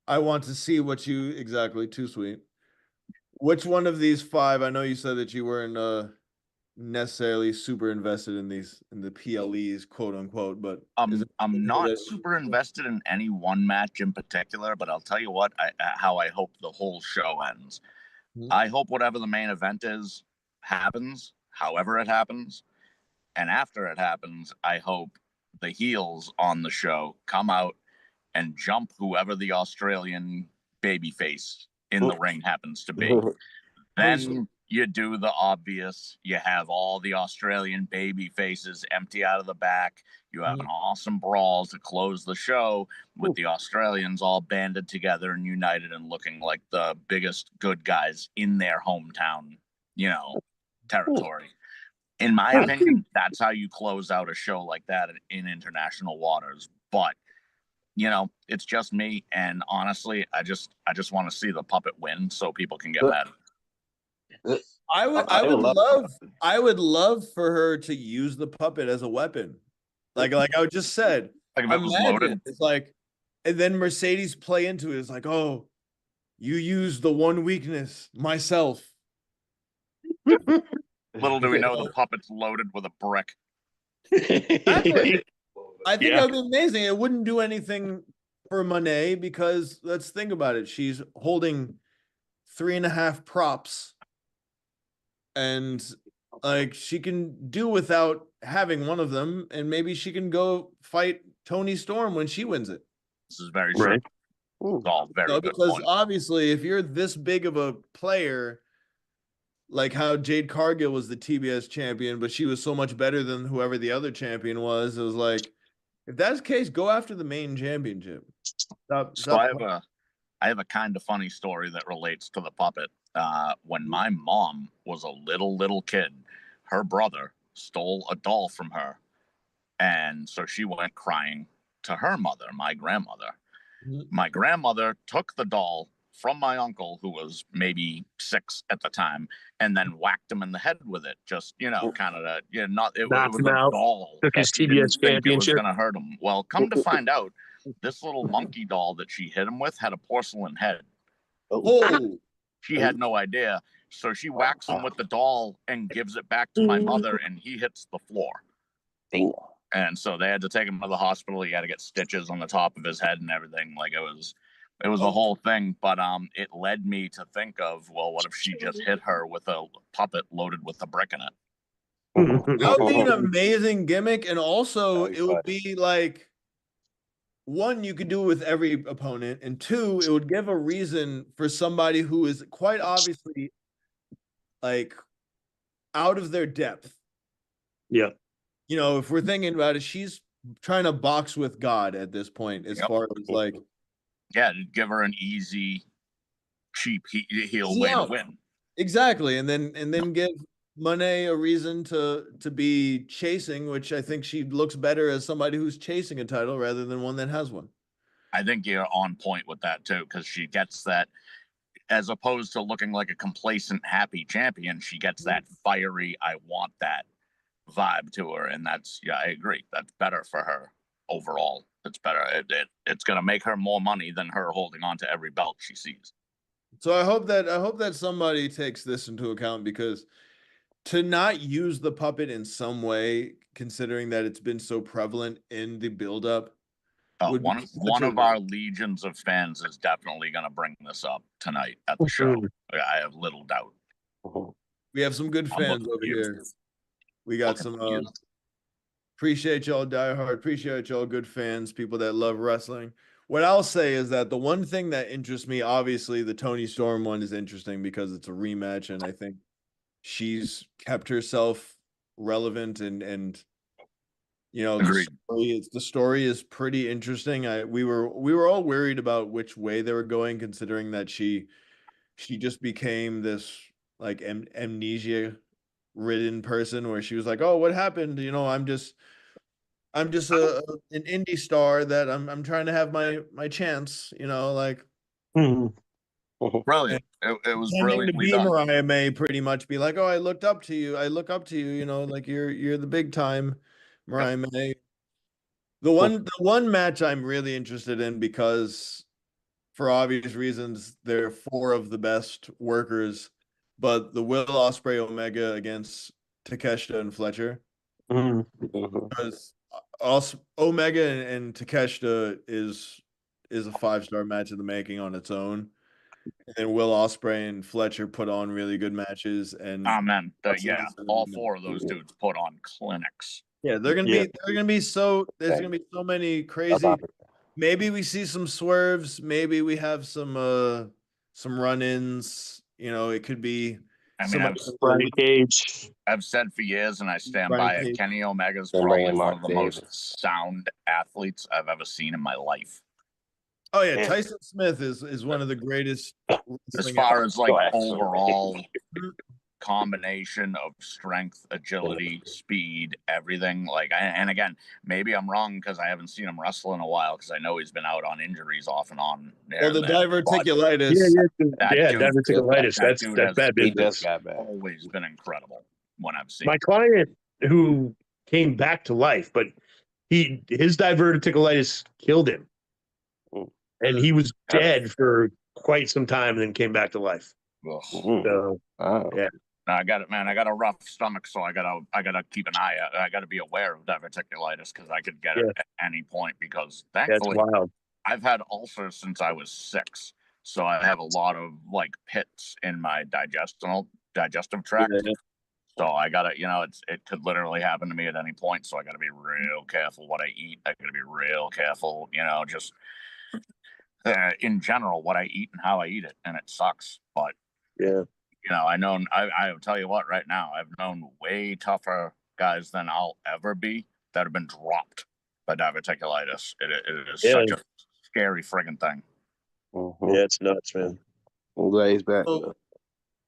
I want to see what you exactly. Too sweet. Which one of these 5? I know you said that you weren't necessarily super invested in the PLEs, quote unquote, but I'm not super invested in any one match in particular, but I'll tell you what, how I hope the whole show ends. I hope whatever the main event is happens, however it happens. And after it happens, I hope the heels on the show come out and jump whoever the Australian babyface in the ring happens to be. Then you do the obvious. You have all the Australian baby faces empty out of the back. You have an awesome brawl to close the show with the Australians all banded together and united and looking like the biggest good guys in their hometown, territory. In my opinion, that's how you close out a show like that in international waters. But, it's just me. And honestly, I just want to see the puppet win so people can get mad. I would love for her to use the puppet as a weapon. Like I just said. Like if it was loaded. It's like, and then Mercedes play into it. It's like, oh, you use the one weakness, myself. Little do we know the puppet's loaded with a brick. I think that would be amazing. It wouldn't do anything for Monet because let's think about it. She's holding 3.5 props. And like she can do without having one of them, and maybe she can go fight Tony Storm when she wins it. This is very true. It's all very good because point. Obviously, if you're this big of a player, like how Jade Cargill was the TBS champion, but she was so much better than whoever the other champion was. It was like, if that's the case, go after the main championship. I have a kind of funny story that relates to the puppet. When my mom was a little kid, her brother stole a doll from her. And so she went crying to her mother, my grandmother. My grandmother took the doll from my uncle, who was maybe 6 at the time, and then whacked him in the head with it. Just, it was a doll. Took his TBS championship. It was going to hurt him. Well, come to find out, this little monkey doll that she hit him with had a porcelain head. Oh. She had no idea. So she whacks him with the doll and gives it back to my mother, and he hits the floor. And so they had to take him to the hospital. He had to get stitches on the top of his head and everything. Like it was a whole thing. But it led me to think of, well, what if she just hit her with a puppet loaded with a brick in it? That would be an amazing gimmick. And also it would be like, 1, you could do it with every opponent, and 2, it would give a reason for somebody who is quite obviously like out of their depth. Yeah. If we're thinking about it, she's trying to box with God at this point, as far as like. Yeah, give her an easy, cheap heel way to win. Exactly. And then give Monet a reason to be chasing, which I think she looks better as somebody who's chasing a title rather than one that has one. I think you're on point with that too, because she gets that, as opposed to looking like a complacent, happy champion, she gets that fiery, I want that vibe to her. And I agree. That's better for her. overall. It's better. It's going to make her more money than her holding on to every belt she sees. So I hope that somebody takes this into account, because to not use the puppet in some way, considering that it's been so prevalent in the buildup. One of our legions of fans is definitely going to bring this up tonight at the show. I have little doubt. We have some good fans over here. We got some. Appreciate y'all, diehard. Appreciate y'all, good fans, people that love wrestling. What I'll say is that the one thing that interests me, obviously, the Toni Storm one is interesting because it's a rematch, and I think she's kept herself relevant and you know, the story is pretty interesting. We were all worried about which way they were going, considering that she just became this like amnesia ridden person where she was like, oh, what happened? You know, I'm just an indie star that I'm trying to have my chance, you know, like brilliant. It was brilliant to be Mariah May, pretty much be like, oh, I look up to you, you know, like you're the big time Mariah May. The one match I'm really interested in, because for obvious reasons, they're four of the best workers, but the Will Ospreay Omega against Takeshita and Fletcher. Because Omega and Takeshita is a 5-star match in the making on its own. And then Will Ospreay and Fletcher put on really good matches. And all four of those dudes put on clinics. Yeah, there's gonna be so many crazy. Maybe we see some swerves. Maybe we have some run-ins. You know, it could be. I mean, I've said for years, and I stand by it. Kenny Omega's probably one of the most sound athletes I've ever seen in my life. Oh yeah, Tyson Smith is one of the greatest. As far as like overall combination of strength, agility, speed, everything. Like, and again, maybe I'm wrong because I haven't seen him wrestle in a while, because I know he's been out on injuries off and on. Well, the diverticulitis. Diverticulitis. That's bad business. Always been incredible when I've seen. My client who came back to life, but his diverticulitis killed him, and he was dead for quite some time, and then came back to life. So, yeah. I got it, man. I got a rough stomach, so I gotta keep an eye out. I gotta be aware of diverticulitis, because I could get it at any point. Because thankfully, I've had ulcers since I was 6, so I have a lot of like pits in my digestive tract. So I gotta, you know, it could literally happen to me at any point. So I gotta be real careful what I eat. I gotta be real careful, you know, just in general what I eat and how I eat it, and it sucks, but you know, I'll tell you what, right now, I've known way tougher guys than I'll ever be that have been dropped by diverticulitis. It is such a scary friggin' thing. Yeah, it's nuts, man. I'm glad he's back. So,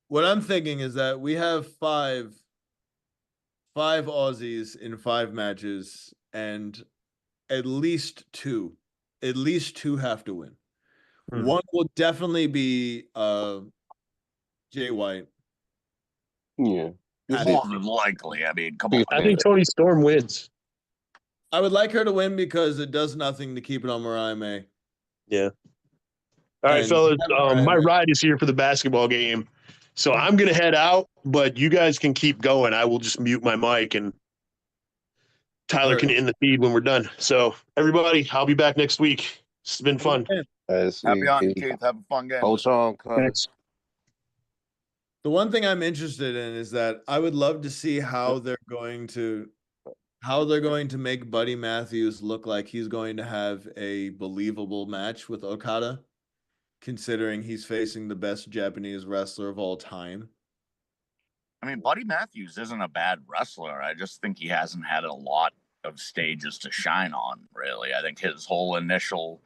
what I'm thinking is that we have five Aussies in 5 matches, and at least two have to win. One will definitely be Jay White. Yeah. More than likely. I mean, come on. I think Toni Storm wins. I would like her to win because it does nothing to keep it on Mariah May. Yeah. All right, fellas. My ride is here for the basketball game, so I'm gonna head out. But you guys can keep going. I will just mute my mic, and Tyler can end the feed when we're done. So, everybody, I'll be back next week. It's been fun. Happy on, Keith. Have a fun game. Hold on, Thanks. The one thing I'm interested in is that I would love to see how they're going to make Buddy Matthews look like he's going to have a believable match with Okada, considering he's facing the best Japanese wrestler of all time. I mean, Buddy Matthews isn't a bad wrestler. I just think he hasn't had a lot of stages to shine on, really. I think his whole initial,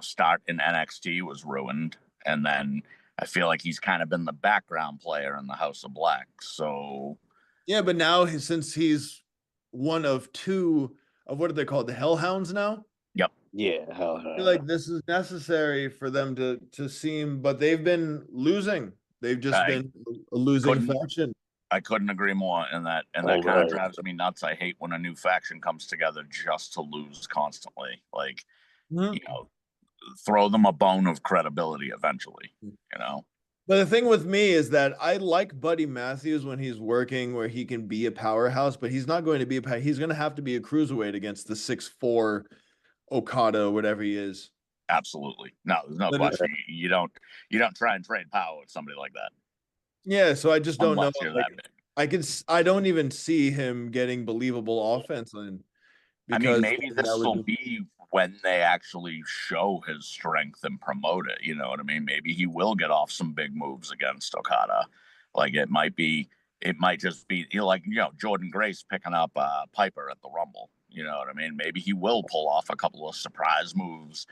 start in NXT was ruined, and then I feel like he's kind of been the background player in the House of Black. So yeah, but now since he's one of 2 of what are they called, the Hellhounds now? Yep. Yeah, I feel like this is necessary for them to seem, but they've been losing. They've just been a losing faction. I couldn't agree more. And that kind of drives me nuts. I hate when a new faction comes together just to lose constantly. Like, you know, throw them a bone of credibility eventually, you know? But the thing with me is that I like Buddy Matthews when he's working where he can be a powerhouse, but he's not going to be he's going to have to be a cruiserweight against the 6'4" Okada or whatever he is. Absolutely. No, there's no question. You don't try and trade power with somebody like that. Yeah, so I just don't know. Like, I don't even see him getting believable offense in. I mean, maybe this will be when they actually show his strength and promote it. You know what I mean? Maybe he will get off some big moves against Okada. Like it might just be like, you know, Jordan Grace picking up Piper at the Rumble. You know what I mean? Maybe he will pull off a couple of surprise moves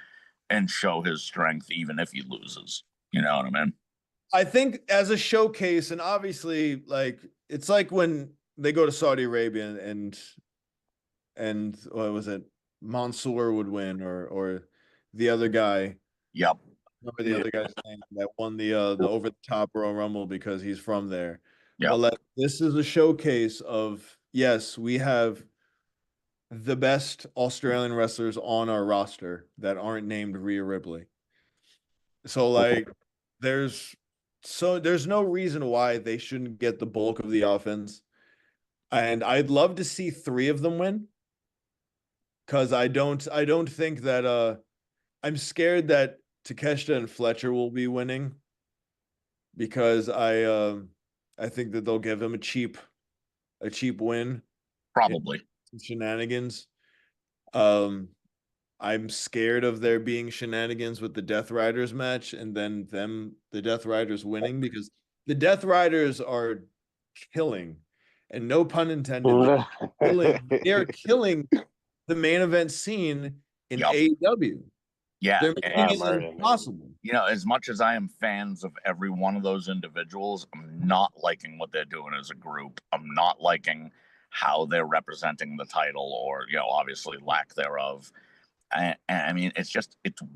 and show his strength even if he loses. You know what I mean? I think as a showcase, and obviously, like it's like when they go to Saudi Arabia and what was it? Mansoor would win, or the other guy. Yep. Remember the other guy's name that won the over the top Royal Rumble because he's from there. Yeah. This is a showcase of, yes, we have the best Australian wrestlers on our roster that aren't named Rhea Ripley. So like there's no reason why they shouldn't get the bulk of the offense. And I'd love to see 3 of them win. Cause I don't think that I'm scared that Takeshita and Fletcher will be winning because I think that they'll give him a cheap win. Probably. Some shenanigans. I'm scared of there being shenanigans with the Death Riders match and then the Death Riders winning because the Death Riders are killing, and no pun intended, they're killing the main event scene in AEW. Yeah, they're making it impossible. You know, as much as I am fans of every one of those individuals, I'm not liking what they're doing as a group. I'm not liking how they're representing the title, or, you know, obviously lack thereof. And I mean, it's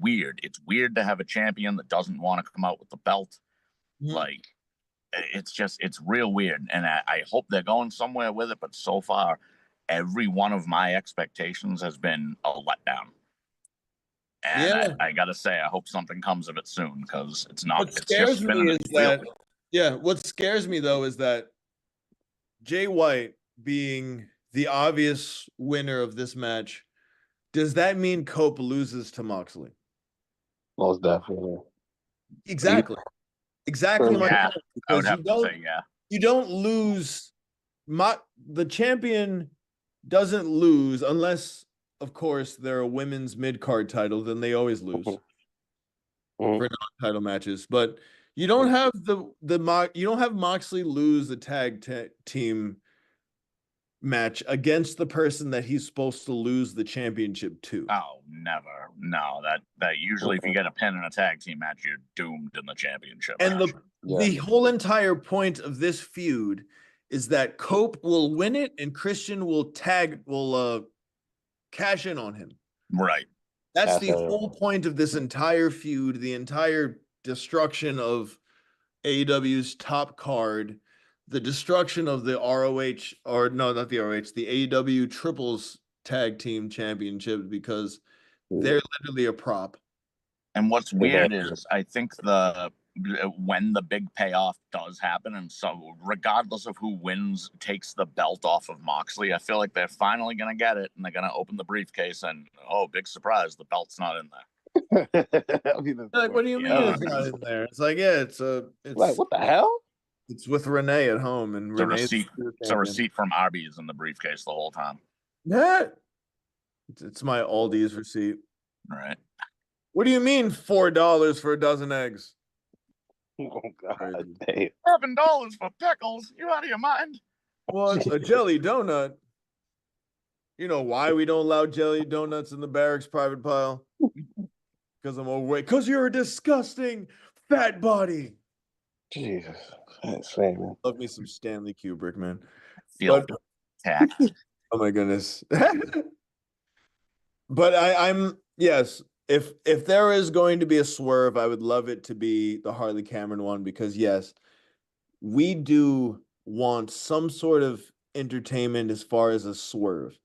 weird. It's weird to have a champion that doesn't want to come out with the belt. Mm-hmm. Like, it's real weird. And I hope they're going somewhere with it. But so far, every one of my expectations has been a letdown. And I got to say, I hope something comes of it soon because it's not. What scares me is that, what scares me though is that Jay White being the obvious winner of this match, does that mean Cope loses to Moxley? Most definitely. Exactly. Exactly. Yeah, I would have to say, you don't lose. The champion doesn't lose unless, of course, they're a women's mid-card title, then they always lose for non-title matches. But you don't have you don't have Moxley lose the tag team match against the person that he's supposed to lose the championship to. Oh, never. No, that usually if you get a pin in a tag team match, you're doomed in the championship. And the whole entire point of this feud is that Cope will win it and Christian will cash in on him. Right. That's the whole point of this entire feud, the entire destruction of AEW's top card, the destruction of the ROH, or no, not the ROH, the AEW Triples Tag Team Championship, because they're literally a prop. And what's weird is I think when the big payoff does happen, and so regardless of who wins, takes the belt off of Moxley, I feel like they're finally going to get it, and they're going to open the briefcase, and big surprise, the belt's not in there. Like, what do you mean it's not in there? It's like, it's like, what the hell? It's with Renee at home, and it's a receipt from Arby's in the briefcase the whole time. Yeah, it's my Aldi's receipt. Right. What do you mean $4 for a dozen eggs? Oh God! Damn. $7 for pickles? You out of your mind? What, a jelly donut? You know why we don't allow jelly donuts in the barracks private pile? Because I'm overweight. Because you're a disgusting fat body. Jesus, that's man. Love me some Stanley Kubrick, man. Oh my goodness. But I'm yes. If there is going to be a swerve, I would love it to be the Harley Cameron one because yes, we do want some sort of entertainment as far as a swerve.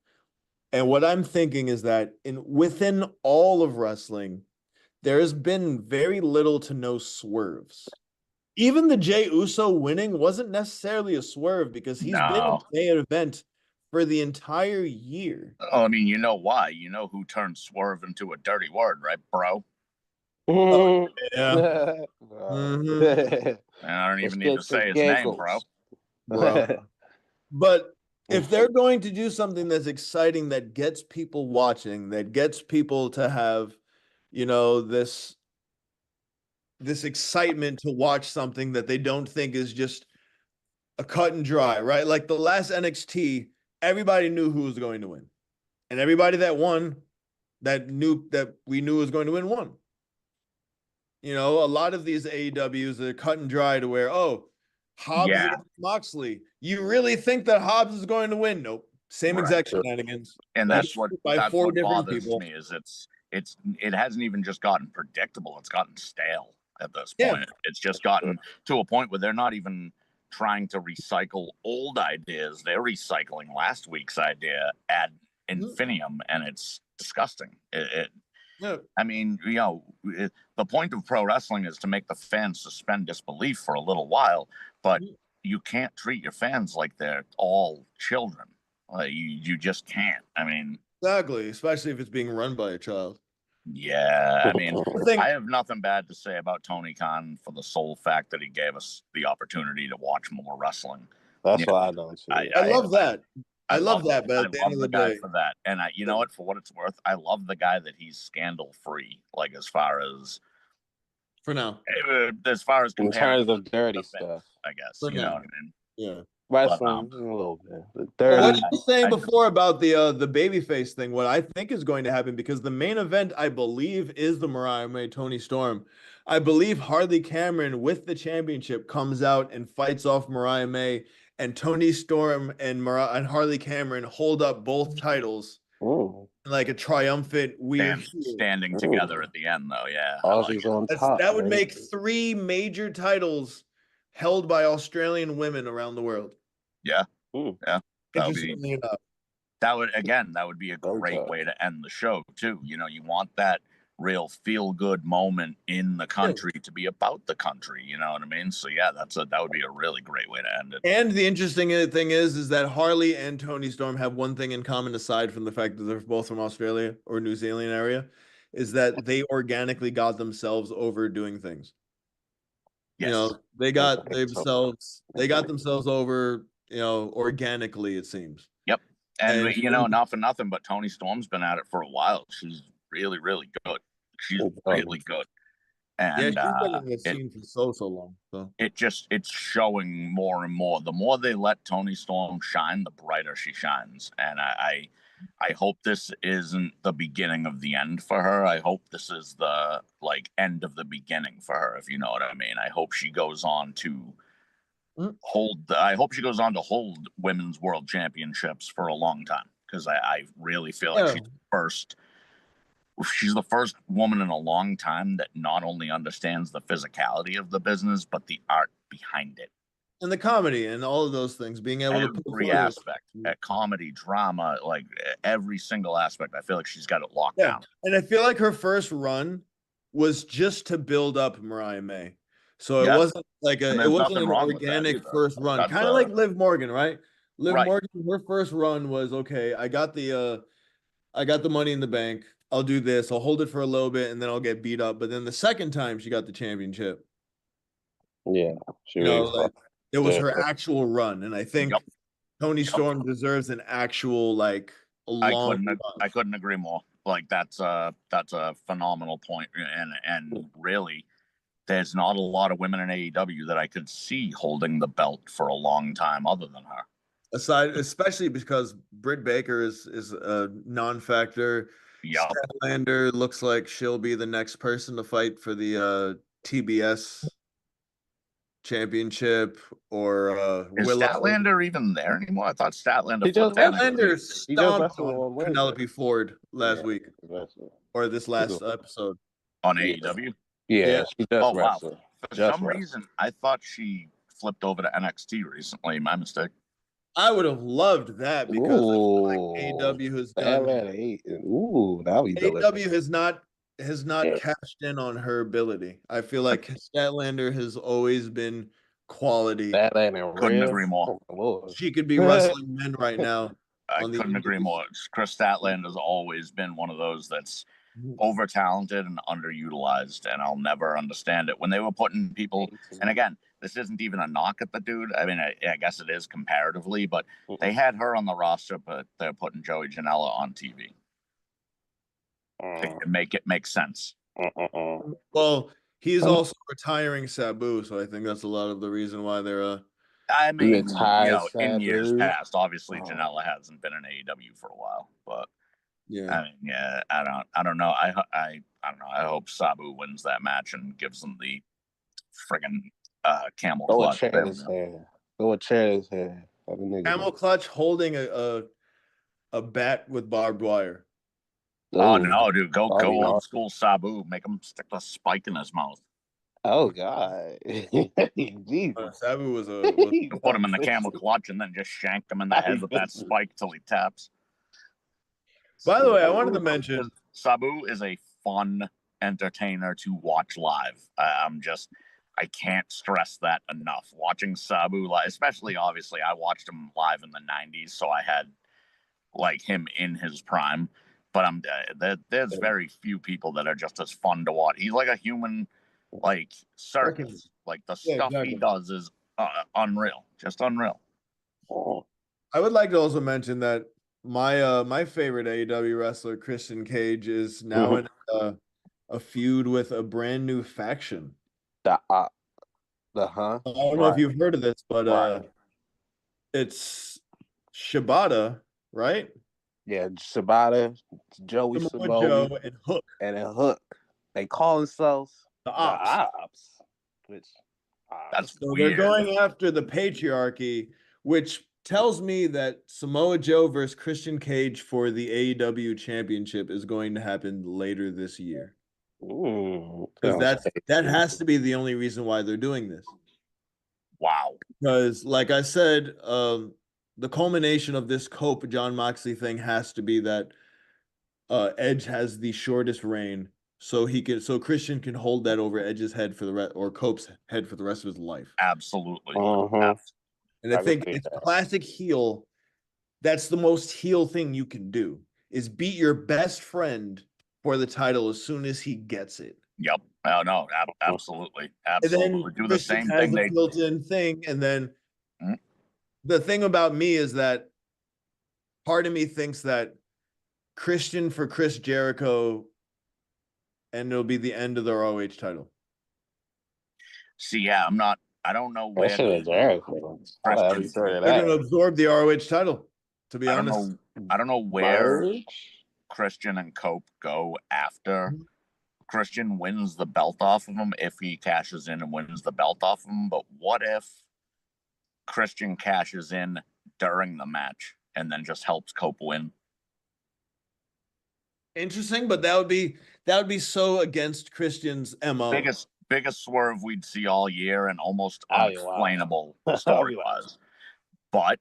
And what I'm thinking is that within all of wrestling, there has been very little to no swerves. Even the Jey Uso winning wasn't necessarily a swerve because he's been in the main event for the entire year. Oh, I mean, you know why? You know who turned swerve into a dirty word, right, bro? Oh, yeah. And I don't even need to say his name, bro. But if they're going to do something that's exciting, that gets people watching, that gets people to have, you know, this excitement to watch something that they don't think is just a cut and dry, right? Like the last NXT, everybody knew who was going to win. And everybody that won, that we knew was going to win, won. You know, a lot of these AEWs are cut and dry to where, Hobbs against Moxley. You really think that Hobbs is going to win? Nope. Same exact shenanigans. And that's what bothers me is it hasn't even just gotten predictable. It's gotten stale at this point. Yeah. It's just gotten to a point where they're not even trying to recycle old ideas. They're recycling last week's idea ad infinitum, and it's disgusting. I mean, you know, the point of pro wrestling is to make the fans suspend disbelief for a little while, but you can't treat your fans like they're all children. You just can't. I mean, exactly, especially if it's being run by a child. Yeah, I mean, I have nothing bad to say about Tony Khan for the sole fact that he gave us the opportunity to watch more wrestling. That's why I don't see. I love that. I love that, but at the end of the day, for that, and you know what? For what it's worth, I love the guy that he's scandal free. Like as far as for now, as far as in terms of dirty stuff, I guess you know what I mean. Yeah. Wrestling a little bit. What you were saying before about the babyface thing, what I think is going to happen, because the main event, I believe, is the Mariah May Toni Storm. I believe Harley Cameron with the championship comes out and fights off Mariah May, and Toni Storm and Harley Cameron hold up both titles. Ooh. Like a triumphant weird standing together at the end, though. Yeah, on top, that would make 3 major titles held by Australian women around the world. Yeah. Yeah. That would be a great way to end the show too. You know, you want that real feel good moment in the country to be about the country, you know what I mean? So yeah, that would be a really great way to end it. And the interesting thing is that Harley and Toni Storm have one thing in common, aside from the fact that they're both from Australia or New Zealand area, is that they organically got themselves over doing things. Yes. You know, they got themselves over, you know, organically, it seems. Yep. And you know, not for nothing, but Toni Storm's been at it for a while. She's really, really good. She's really good. And yeah, she's been in the scene for so long. So it's showing more and more. The more they let Toni Storm shine, the brighter she shines. And I hope this isn't the beginning of the end for her. I hope this is the end of the beginning for her, if you know what I mean. I hope she goes on to hold women's world championships for a long time, because I really feel like she's the first woman in a long time that not only understands the physicality of the business, but the art behind it. And the comedy and all of those things, being able to put every aspect, comedy, drama, like every single aspect. I feel like she's got it locked down. And I feel like her first run was just to build up Mariah May. So it wasn't like an organic first run. Kind of like Liv Morgan, right? Liv Morgan, her first run was, okay, I got the money in the bank. I'll do this. I'll hold it for a little bit and then I'll get beat up. But then the second time she got the championship. Yeah. It was her actual run. And I think Toni Storm deserves an actual, I couldn't agree more. Like that's a phenomenal point. And really, there's not a lot of women in AEW that I could see holding the belt for a long time other than her. Especially because Britt Baker is a non-factor. Yep. Statlander looks like she'll be the next person to fight for the TBS championship, or is Statlander even there anymore? I thought Statlander stomped on Penelope Ford last week, or this last episode on AEW. Yeah, she does wrestle. Wow. For some reason, I thought she flipped over to NXT recently. My mistake. I would have loved that because I feel like AEW has done. That would be AEW has not cashed in on her ability. I feel like Statlander has always been quality. Couldn't agree more. She could be wrestling men right now. I couldn't agree more. Kris Statlander has always been one of those that's over talented and underutilized, and I'll never understand it. When they were putting people, and again, this isn't even a knock at the dude. I mean, I guess it is comparatively, but they had her on the roster, but they're putting Joey Janela on TV. To make it make sense. Well, he's also retiring Sabu, so I think that's a lot of the reason why they're I mean, in years past, obviously Janela hasn't been in AEW for a while, but yeah, I mean, yeah, I don't know. I don't know. I hope Sabu wins that match and gives them the friggin' camel clutch. Go a chair in his hand. Camel clutch holding a bat with barbed wire. Oh no, dude! Go old school Sabu. Make him stick a spike in his mouth. Oh God! Sabu was put him in the camel clutch and then just shank him in the head with that spike till he taps. By the way, I wanted to mention Sabu is a fun entertainer to watch live. I can't stress that enough. Watching Sabu live, especially obviously, I watched him live in the '90s, so I had like him in his prime. But there's very few people that are just as fun to watch. He's like a human, like circus. Like the stuff he does is unreal, just unreal. I would like to also mention that my favorite AEW wrestler, Christian Cage, is now in a feud with a brand new faction. I don't know if you've heard of this, but it's Shibata, right? Yeah, Shibata, Joey Samoa, Joe, and Hook. And a Hook. They call themselves the Ops. Which that's so weird. They're going after the patriarchy, which tells me that Samoa Joe versus Christian Cage for the AEW championship is going to happen later this year. Because that has to be the only reason why they're doing this. Wow. Because like I said, the culmination of this Cope John Moxley thing has to be that Edge has the shortest reign, so Christian can hold that over Edge's head or Cope's head for the rest of his life. Absolutely. And I think it's classic heel. That's the most heel thing you can do, is beat your best friend for the title as soon as he gets it. Yep. Oh no, absolutely. Absolutely. Do the same thing. They built-in thing, and then the thing about me is that part of me thinks that Christian for Chris Jericho, and it'll be the end of the ROH title. See, yeah, I don't know where. They're going to absorb the ROH title, to be honest. I don't know where Christian and Cope go after Christian wins the belt off of him, if he cashes in and wins the belt off of him. But what if Christian cashes in during the match and then just helps Cope win? Interesting, but that would be so against Christian's MO. Biggest swerve we'd see all year and almost unexplainable story-wise. But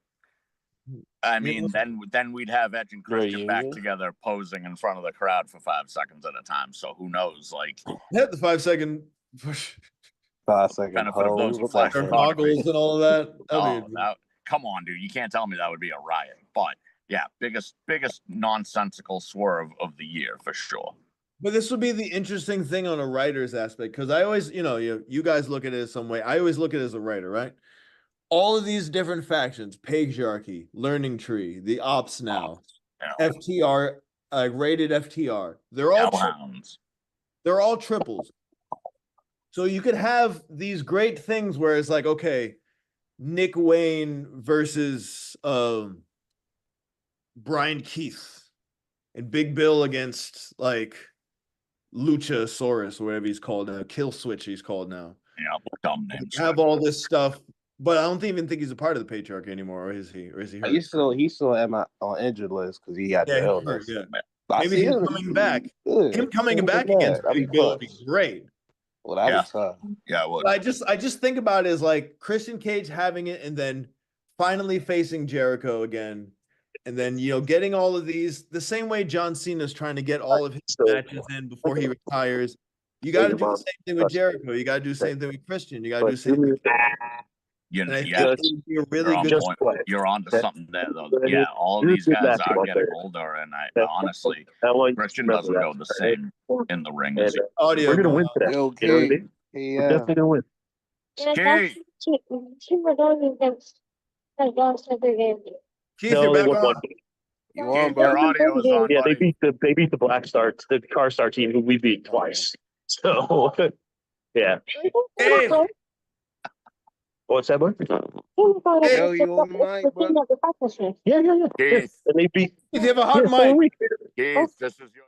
I mean, then we'd have Edge and Christian back together posing in front of the crowd for 5 seconds at a time. So who knows? Like, the 5 second. 5 second benefit of those goggles and all of that. Come on, dude! You can't tell me that would be a riot. But yeah, biggest nonsensical swerve of the year for sure. But this would be the interesting thing on a writer's aspect, because I always, you guys look at it some way. I always look at it as a writer, right? All of these different factions, Patriarchy, Learning Tree, the Ops now, FTR, rated FTR. They're all triples. So you could have these great things where it's like, okay, Nick Wayne versus Brian Keith, and Big Bill against like Luchasaurus or whatever he's called now, Kill Switch he's called now. Yeah, dumb name. Have all this stuff, but I don't even think he's a part of the Patriarchy anymore, or is he? Or is he? He's still at my injured list because he got the illness. Maybe he's coming back. Him coming back against Big Bill would be great. Well, that'd be tough. Yeah, it would. I just think about it as like Christian Cage having it and then finally facing Jericho again. And then, getting all of these the same way John Cena's trying to get all of his matches in before he retires. You got to do the same thing with Jericho. You got to do the same thing with Christian. You got to do the same thing with Yeah, you're really good. You're onto something there, though. Yeah, all of these guys are getting older, and I honestly, Christian doesn't go the same in the ring as audio. We're gonna win today. Okay. You know what I mean? We're definitely gonna win. Keith. Keith, you're back on. You on, Your bro? audio is on. Yeah, buddy. they beat the Black Star, the Car Star team, who we beat twice. So, yeah. Hey, What's that, boy? Yo, you on the mic, bro? Yeah. Keith. And they beat. you have a hot Yeah, so mic. Keith, this is your.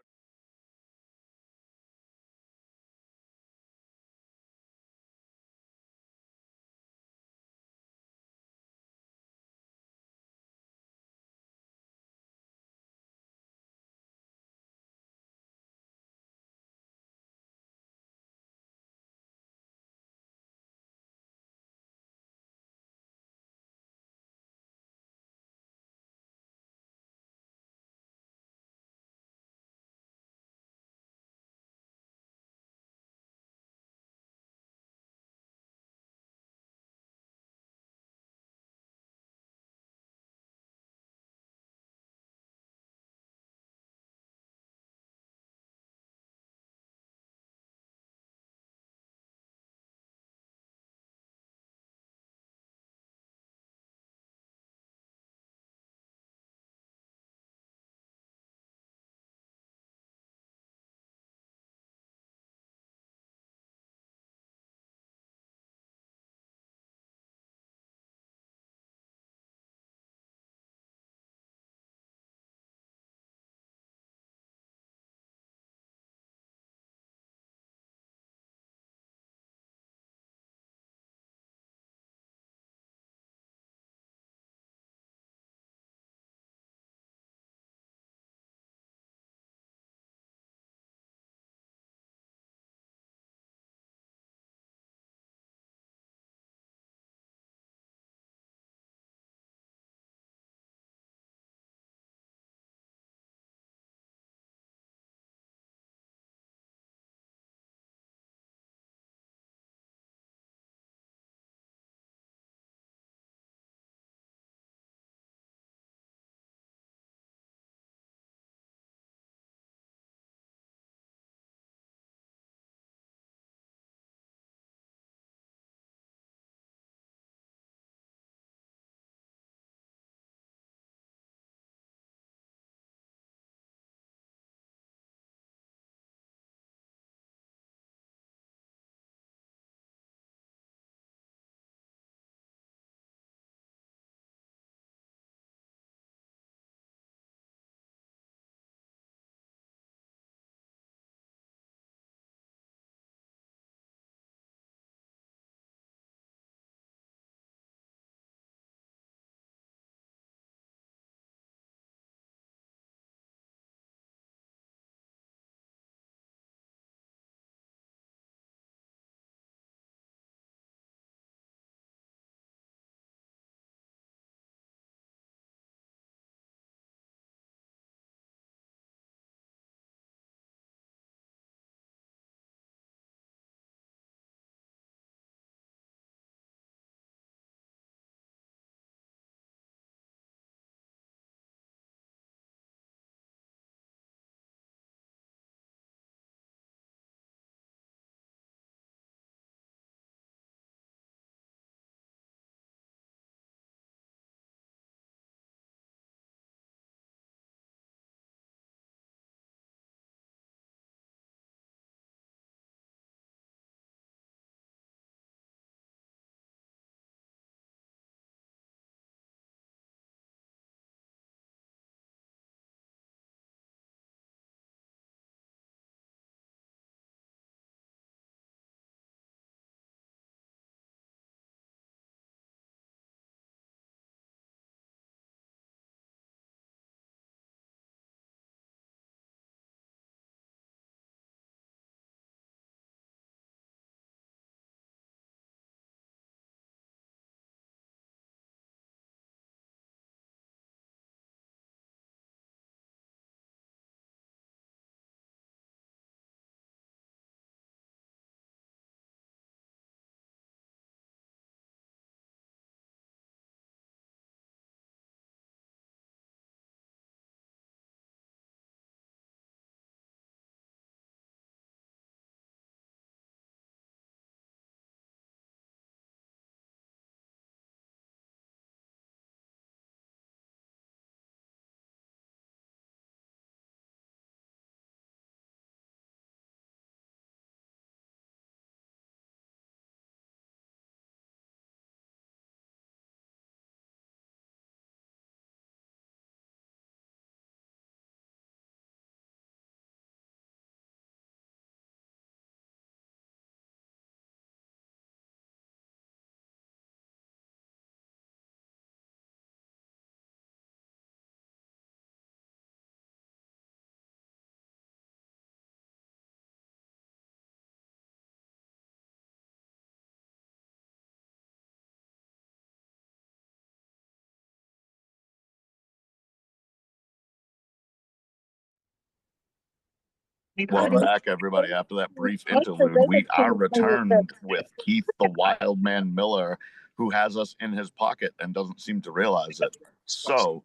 Welcome back, everybody. After that brief interlude, we are returned with Keith the Wildman Miller, who has us in his pocket and doesn't seem to realize it. So,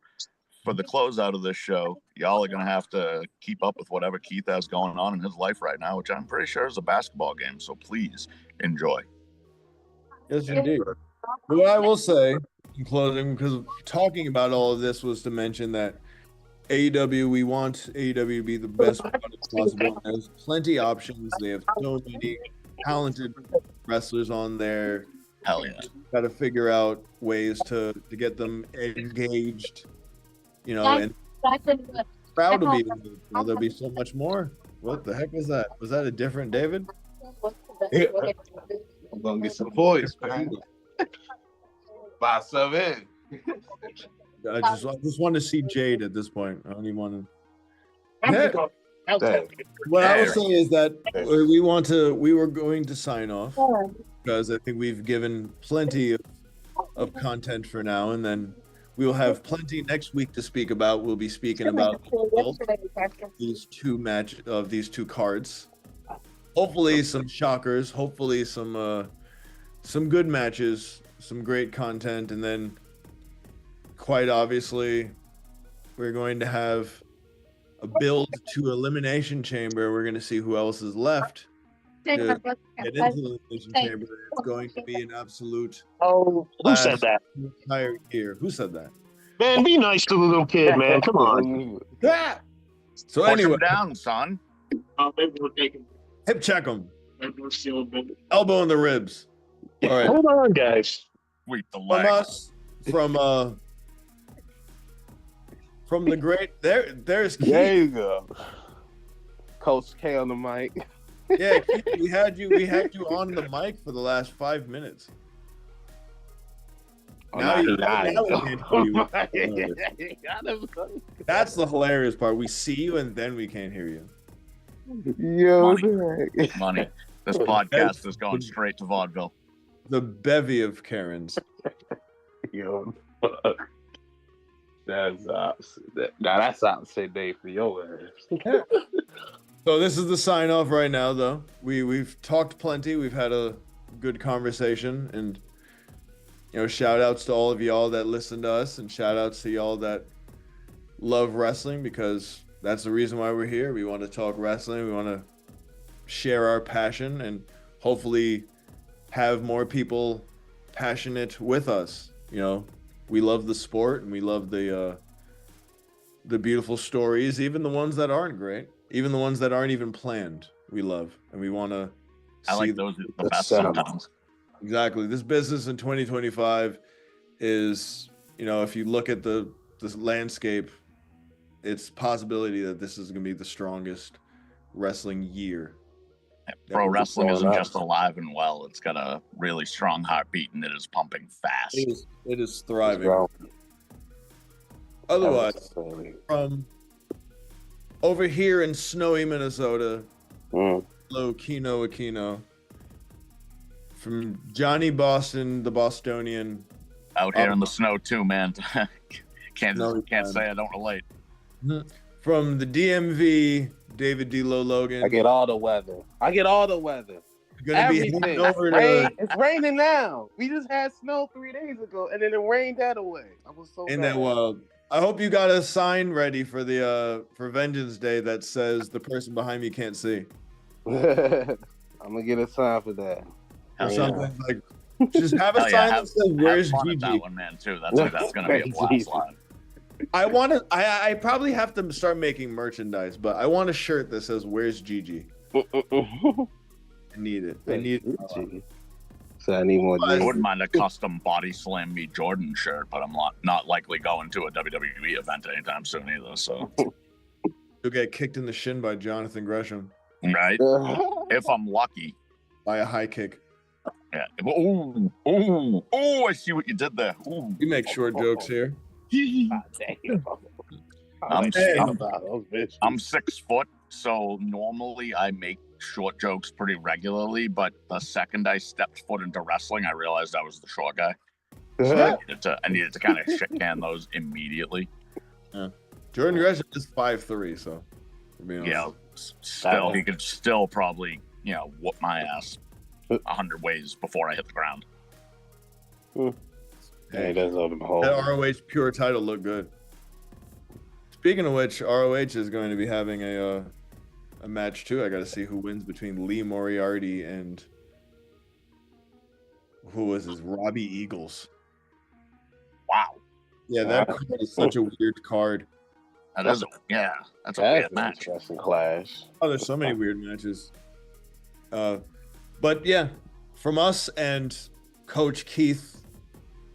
for the closeout of this show, y'all are going to have to keep up with whatever Keith has going on in his life right now, which I'm pretty sure is a basketball game. So please enjoy. Yes, indeed. But what I will say in closing, because talking about all of this was to mention that AEW, we want AEW to be the best product possible. There's plenty of options. They have so many talented wrestlers on there. Hell yeah. Got to figure out ways to get them engaged, you know, and proud to be. You know, there'll be so much more. What the heck was that? Was that a different David? Yeah. I'm gonna get some points, man. Buy some in. I just want to see Jade at this point. I don't even want to. What I will say is that we were going to sign off because I think we've given plenty of content for now, and then we will have plenty next week to speak about. We'll be speaking about these two cards. Hopefully some shockers, hopefully some good matches, some great content, and then quite obviously we're going to have a build to Elimination Chamber. We're going to see who else is left to get into the Elimination Chamber. It's going to be an absolute who said that? entire year. Who said that? Man, be nice to the little kid, man. Come on. Ah! So Push anyway, him down, son. hip check them. Elbow in the ribs. All right. Hold on, guys. Sweep the From leg. us, from the great there's Keith. There you go. Coach K on the mic. Yeah, Keith, we had you on the mic for the last 5 minutes. Now we can't hear you. That's the hilarious part. We see you and then we can't hear you. Yo, Money. This podcast is going straight to vaudeville. The bevy of Karens. yo. That's opposite. Now that's opposite day for your ass. So this is the sign off right now, though. We've talked plenty. We've had a good conversation, and shout outs to all of y'all that listen to us, and shout outs to y'all that love wrestling, because that's the reason why we're here. We want to talk wrestling. We want to share our passion and hopefully have more people passionate with us. We love the sport and we love the beautiful stories, even the ones that aren't great, even the ones that aren't even planned. We love, and we want to. I like those the best sometimes. Exactly. This business in 2025 is, if you look at the landscape, it's a possibility that this is going to be the strongest wrestling year. Pro wrestling isn't just alive and well. It's got a really strong heartbeat, and it is pumping fast. It is thriving. Otherwise, from over here in snowy Minnesota, hello, Kino Aquino. From Johnny Boston, the Bostonian. Out here in the snow too, man. Can't say I don't relate. From the DMV, David D-Lo Logan. I get all the weather. Everything. It's raining now. We just had snow 3 days ago, and then it rained that away. I was so In that wild. I hope you got a sign ready for the for Vengeance Day that says the person behind me can't see. I'm gonna get a sign for that. Or something like, just have a sign that says "Where's Gigi?" That one, man, too. That's gonna be a blast line. I probably have to start making merchandise, but I want a shirt that says "Where's Gigi?" I need it. So I need more. I wouldn't mind a custom Body Slam Me Jordan shirt, but I'm not likely going to a WWE event anytime soon either. So you'll get kicked in the shin by Jonathan Gresham. Right? If I'm lucky. By a high kick. Yeah. Oh! I see what you did there. Ooh. You make short jokes here. I'm 6 foot, so normally I make short jokes pretty regularly, but the second I stepped foot into wrestling, I realized I was the short guy. So I needed to kind of shit can those immediately. Yeah. Jordan Gresham is 5'3", so. Yeah, Still, he could still probably, whoop my ass 100 ways before I hit the ground. Hey, that's all the whole. That ROH pure title looked good. Speaking of which, ROH is going to be having a match too. I got to see who wins between Lee Moriarty and who was his Robbie Eagles. Wow. Yeah, that card is such a weird card. That's a weird match. Interesting clash. Oh, there's so many weird matches. But yeah, from us and Coach Keith,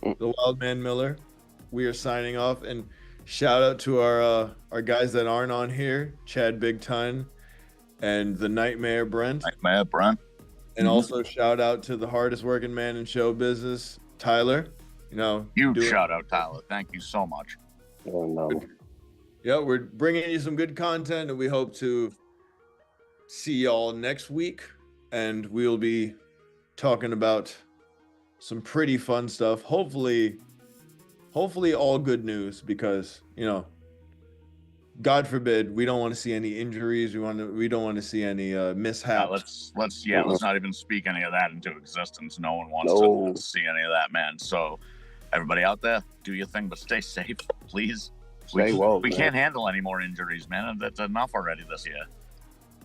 the Wild Man Miller, we are signing off. And shout out to our guys that aren't on here, Chad Big Ton and the Nightmare Brent. And also shout out to the hardest working man in show business, Tyler. Huge shout out, Tyler. Thank you so much. Oh, no. Yeah, we're bringing you some good content, and we hope to see y'all next week. And we'll be talking about some pretty fun stuff. Hopefully all good news, because God forbid, we don't want to see any injuries. We don't want to see any mishaps. Let's not even speak any of that into existence. No one wants to see any of that, man. So everybody out there, do your thing, but stay safe, please. We can't handle any more injuries, man. That's enough already this year.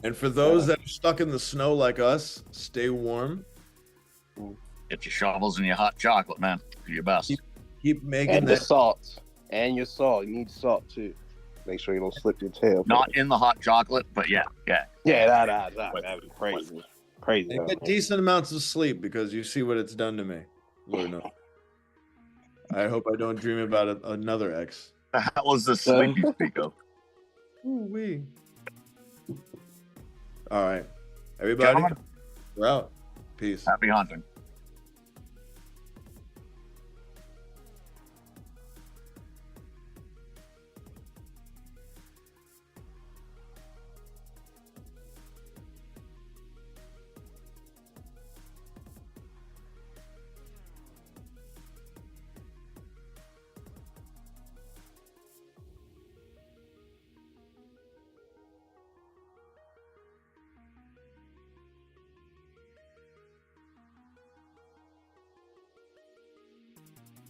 And for those that are stuck in the snow like us, stay warm. Get your shovels and your hot chocolate, man. Do your best. Keep making and the salt. And your salt. You need salt too. Make sure you don't slip your tail. Not in the hot chocolate, but yeah. That'd be crazy. Crazy. And get decent amounts of sleep, because you see what it's done to me. Lord knows. I hope I don't dream about another ex. That was the sleep you speak of. Ooh-wee. All right. Everybody, we're out. Peace. Happy hunting.